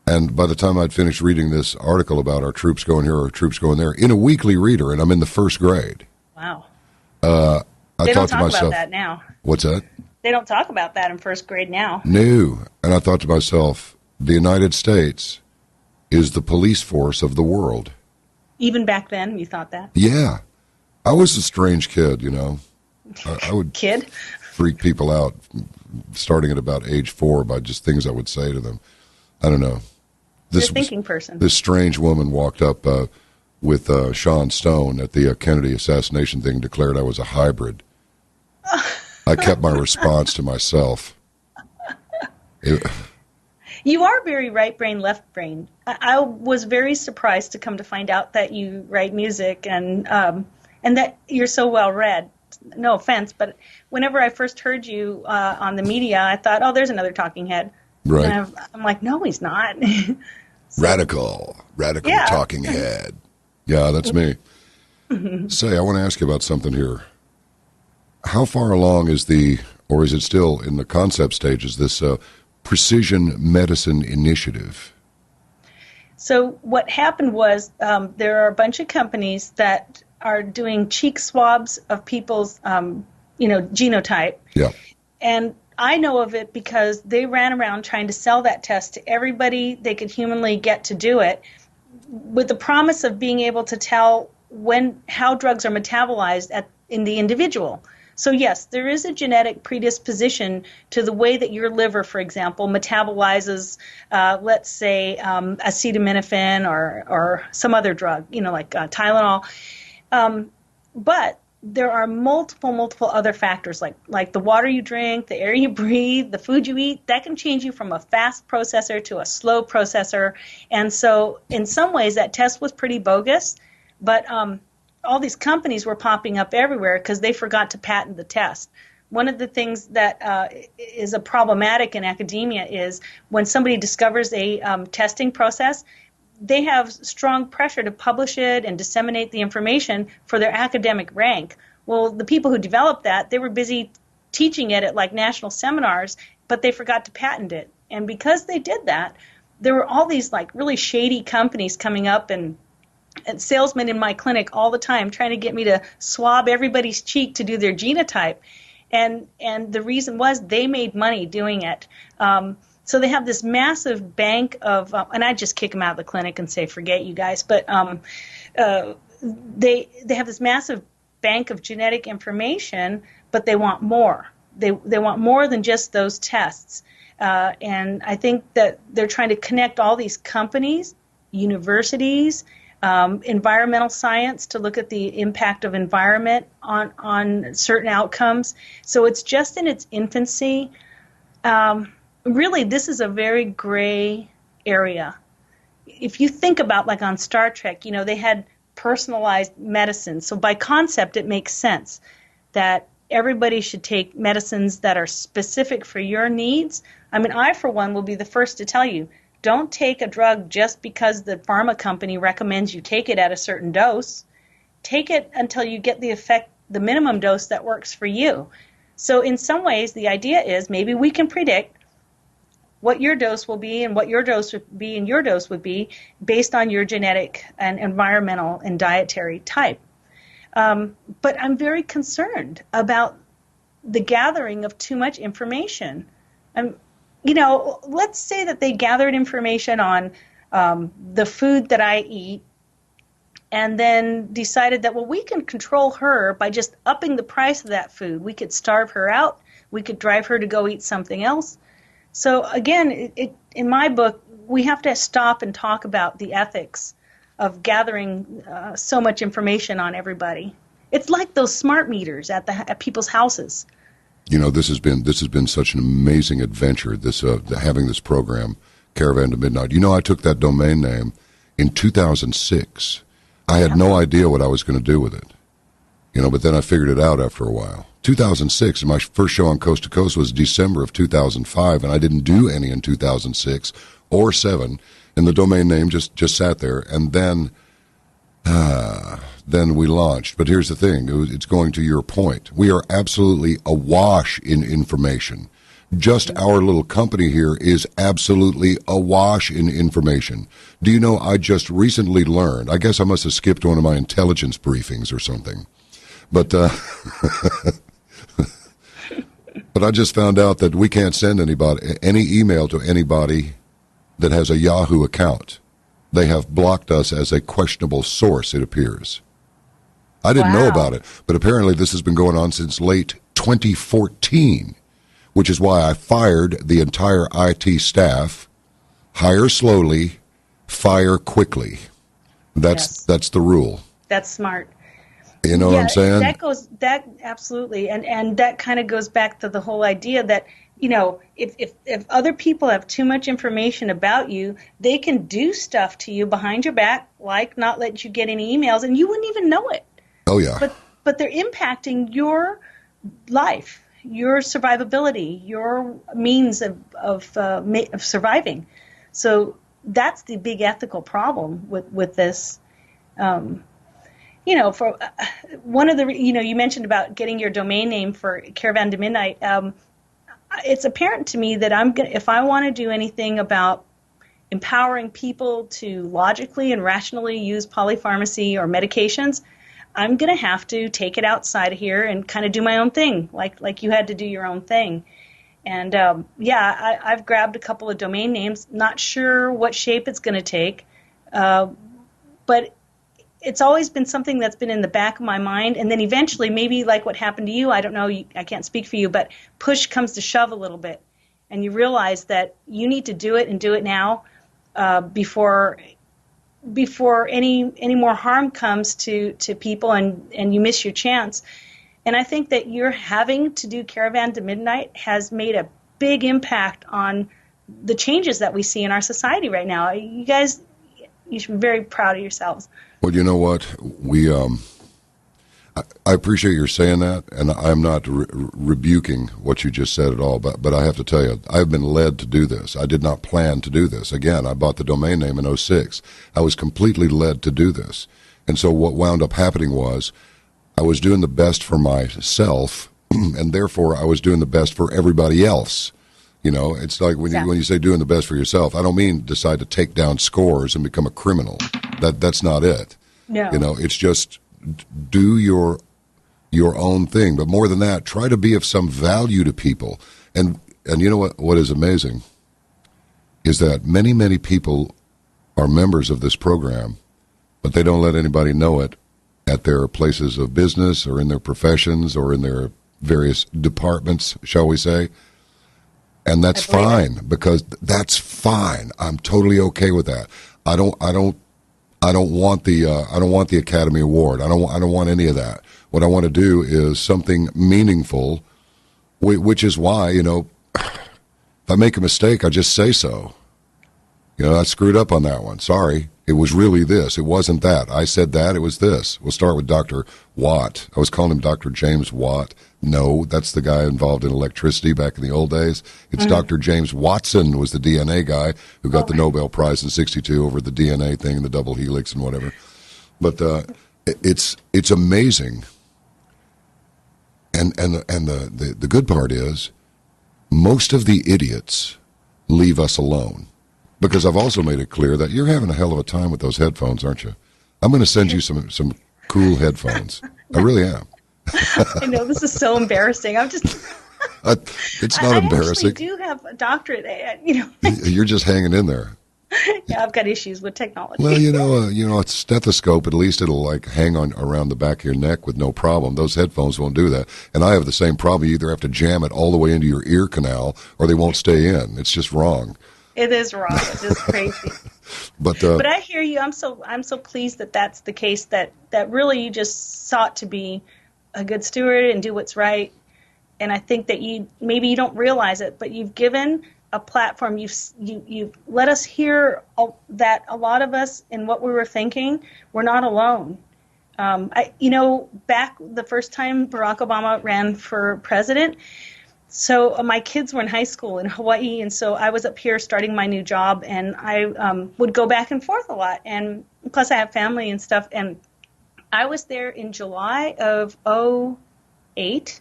And by the time I'd finished reading this article about our troops going here, our troops going there, in a weekly reader, and I'm in the first grade. Wow. I thought to myself, about that now. What's that? They don't talk about that in first grade now. No. And I thought to myself, the United States is the police force of the world. Even back then, you thought that? Yeah. I was a strange kid, you know. I would Kid? freak people out starting at about age 4 by just things I would say to them. I don't know. You're a thinking person. This strange woman walked up with Sean Stone at the Kennedy assassination thing, declared I was a hybrid. I kept my response to myself. You are very right brain, left brain. I was very surprised to come to find out that you write music and that you're so well read. No offense, but whenever I first heard you on the media, I thought, oh, there's another talking head. Right. And I'm like, no, he's not. Radical yeah. Talking head. Yeah, that's me. Say, I want to ask you about something here. How far along is or is it still in the concept stages, this precision medicine initiative? So what happened was there are a bunch of companies that are doing cheek swabs of people's, genotype. Yeah. And I know of it because they ran around trying to sell that test to everybody they could humanly get to do it, with the promise of being able to tell how drugs are metabolized in the individual. So yes, there is a genetic predisposition to the way that your liver, for example, metabolizes, let's say, acetaminophen or some other drug, like Tylenol. But there are multiple other factors, like the water you drink, the air you breathe, the food you eat, that can change you from a fast processor to a slow processor. And so in some ways that test was pretty bogus, but all these companies were popping up everywhere because they forgot to patent the test. One of the things that is a problematic in academia is when somebody discovers a testing process, they have strong pressure to publish it and disseminate the information for their academic rank. Well, the people who developed that, they were busy teaching it at like national seminars, but they forgot to patent it. And because they did that, there were all these like really shady companies coming up and salesmen in my clinic all the time trying to get me to swab everybody's cheek to do their genotype. And the reason was they made money doing it. So they have this massive bank of, and I just kick them out of the clinic and say, forget you guys. But they have this massive bank of genetic information, but they want more. They want more than just those tests. And I think that they're trying to connect all these companies, universities, environmental science to look at the impact of environment on certain outcomes. So it's just in its infancy. Really, this is a very gray area. If you think about, like on Star Trek, they had personalized medicine. So by concept, it makes sense that everybody should take medicines that are specific for your needs. I mean, I, for one, will be the first to tell you, don't take a drug just because the pharma company recommends you take it at a certain dose. Take it until you get the minimum dose that works for you. So in some ways, the idea is maybe we can predict what your dose will be and what your dose would be and your dose would be based on your genetic and environmental and dietary type. But I'm very concerned about the gathering of too much information. Let's say that they gathered information on the food that I eat and then decided that, well, we can control her by just upping the price of that food. We could starve her out. We could drive her to go eat something else. So again, in my book, we have to stop and talk about the ethics of gathering so much information on everybody. It's like those smart meters at people's houses. This has been such an amazing adventure. Having this program, Caravan to Midnight. I took that domain name in 2006. I had no idea what I was going to do with it. But then I figured it out after a while. 2006, and my first show on Coast to Coast was December of 2005, and I didn't do any in 2006 or 7, and the domain name just sat there, and then we launched. But here's the thing, it's going to your point. We are absolutely awash in information. Just our little company here is absolutely awash in information. Do you know, I just recently learned, I guess I must have skipped one of my intelligence briefings or something, but but I just found out that we can't send any email to anybody that has a Yahoo account. They have blocked us as a questionable source, it appears. I didn't know about it, but apparently this has been going on since late 2014, which is why I fired the entire IT staff. Hire slowly, fire quickly. That's the rule. That's smart. You know what I'm saying? That absolutely, and that kind of goes back to the whole idea that, if other people have too much information about you, they can do stuff to you behind your back, like not let you get any emails, and you wouldn't even know it. Oh yeah. But they're impacting your life, your survivability, your means of surviving. So that's the big ethical problem with this. For one of the, you mentioned about getting your domain name for Caravan to Midnight. It's apparent to me that if I want to do anything about empowering people to logically and rationally use polypharmacy or medications, I'm going to have to take it outside of here and kind of do my own thing, like you had to do your own thing. And I've grabbed a couple of domain names, not sure what shape it's going to take, but it's always been something that's been in the back of my mind. And then eventually, maybe like what happened to you, I don't know, I can't speak for you, but push comes to shove a little bit. And you realize that you need to do it and do it now before any more harm comes to people and you miss your chance. And I think that your having to do Caravan to Midnight has made a big impact on the changes that we see in our society right now. You guys, you should be very proud of yourselves. Well, you know what? I appreciate your saying that, and I'm not rebuking what you just said at all, but I have to tell you, I've been led to do this. I did not plan to do this. Again, I bought the domain name in 06. I was completely led to do this. And so what wound up happening was I was doing the best for myself, and therefore I was doing the best for everybody else. It's like when you say doing the best for yourself, I don't mean decide to take down scores and become a criminal. That's not it. No. It's just do your own thing. But more than that, try to be of some value to people. And you know what is amazing? is that many, many people are members of this program, but they don't let anybody know it at their places of business or in their professions or in their various departments, shall we say. And that's fine, because that's fine. I'm totally okay with that. I don't want the Academy Award. I don't want any of that. What I want to do is something meaningful, which is why, if I make a mistake, I just say so. I screwed up on that one. Sorry. It was really this. It wasn't that. I said that. It was this. We'll start with Dr. Watt. I was calling him Dr. James Watt. No, that's the guy involved in electricity back in the old days. It's Dr. James Watson was the DNA guy who got the Nobel Prize in '62 over the DNA thing, the double helix and whatever. But it's amazing. And the good part is most of the idiots leave us alone. Because I've also made it clear that you're having a hell of a time with those headphones, aren't you? I'm going to send you some cool headphones. I really am. I know, this is so embarrassing. I'm just... It's not embarrassing. I actually do have a doctorate, You're just hanging in there. Yeah, I've got issues with technology. Well, a stethoscope, at least it'll hang on around the back of your neck with no problem. Those headphones won't do that. And I have the same problem. You either have to jam it all the way into your ear canal or they won't stay in. It's just wrong. It is wrong. It's just crazy. But I hear you. I'm so pleased that that's the case. That really you just sought to be a good steward and do what's right. And I think that maybe you don't realize it, but you've given a platform. You've let us hear that a lot of us in what we were thinking, we're not alone. Back the first time Barack Obama ran for president. So my kids were in high school in Hawaii, and so I was up here starting my new job, and I would go back and forth a lot. And plus I have family and stuff, and I was there in July of '08,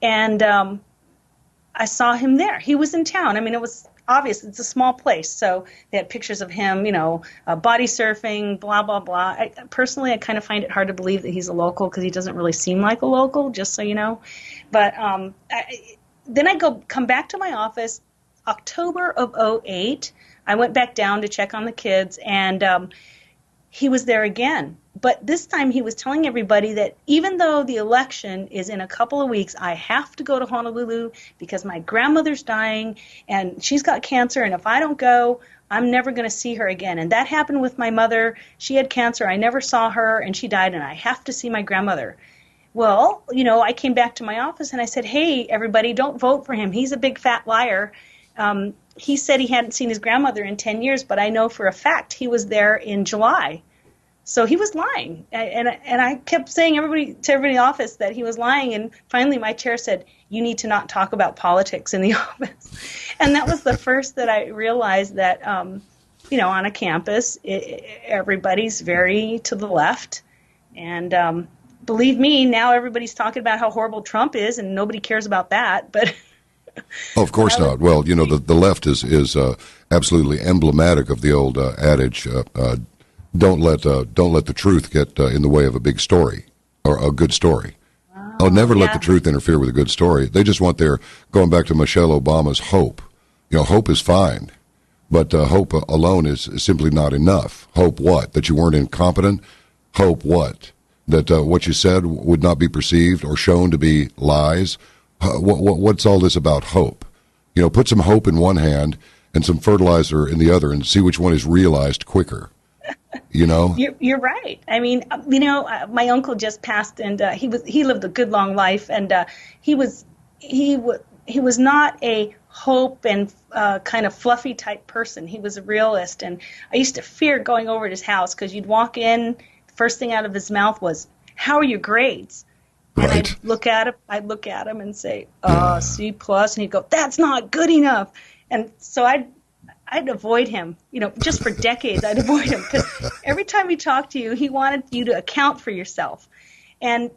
and I saw him there. He was in town. I mean, it was obvious. It's a small place, so they had pictures of him, body surfing, blah, blah, blah. Personally, I kind of find it hard to believe that he's a local because he doesn't really seem like a local, just so you know. But then I come back to my office, October of '08. I went back down to check on the kids, and he was there again. But this time he was telling everybody that even though the election is in a couple of weeks, I have to go to Honolulu because my grandmother's dying, and she's got cancer, and if I don't go, I'm never going to see her again. And that happened with my mother. She had cancer. I never saw her, and she died, and I have to see my grandmother. Well, I came back to my office and I said, hey, everybody, don't vote for him. He's a big fat liar. He said he hadn't seen his grandmother in 10 years, but I know for a fact he was there in July. So he was lying. And I kept saying to everybody in the office that he was lying. And finally my chair said, you need to not talk about politics in the office. And that was the first that I realized that, on a campus, everybody's very to the left. And believe me, now everybody's talking about how horrible Trump is, and nobody cares about that. But oh, of course not. Well, the left is absolutely emblematic of the old adage: don't let the truth get in the way of a big story or a good story. Oh, never let the truth interfere with a good story. They just want going back to Michelle Obama's hope. Hope is fine, but hope alone is simply not enough. Hope what? That you weren't incompetent? Hope what? That what you said would not be perceived or shown to be lies? What's all this about hope? Put some hope in one hand and some fertilizer in the other and see which one is realized quicker. You're right. I mean, my uncle just passed, and he lived a good long life, and he was not a hope and kind of fluffy type person. He was a realist, and I used to fear going over to his house because you'd walk in. First thing out of his mouth was, "How are your grades?" And Right. I'd look at him and say, C+, and he'd go, "That's not good enough." And so I'd avoid him, just for decades. I'd avoid him because every time he talked to you, he wanted you to account for yourself. And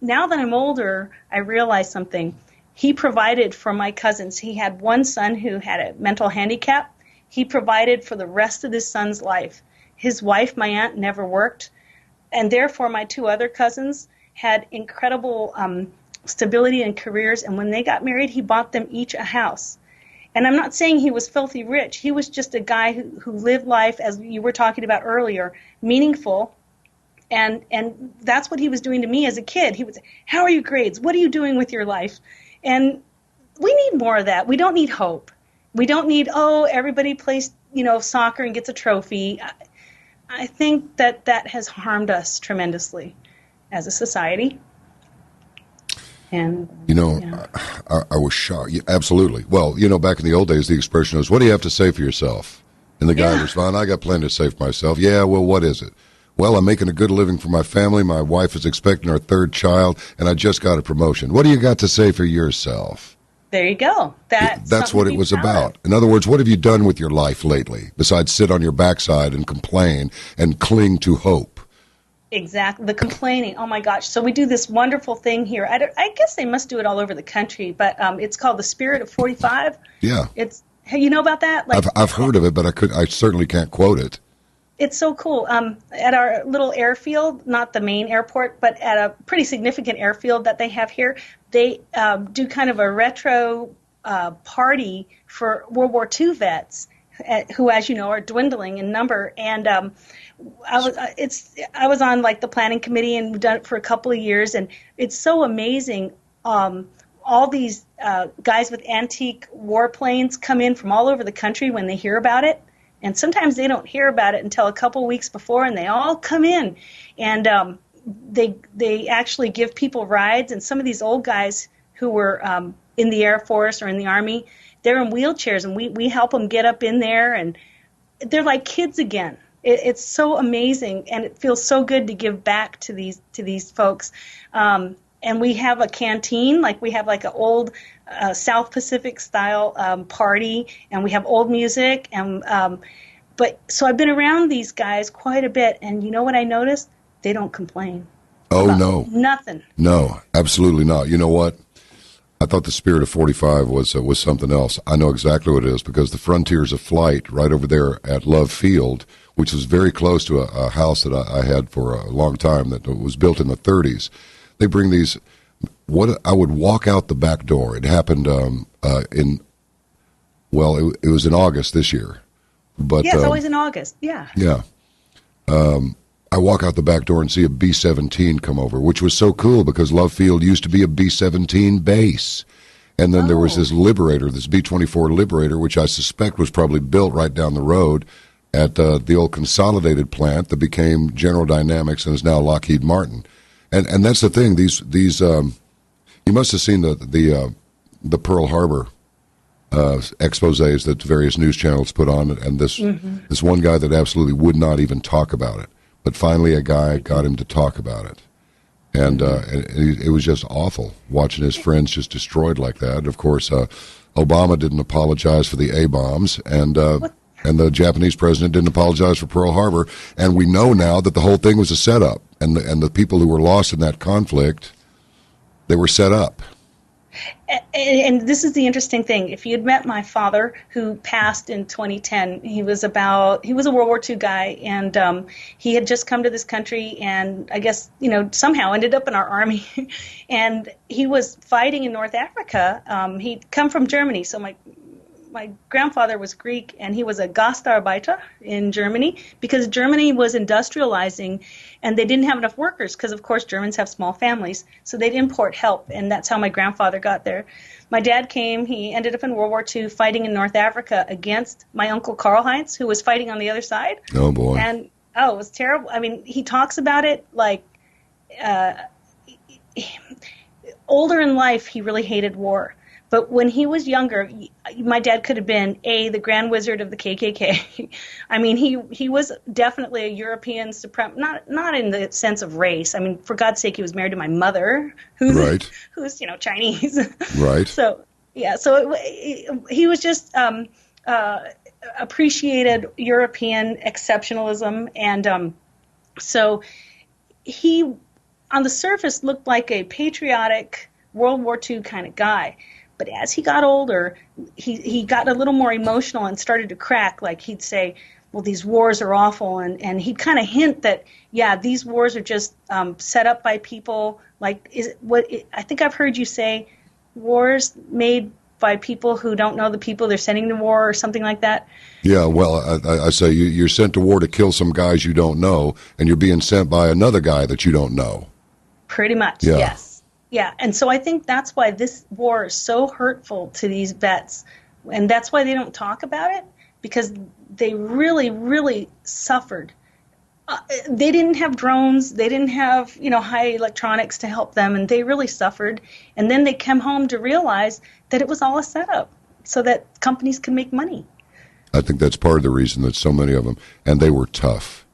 now that I'm older, I realize something. He provided for my cousins. He had one son who had a mental handicap. He provided for the rest of his son's life. His wife, my aunt, never worked. And therefore, my two other cousins had incredible stability and careers. And when they got married, he bought them each a house. And I'm not saying he was filthy rich. He was just a guy who lived life, as you were talking about earlier, meaningful. And that's what he was doing to me as a kid. He was, how are your grades? What are you doing with your life? And we need more of that. We don't need hope. We don't need, oh, everybody plays, soccer and gets a trophy. I think that has harmed us tremendously as a society. And I was shocked. Yeah, absolutely. Well, back in the old days, the expression was, "What do you have to say for yourself?" And the guy responded, "I got plenty to say for myself." Yeah, well, what is it? Well, I'm making a good living for my family. My wife is expecting our third child, and I just got a promotion. What do you got to say for yourself? There you go. That's what it was about. In other words, what have you done with your life lately besides sit on your backside and complain and cling to hope? Exactly. The complaining. Oh, my gosh. So we do this wonderful thing here. I guess they must do it all over the country, but it's called the Spirit of 45. Yeah. You know about that? I've heard of it, but I certainly can't quote it. It's so cool. At our little airfield, not the main airport, but at a pretty significant airfield that they have here, they do kind of a retro party for World War II vets who, as you know, are dwindling in number. And I was on like the planning committee, and we've done it for a couple of years, and it's so amazing. All these guys with antique warplanes come in from all over the country when they hear about it. And sometimes they don't hear about it until a couple weeks before, and they all come in, and they actually give people rides. And some of these old guys who were in the Air Force or in the Army, they're in wheelchairs, and we help them get up in there, and they're like kids again. It's so amazing, and it feels so good to give back to these folks. And we have a canteen, like we have like an old South Pacific style party, and we have old music. And but so I've been around these guys quite a bit, and you know what I noticed? They don't complain. Oh, no. Nothing. No, absolutely not. You know what? I thought the Spirit of 45 was something else. I know exactly what it is, because the Frontiers of Flight right over there at Love Field, which was very close to a house that I had for a long time that was built in the 30s. They bring these. I would walk out the back door. It happened it was in August this year. But yeah, it's always in August. Yeah. Yeah. I walk out the back door and see a B-17 come over, which was so cool because Love Field used to be a B-17 base. And then there was this Liberator, this B-24 Liberator, which I suspect was probably built right down the road at the old Consolidated plant that became General Dynamics and is now Lockheed Martin. And that's the thing. These you must have seen the Pearl Harbor exposés that various news channels put on, and this one guy that absolutely would not even talk about it, but finally a guy got him to talk about it, and it was just awful watching his friends just destroyed like that. And of course, Obama didn't apologize for the A-bombs, and the Japanese president didn't apologize for Pearl Harbor, and we know now that the whole thing was a setup, and the people who were lost in that conflict, they were set up. And this is the interesting thing. If you had met my father, who passed in 2010, he was a World War II guy, and he had just come to this country, and I guess somehow ended up in our army, and he was fighting in North Africa. He'd come from Germany, so my grandfather was Greek, and he was a Gastarbeiter in Germany because Germany was industrializing, and they didn't have enough workers because, of course, Germans have small families, so they'd import help, and that's how my grandfather got there. My dad came. He ended up in World War II fighting in North Africa against my uncle Karl Heinz, who was fighting on the other side. Oh, boy. And, it was terrible. I mean, he talks about it like older in life, he really hated war. But when he was younger, my dad could have been the Grand Wizard of the KKK. I mean, he was definitely a European not in the sense of race. I mean, for God's sake, he was married to my mother, who's Chinese. Right. So he was just appreciated European exceptionalism, and so he, on the surface, looked like a patriotic World War II kind of guy. But as he got older, he got a little more emotional and started to crack. Like he'd say, well, these wars are awful. And he'd kind of hint that, these wars are just set up by people. Like, I think I've heard you say wars made by people who don't know the people they're sending to war or something like that? Yeah, well, I say you're sent to war to kill some guys you don't know, and you're being sent by another guy that you don't know. Pretty much, Yeah. yes. Yeah, and so I think that's why this war is so hurtful to these vets, and that's why they don't talk about it, because they really, really suffered. They didn't have drones, they didn't have, high electronics to help them, and they really suffered. And then they came home to realize that it was all a setup so that companies could make money. I think that's part of the reason that so many of them, and they were tough.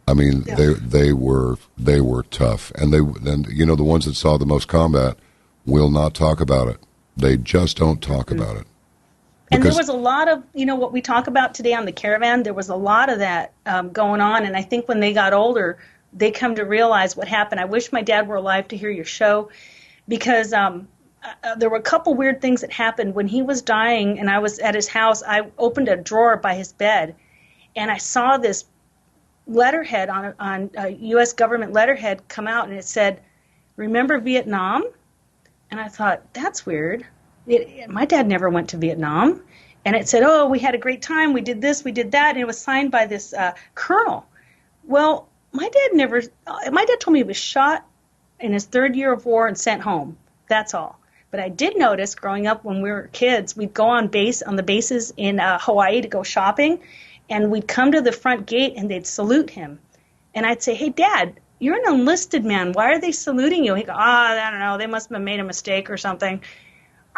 I mean, Yeah. they were tough, and the ones that saw the most combat will not talk about it. They just don't talk about it. And there was a lot of, what we talk about today on the Caravan, there was a lot of that going on. And I think when they got older, they come to realize what happened. I wish my dad were alive to hear your show, because there were a couple weird things that happened. When he was dying and I was at his house, I opened a drawer by his bed, and I saw this letterhead on a U.S. government letterhead come out, and it said, "Remember Vietnam?" And I thought, that's weird. My dad never went to Vietnam. And it said, "Oh, we had a great time. We did this, we did that." And it was signed by this colonel. Well, my dad told me he was shot in his third year of war and sent home. That's all. But I did notice growing up when we were kids, we'd go on the bases in Hawaii to go shopping, and we'd come to the front gate and they'd salute him. And I'd say, "Hey, Dad, you're an enlisted man. Why are they saluting you?" He'd go, "I don't know. They must have made a mistake or something."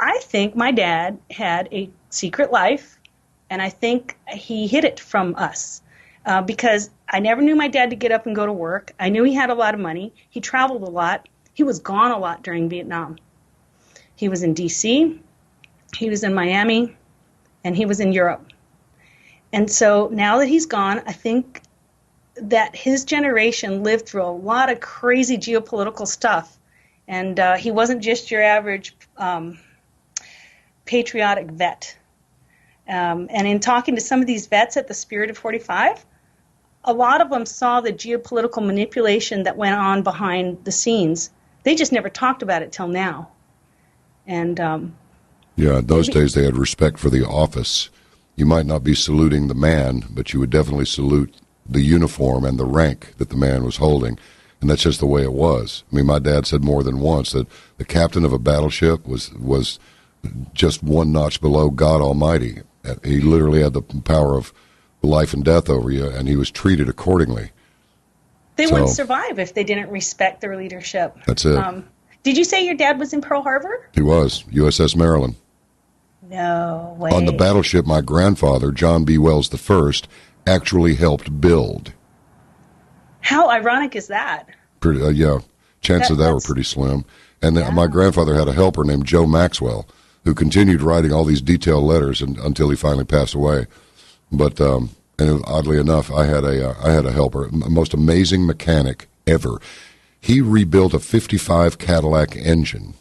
I think my dad had a secret life, and I think he hid it from us because I never knew my dad to get up and go to work. I knew he had a lot of money. He traveled a lot. He was gone a lot during Vietnam. He was in D.C., he was in Miami, and he was in Europe. And so now that he's gone, I think that his generation lived through a lot of crazy geopolitical stuff. And he wasn't just your average patriotic vet. And in talking to some of these vets at the Spirit of 45, a lot of them saw the geopolitical manipulation that went on behind the scenes. They just never talked about it till now. And in those days they had respect for the office. You might not be saluting the man, but you would definitely salute the uniform and the rank that the man was holding. And that's just the way it was. I mean, my dad said more than once that the captain of a battleship was just one notch below God Almighty. He literally had the power of life and death over you, and he was treated accordingly. They wouldn't survive if they didn't respect their leadership. That's it. Did you say your dad was in Pearl Harbor? He was, USS Maryland. No way. On the battleship my grandfather, John B. Wells I, actually helped build. How ironic is that? Chances of that were pretty slim. And then my grandfather had a helper named Joe Maxwell, who continued writing all these detailed letters until he finally passed away. But and oddly enough, I had a helper, most amazing mechanic ever. He rebuilt a '55 Cadillac engine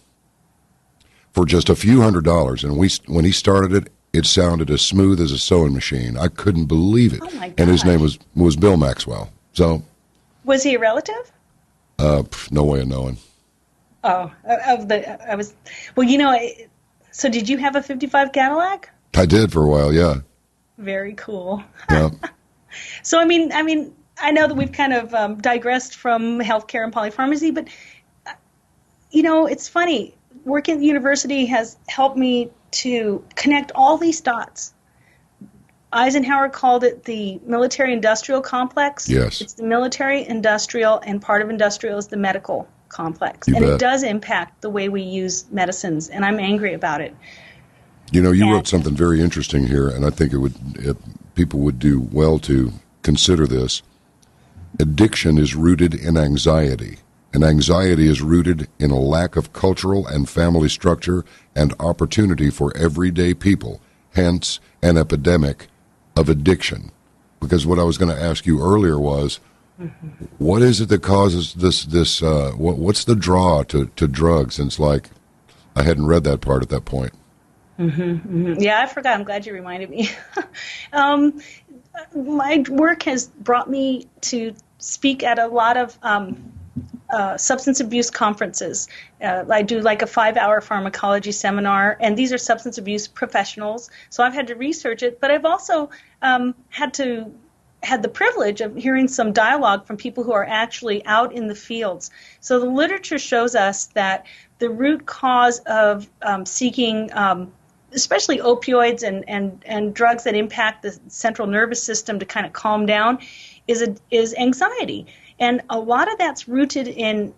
for just a few $100s, and when he started it, it sounded as smooth as a sewing machine. I couldn't believe it. Oh my gosh. And his name was Bill Maxwell. So, was he a relative? No way of knowing. Oh, so did you have a '55 Cadillac? I did for a while, yeah. Very cool. Yeah. So, I mean, I know that we've kind of digressed from healthcare and polypharmacy, but, it's funny. Working at the university has helped me to connect all these dots. Eisenhower called it the military-industrial complex. Yes. It's the military-industrial, and part of industrial is the medical complex. You and bet. It does impact the way we use medicines, and I'm angry about it. You wrote something very interesting here, and I think people would do well to consider this. Addiction is rooted in anxiety, and anxiety is rooted in a lack of cultural and family structure and opportunity for everyday people, hence an epidemic of addiction. Because what I was going to ask you earlier was, what is it that causes this what's the draw to drugs? And it's like, I hadn't read that part at that point. Yeah, I forgot. I'm glad you reminded me. My work has brought me to speak at a lot of substance abuse conferences. I do like a 5-hour pharmacology seminar, and these are substance abuse professionals. So I've had to research it, but I've also had the privilege of hearing some dialogue from people who are actually out in the fields. So the literature shows us that the root cause of seeking especially opioids and drugs that impact the central nervous system to kind of calm down is anxiety. And a lot of that's rooted in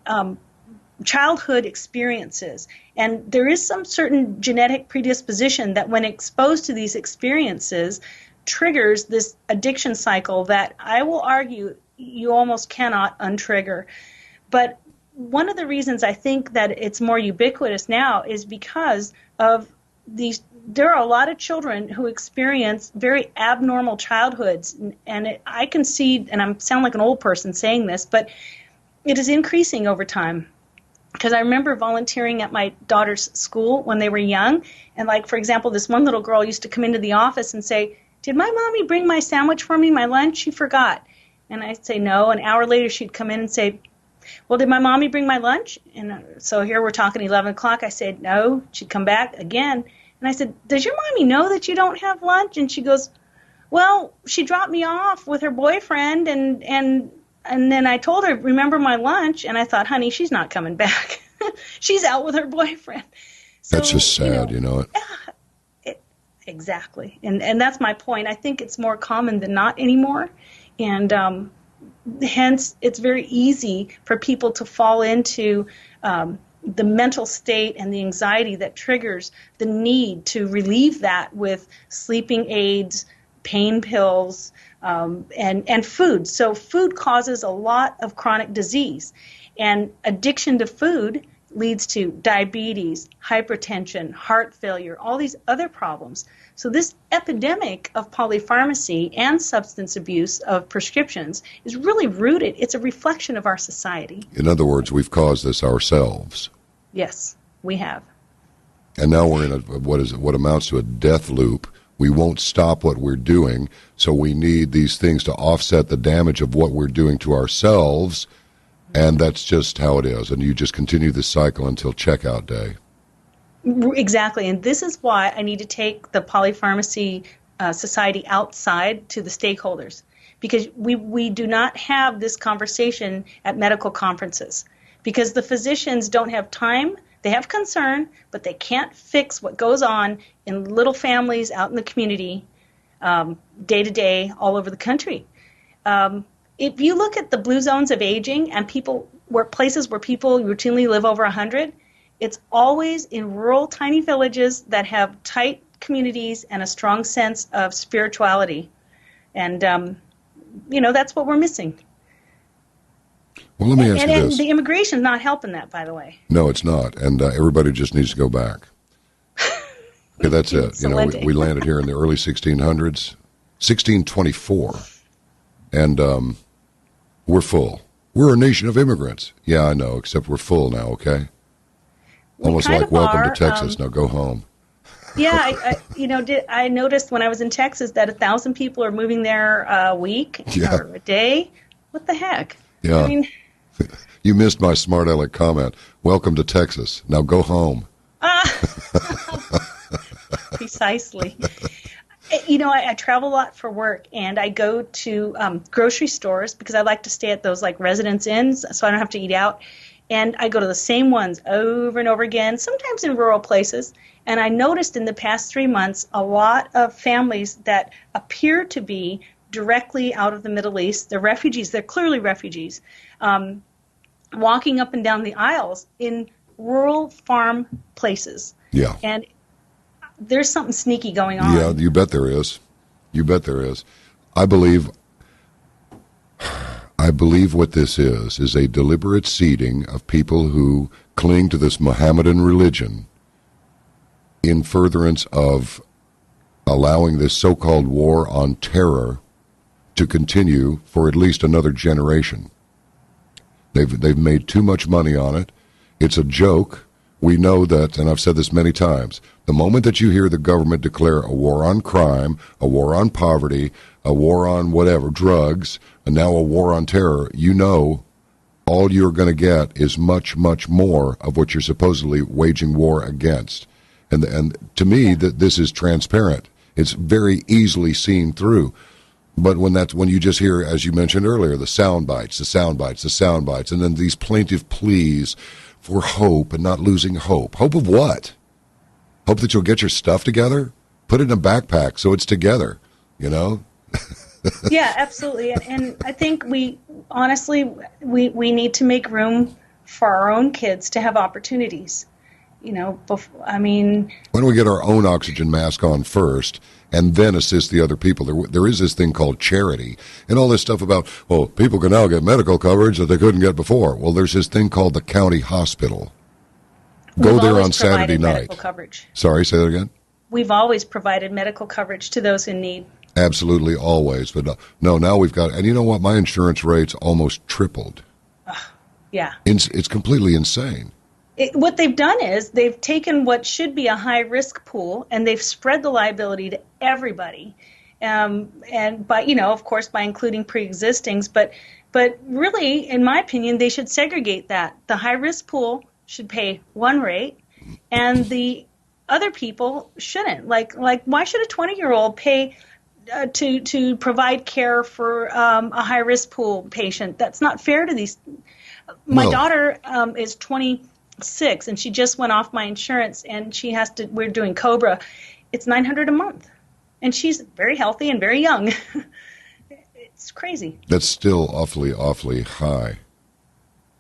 childhood experiences. And there is some certain genetic predisposition that when exposed to these experiences triggers this addiction cycle that I will argue you almost cannot untrigger. But one of the reasons I think that it's more ubiquitous now is because of these. There are a lot of children who experience very abnormal childhoods, and I can see, and I sound like an old person saying this, but it is increasing over time. Because I remember volunteering at my daughter's school when they were young, and like, for example, this one little girl used to come into the office and say, "Did my mommy bring my sandwich for me, my lunch? She forgot." And I'd say no. An hour later, she'd come in and say, "Well, did my mommy bring my lunch?" And so here we're talking 11 o'clock. I said, "No." She'd come back again. And I said, "Does your mommy know that you don't have lunch?" And she goes, "Well, she dropped me off with her boyfriend, and then I told her, 'Remember my lunch.'" And I thought, honey, she's not coming back. She's out with her boyfriend. So, that's just sad, you know it. Exactly. And that's my point. I think it's more common than not anymore. And hence, it's very easy for people to fall into the mental state and the anxiety that triggers the need to relieve that with sleeping aids, pain pills, and food. So food causes a lot of chronic disease. And addiction to food leads to diabetes, hypertension, heart failure, all these other problems. So this epidemic of polypharmacy and substance abuse of prescriptions is really rooted. It's a reflection of our society. In other words, we've caused this ourselves. Yes, we have. And now we're in what amounts to a death loop. We won't stop what we're doing, so we need these things to offset the damage of what we're doing to ourselves, and that's just how it is. And you just continue this cycle until checkout day. Exactly, and this is why I need to take the Polypharmacy Society outside to the stakeholders, because we do not have this conversation at medical conferences, because the physicians don't have time. They have concern, but they can't fix what goes on in little families out in the community, day to day, all over the country. If you look at the blue zones of aging and places where people routinely live over 100, it's always in rural, tiny villages that have tight communities and a strong sense of spirituality. And, that's what we're missing. Well, let me ask you this. And the immigration's not helping that, by the way. No, it's not. And everybody just needs to go back. Okay, that's it. We landed here in the early 1600s, 1624. And we're full. We're a nation of immigrants. Yeah, I know, except we're full now, okay? Almost like welcome to Texas. Now go home. Yeah, I noticed when I was in Texas that 1,000 people are moving there a week or a day. What the heck? Yeah. I mean, you missed my smart aleck comment. Welcome to Texas. Now go home. Precisely. I travel a lot for work, and I go to grocery stores because I like to stay at those like residence inns so I don't have to eat out. And I go to the same ones over and over again, sometimes in rural places. And I noticed in the past 3 months a lot of families that appear to be directly out of the Middle East. They're refugees. They're clearly refugees, walking up and down the aisles in rural farm places. Yeah. And there's something sneaky going on. Yeah, you bet there is. You bet there is. I believe what this is a deliberate seeding of people who cling to this Mohammedan religion in furtherance of allowing this so-called war on terror to continue for at least another generation. They've made too much money on it. It's a joke. We know that, and I've said this many times, the moment that you hear the government declare a war on crime, a war on poverty, a war on whatever, drugs, and now a war on terror, you know all you're going to get is much, much more of what you're supposedly waging war against. And to me, that this is transparent. It's very easily seen through. But when you just hear, as you mentioned earlier, the sound bites, and then these plaintive pleas for hope and not losing hope. Hope of what? Hope that you'll get your stuff together? Put it in a backpack so it's together, you know? Yeah, absolutely. And I think we need to make room for our own kids to have opportunities. You know, why don't we get our own oxygen mask on first and then assist the other people? There is this thing called charity and all this stuff about, well, people can now get medical coverage that they couldn't get before. Well, there's this thing called the county hospital. Go there on Saturday night. Coverage. Sorry, say that again? We've always provided medical coverage to those in need. Absolutely, always. But no, now we've got, and you know what? My insurance rates almost tripled. Yeah. It's completely insane. What they've done is they've taken what should be a high-risk pool and they've spread the liability to everybody. And by, of course, by including pre-existings. But really, in my opinion, they should segregate that. The high-risk pool should pay one rate and the other people shouldn't. Like why should a 20-year-old pay to provide care for a high-risk pool patient? That's not fair to these. My daughter is 26, and she just went off my insurance, and she has to. We're doing COBRA. It's $900 a month, and she's very healthy and very young. It's crazy. That's still awfully, awfully high.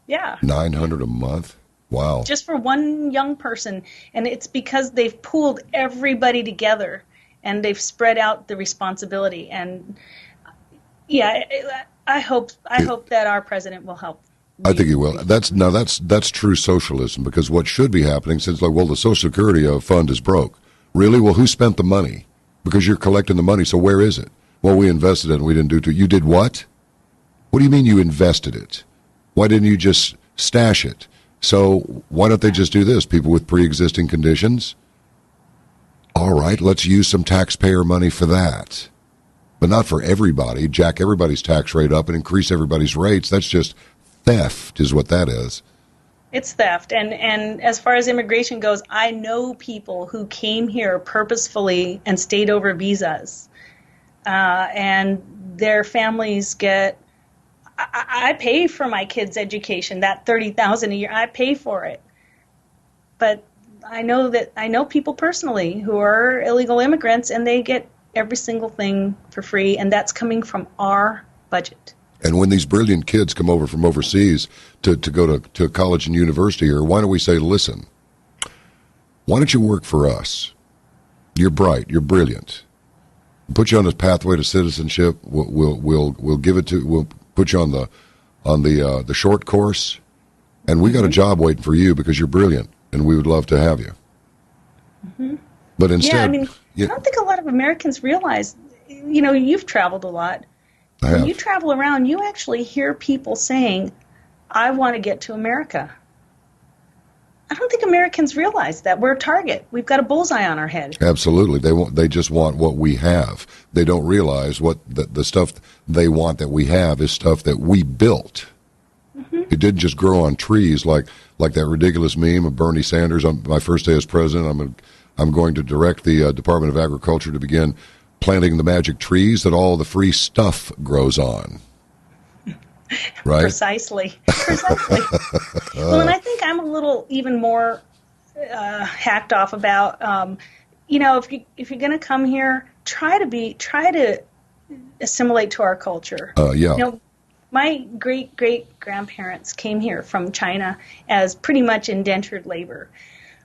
Yeah. $900 a month. Wow. Just for one young person, and it's because they've pooled everybody together, and they've spread out the responsibility. And yeah, I hope that our president will help. I think he will. That's true socialism, because what should be happening, since the Social Security fund is broke. Really? Well, who spent the money? Because you're collecting the money, so where is it? Well, we invested it and we didn't do it. You did what? What do you mean you invested it? Why didn't you just stash it? So why don't they just do this? People with pre-existing conditions? All right, let's use some taxpayer money for that. But not for everybody. Jack everybody's tax rate up and increase everybody's rates. That's just theft is what that is. It's theft. And as far as immigration goes, I know people who came here purposefully and stayed over visas. And their families get, I pay for my kids' education, that $30,000 a year, I pay for it. But I know people personally who are illegal immigrants, and they get every single thing for free, and that's coming from our budget. And when these brilliant kids come over from overseas to go to college and university here, why don't we say, listen, why don't you work for us? You're bright, you're brilliant. We'll put you on this pathway to citizenship. We'll give it to. We'll put you on the short course, and we got a job waiting for you because you're brilliant, and we would love to have you. Mm-hmm. But instead, I don't think a lot of Americans realize. You've traveled a lot. When you travel around, you actually hear people saying, I want to get to America. I don't think Americans realize that we're a target. We've got a bullseye on our head. Absolutely. They just want what we have. They don't realize what the stuff they want that we have is stuff that we built. Mm-hmm. It didn't just grow on trees like that ridiculous meme of Bernie Sanders. On my first day as president, I'm going to direct the Department of Agriculture to begin planting the magic trees that all the free stuff grows on. Right? Precisely. Well, and I think I'm a little even more hacked off about, if you're going to come here, try to assimilate to our culture. Yeah. My great-great-grandparents came here from China as pretty much indentured labor,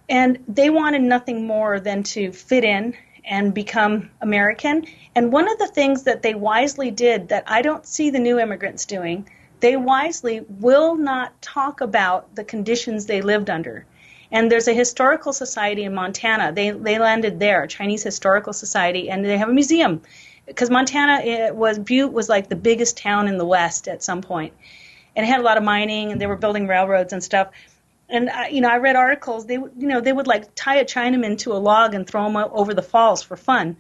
and they wanted nothing more than to fit in and become American. And one of the things that they wisely did that I don't see the new immigrants doing, they wisely will not talk about the conditions they lived under. And there's a historical society in Montana. They landed there, a Chinese historical society, and they have a museum. Because Butte was like the biggest town in the West at some point. And it had a lot of mining, and they were building railroads and stuff. And I read articles. They would like tie a Chinaman to a log and throw him over the falls for fun.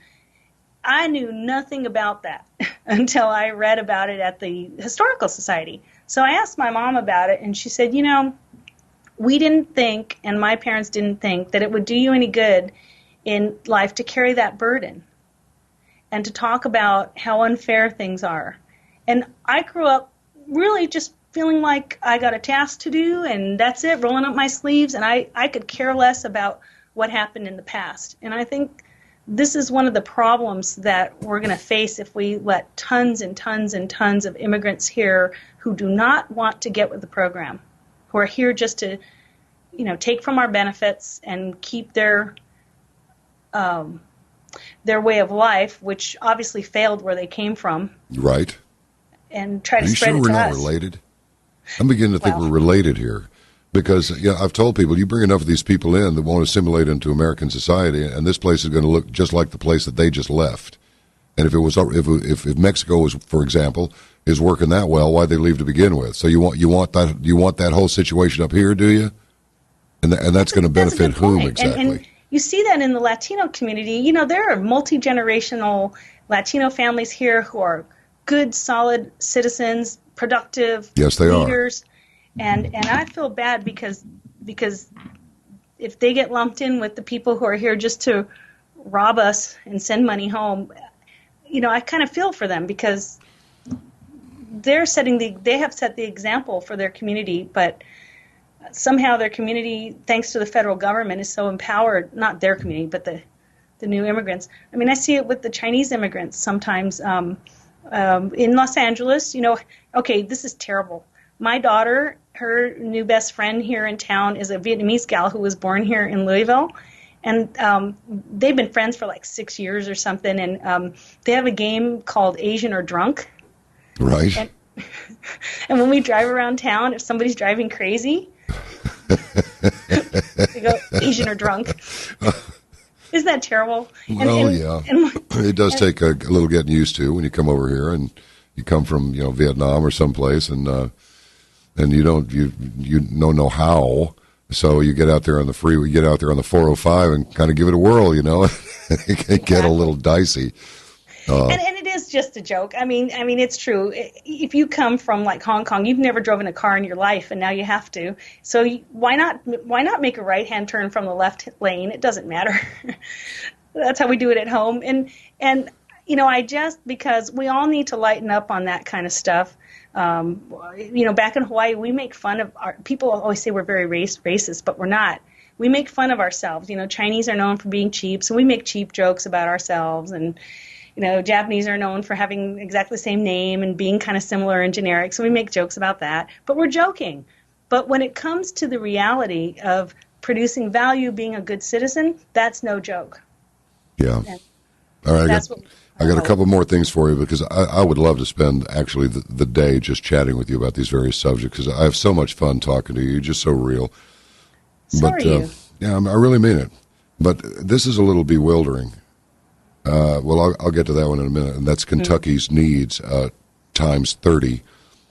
I knew nothing about that until I read about it at the Historical Society. So I asked my mom about it, and she said, we didn't think, and my parents didn't think, that it would do you any good in life to carry that burden and to talk about how unfair things are. And I grew up really just feeling like I got a task to do, and that's it, rolling up my sleeves, and I could care less about what happened in the past. And I think this is one of the problems that we're going to face if we let tons and tons and tons of immigrants here who do not want to get with the program, who are here just to, take from our benefits and keep their way of life, which obviously failed where they came from. Right. And try to Are spread you it sure to we're not us. related? I'm beginning to think we're related here. Because I've told people, you bring enough of these people in that won't assimilate into American society, and this place is going to look just like the place that they just left. And if Mexico was, for example, is working that well, why'd they leave to begin with? So you want that whole situation up here, do you? And that's going to benefit whom exactly? And you see that in the Latino community. There are multi-generational Latino families here who are good, solid citizens, productive leaders. And I feel bad because if they get lumped in with the people who are here just to rob us and send money home, I kind of feel for them because they have set the example for their community, but somehow their community, thanks to the federal government, is so empowered, not their community, but the new immigrants. I mean, I see it with the Chinese immigrants sometimes in Los Angeles. Okay, this is terrible. My daughter, her new best friend here in town is a Vietnamese gal who was born here in Louisville. And they've been friends for like 6 years or something. And they have a game called Asian or Drunk. Right. And when we drive around town, if somebody's driving crazy, they go Asian or Drunk. Isn't that terrible? Yeah. It does take a little getting used to when you come over here and you come from, Vietnam or someplace and you don't know how, so you get out there on the freeway, get out there on the 405 and kind of give it a whirl, It can get a little dicey. And it is just a joke. I mean, it's true. If you come from like Hong Kong, you've never driven a car in your life, and now you have to. So why not make a right-hand turn from the left lane? It doesn't matter. That's how we do it at home. And because we all need to lighten up on that kind of stuff. Back in Hawaii, we make fun of people always say we're very racist, but we're not. We make fun of ourselves. Chinese are known for being cheap, so we make cheap jokes about ourselves. And, Japanese are known for having exactly the same name and being kind of similar and generic, so we make jokes about that. But we're joking. But when it comes to the reality of producing value, being a good citizen, that's no joke. Yeah. All right. I got a couple more things for you because I would love to spend actually the day just chatting with you about these various subjects because I have so much fun talking to you. You're just so real. So are you. Yeah, I really mean it. But this is a little bewildering. I'll get to that one in a minute, and that's Kentucky's needs times 30.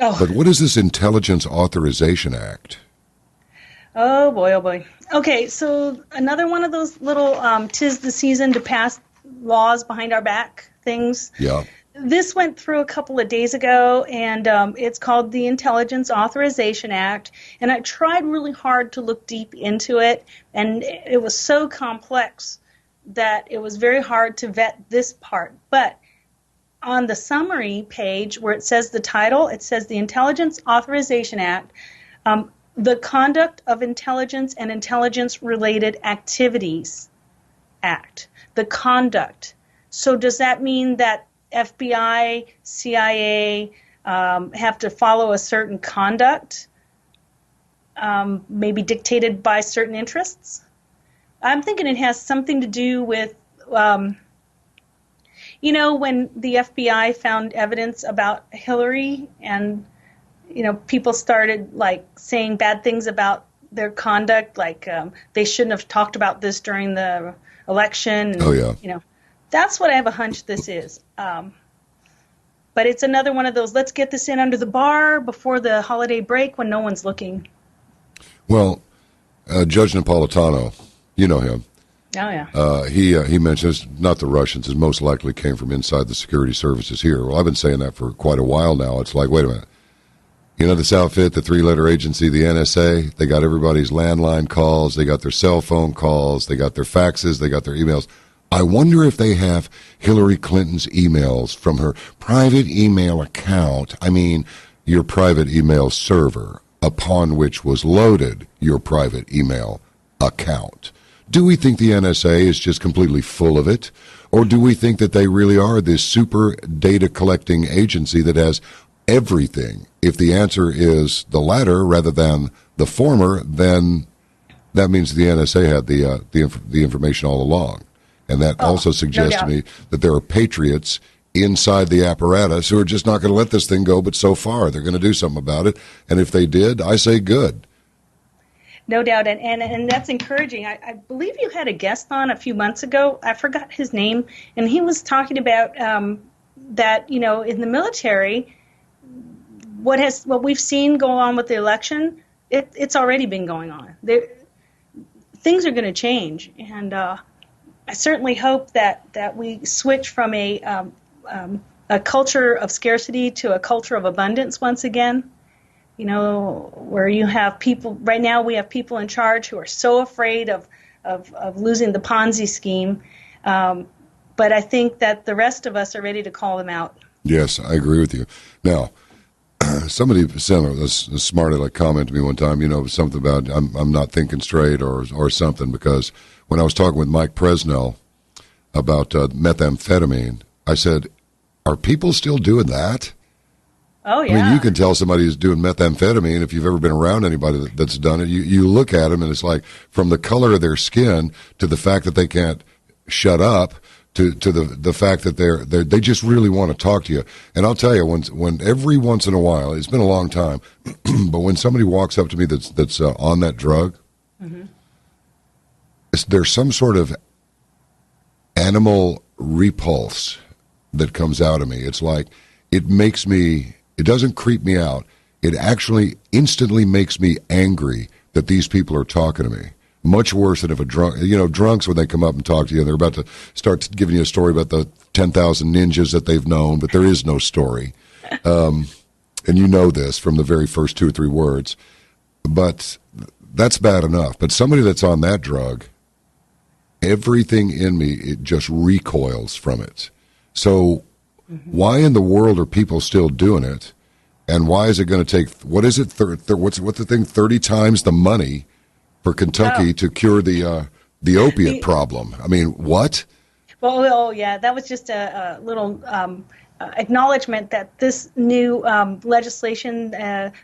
Oh. But what is this Intelligence Authorization Act? Oh, boy. Okay, so another one of those little 'tis the season to pass laws behind our back things. Yeah. This went through a couple of days ago, and it's called the Intelligence Authorization Act. And I tried really hard to look deep into it, and it was so complex that it was very hard to vet this part. But on the summary page where it says the title, it says the Intelligence Authorization Act, the Conduct of Intelligence and Intelligence-Related Activities Act. The conduct. So does that mean that FBI, CIA have to follow a certain conduct, maybe dictated by certain interests? I'm thinking it has something to do with, when the FBI found evidence about Hillary and, people started saying bad things about their conduct, they shouldn't have talked about this during the election. And, oh, yeah. That's what I have a hunch this is. But it's another one of those, let's get this in under the bar before the holiday break when no one's looking. Well, Judge Napolitano, you know him. Oh, yeah. He mentions not the Russians. It most likely came from inside the security services here. Well, I've been saying that for quite a while now. It's like, wait a minute. You know this outfit, the three-letter agency, the NSA, they got everybody's landline calls, they got their cell phone calls, they got their faxes, they got their emails. I wonder if they have Hillary Clinton's emails from her private email account. I mean, your private email server, upon which was loaded your private email account. Do we think the NSA is just completely full of it? Or do we think that they really are this super data collecting agency that has everything? If the answer is the latter rather than the former, then that means the NSA had the information all along. And that also suggests to me that there are patriots inside the apparatus who are just not going to let this thing go, but so far they're going to do something about it. And if they did, I say good. No doubt, and that's encouraging. I believe you had a guest on a few months ago. I forgot his name, and he was talking about that, you know, in the military, what we've seen go on with the election, it's already been going on. Things are going to change, and I certainly hope that we switch from a culture of scarcity to a culture of abundance once again. You know, where you have people, right now we have people in charge who are so afraid of losing the Ponzi scheme. But I think that the rest of us are ready to call them out. Yes, I agree with you. Now, somebody sent a smart aleck comment to me one time, you know, something about I'm not thinking straight or something, because when I was talking with Mike Presnell about methamphetamine, I said, are people still doing that? Oh, yeah. I mean, you can tell somebody who's doing methamphetamine if you've ever been around anybody that's done it. You look at them, and it's like from the color of their skin to the fact that they can't shut up to the fact that they just really want to talk to you. And I'll tell you, when every once in a while, it's been a long time, but when somebody walks up to me that's on that drug, mm-hmm. There's some sort of animal repulse that comes out of me. It's like it makes me. It doesn't creep me out. It actually instantly makes me angry that these people are talking to me. Much worse than if a drunk, you know, drunks, when they come up and talk to you, they're about to start giving you a story about the 10,000 ninjas that they've known, but there is no story. And you know this from the very first 2 or 3 words. But that's bad enough. But somebody that's on that drug, everything in me, it just recoils from it. So why in the world are people still doing it? And why is it going to take, what is it, what's the thing, 30 times the money for Kentucky to cure the opiate problem? I mean, what? Well, yeah, that was just a little acknowledgement that this new legislation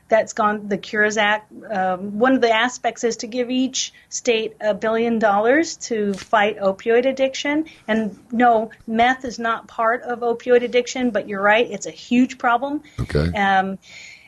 that's gone, the Cures Act, one of the aspects is to give each state $1 billion to fight opioid addiction. And no, meth is not part of opioid addiction, but you're right, it's a huge problem. Okay.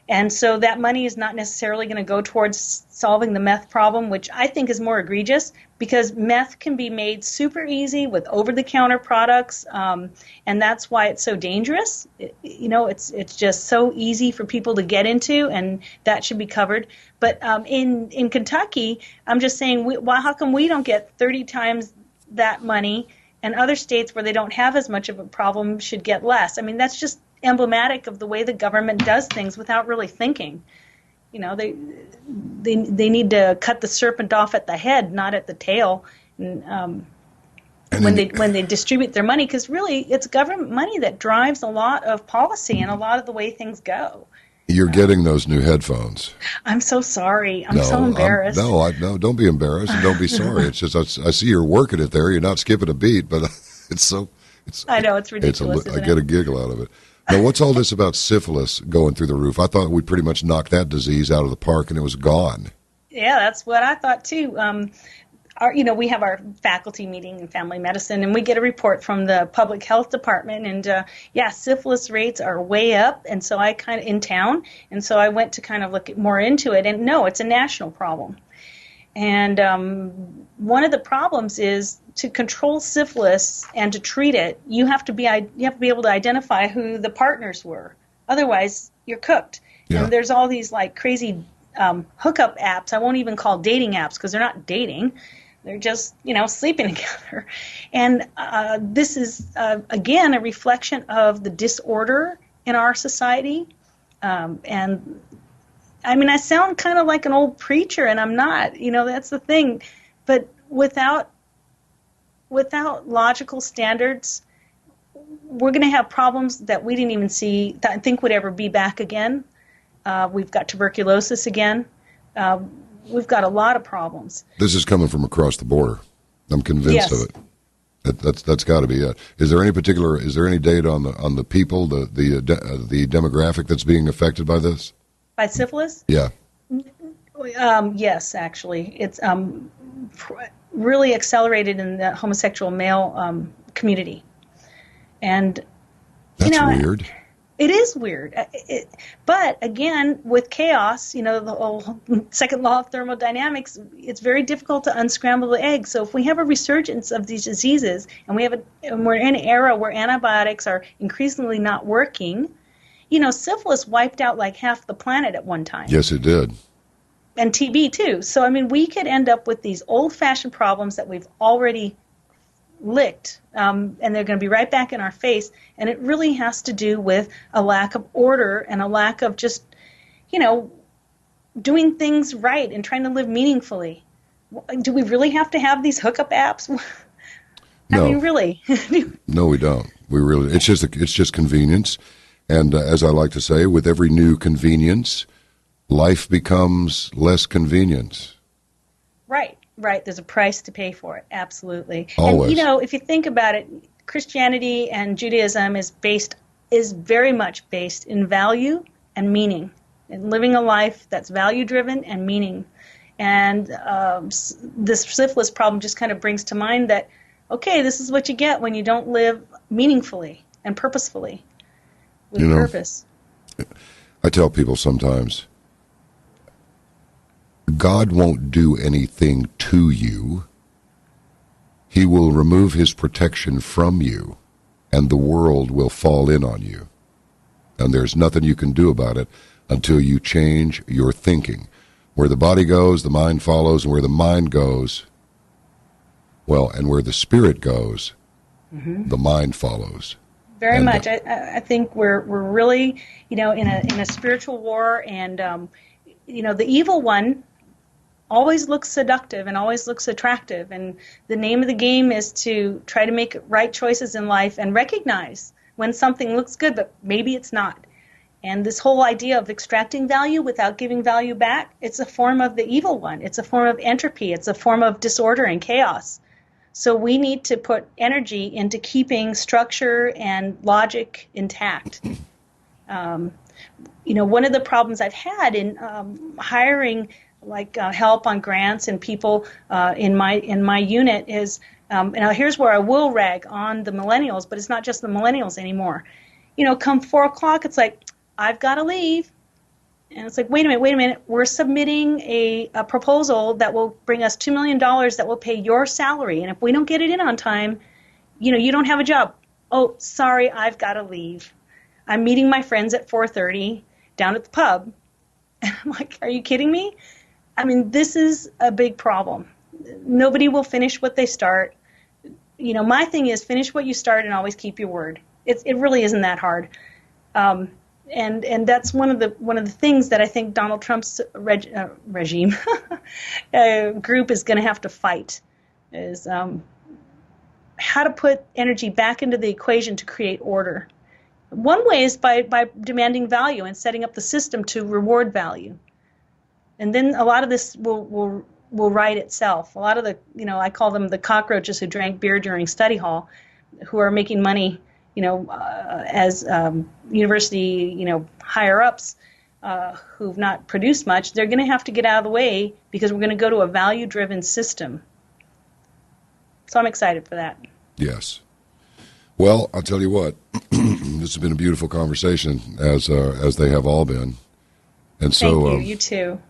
And so that money is not necessarily going to go towards solving the meth problem, which I think is more egregious, because meth can be made super easy with over-the-counter products, and that's why it's so dangerous. It's just so easy for people to get into, and that should be covered. But in Kentucky, I'm just saying, how come we don't get 30 times that money, and other states where they don't have as much of a problem should get less? I mean, that's just emblematic of the way the government does things without really thinking. You know, they need to cut the serpent off at the head, not at the tail. And when they distribute their money, because really it's government money that drives a lot of policy and a lot of the way things go. You're getting those new headphones. I'm so sorry. I'm so embarrassed. No, don't be embarrassed and don't be sorry. It's just I see you're working it there. You're not skipping a beat, but I know it's ridiculous. I get a giggle out of it. Now, what's all this about syphilis going through the roof? I thought we pretty much knocked that disease out of the park and it was gone. Yeah, that's what I thought too. We have our faculty meeting in family medicine, and we get a report from the public health department, and syphilis rates are way up. And so I in town, and so I went to kind of look more into it, and no, it's a national problem. And one of the problems is to control syphilis and to treat it, you have to be able to identify who the partners were. Otherwise, you're cooked. Yeah. And there's all these like crazy hookup apps. I won't even call dating apps because they're not dating. They're just, sleeping together. And this is, again, a reflection of the disorder in our society. And I mean, I sound kind of like an old preacher, and I'm not. That's the thing. But without logical standards, we're going to have problems that we didn't even think would ever be back again. We've got tuberculosis again. We've got a lot of problems. This is coming from across the border. I'm convinced of it. That's got to be it. Is there any data on the people, the demographic that's being affected by this? By syphilis? Yeah. Yes, actually, it's really accelerated in the homosexual male community, and that's weird. It is weird, but again, with chaos, the whole second law of thermodynamics, it's very difficult to unscramble the egg. So if we have a resurgence of these diseases, and we're in an era where antibiotics are increasingly not working, syphilis wiped out like half the planet at one time. Yes, it did. And TB too. So I mean, we could end up with these old-fashioned problems that we've already licked, and they're going to be right back in our face. And it really has to do with a lack of order and a lack of just, doing things right and trying to live meaningfully. Do we really have to have these hookup apps? No. I mean, really? No, we don't. It's just convenience. And as I like to say, with every new convenience, life becomes less convenient. Right. There's a price to pay for it. Absolutely. Always. And, if you think about it, Christianity and Judaism is very much based in value and meaning, and living a life that's value-driven and meaning. And this syphilis problem just kind of brings to mind that, okay, this is what you get when you don't live meaningfully and purposefully with purpose. I tell people sometimes, God won't do anything to you. He will remove his protection from you, and the world will fall in on you. And there's nothing you can do about it until you change your thinking. Where the body goes, the mind follows, and where the mind goes, and where the spirit goes, the mind follows. Very much. I think we're really, in a spiritual war, and the evil one always looks seductive and always looks attractive, and the name of the game is to try to make right choices in life and recognize when something looks good, but maybe it's not. And this whole idea of extracting value without giving value back, it's a form of the evil one. It's a form of entropy. It's a form of disorder and chaos. So we need to put energy into keeping structure and logic intact. One of the problems I've had in hiring help on grants and people in my unit is, now here's where I will rag on the millennials, but it's not just the millennials anymore. Come 4 o'clock, it's like, I've got to leave. And it's like, wait a minute. We're submitting a proposal that will bring us $2 million that will pay your salary. And if we don't get it in on time, you don't have a job. Oh, sorry, I've got to leave. I'm meeting my friends at 4:30 down at the pub. And I'm like, are you kidding me? I mean, this is a big problem. Nobody will finish what they start. My thing is finish what you start and always keep your word. It really isn't that hard. And that's one of the things that I think Donald Trump's regime group is going to have to fight is how to put energy back into the equation to create order. One way is by demanding value and setting up the system to reward value, and then a lot of this will right itself. A lot of the I call them the cockroaches who drank beer during study hall, who are making money. As university, higher ups who've not produced much, they're going to have to get out of the way because we're going to go to a value-driven system. So I'm excited for that. Yes. Well, I'll tell you what, this has been a beautiful conversation, as they have all been. And so, thank you. You too.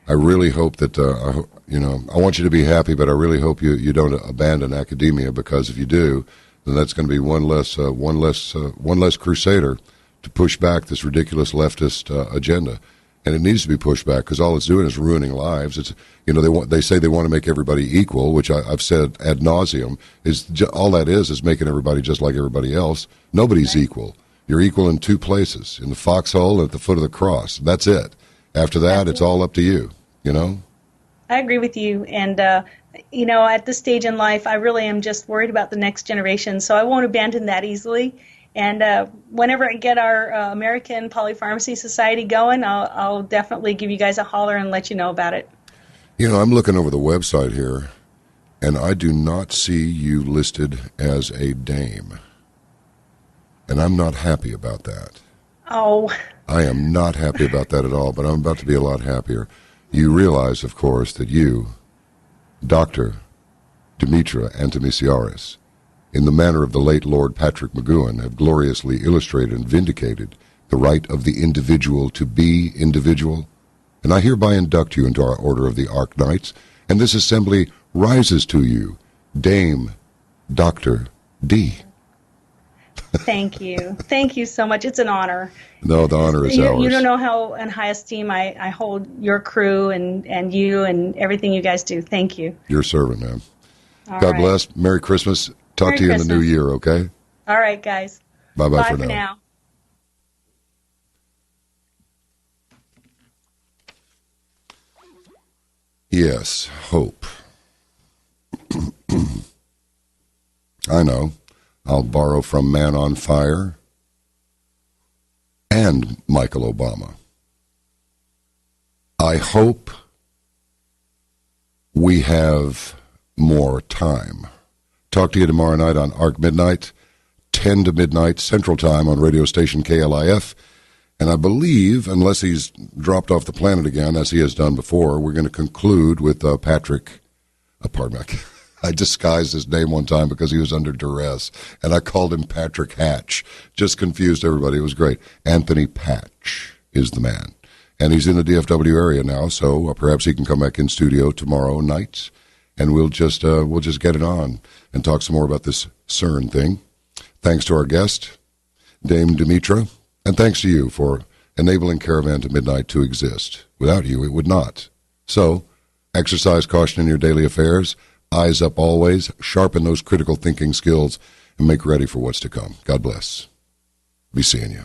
I really hope that I want you to be happy, but I really hope you don't abandon academia, because if you do, then that's going to be one less crusader to push back this ridiculous leftist agenda. and it needs to be pushed back because all it's doing is ruining lives. It's, you know, they say they want to make everybody equal, which I've said ad nauseum. All that is making everybody just like everybody else. Nobody's equal. You're equal in two places, in the foxhole and at the foot of the cross. That's it. After that, it's all up to you, you know? I agree with you. And, you know, at this stage in life, I really am just worried about the next generation, so I won't abandon that easily. And whenever I get our American Polypharmacy Society going, I'll definitely give you guys a holler and let you know about it. You know, I'm looking over the website here, and I do not see you listed as a dame. And I'm not happy about that. Oh. I am not happy about that at all, but I'm about to be a lot happier. You realize, of course, that you, Dr. Dimitra Antimisiaris, in the manner of the late Lord Patrick McGowan, have gloriously illustrated and vindicated the right of the individual to be individual. And I hereby induct you into our Order of the Arc Knights, and this assembly rises to you, Dame Dr. D. Thank you. Thank you so much. It's an honor. No, the honor is ours. You don't know how in high esteem I hold your crew and you and everything you guys do. Thank you. Your servant, man. All God right. bless. Merry Christmas. Talk Merry to you Christmas. in the new year, okay? All right, guys. Bye-bye Bye for for now. now. Yes, hope. I know. I'll borrow from Man on Fire and Michael Obama. I hope we have more time. Talk to you tomorrow night on Arc Midnight, 10 to midnight Central Time on radio station KLIF. And I believe, unless he's dropped off the planet again, as he has done before, we're going to conclude with Patrick. Pardon me. I disguised his name one time because he was under duress, and I called him Patrick Hatch. Just confused everybody. It was great. Anthony Patch is the man. And he's in the DFW area now, so perhaps he can come back in studio tomorrow night, and we'll just get it on and talk some more about this CERN thing. Thanks to our guest, Dame Dimitra, and thanks to you for enabling Caravan to Midnight to exist. Without you, it would not. So, exercise caution in your daily affairs, eyes up always, sharpen those critical thinking skills, and make ready for what's to come. God bless. Be seeing you.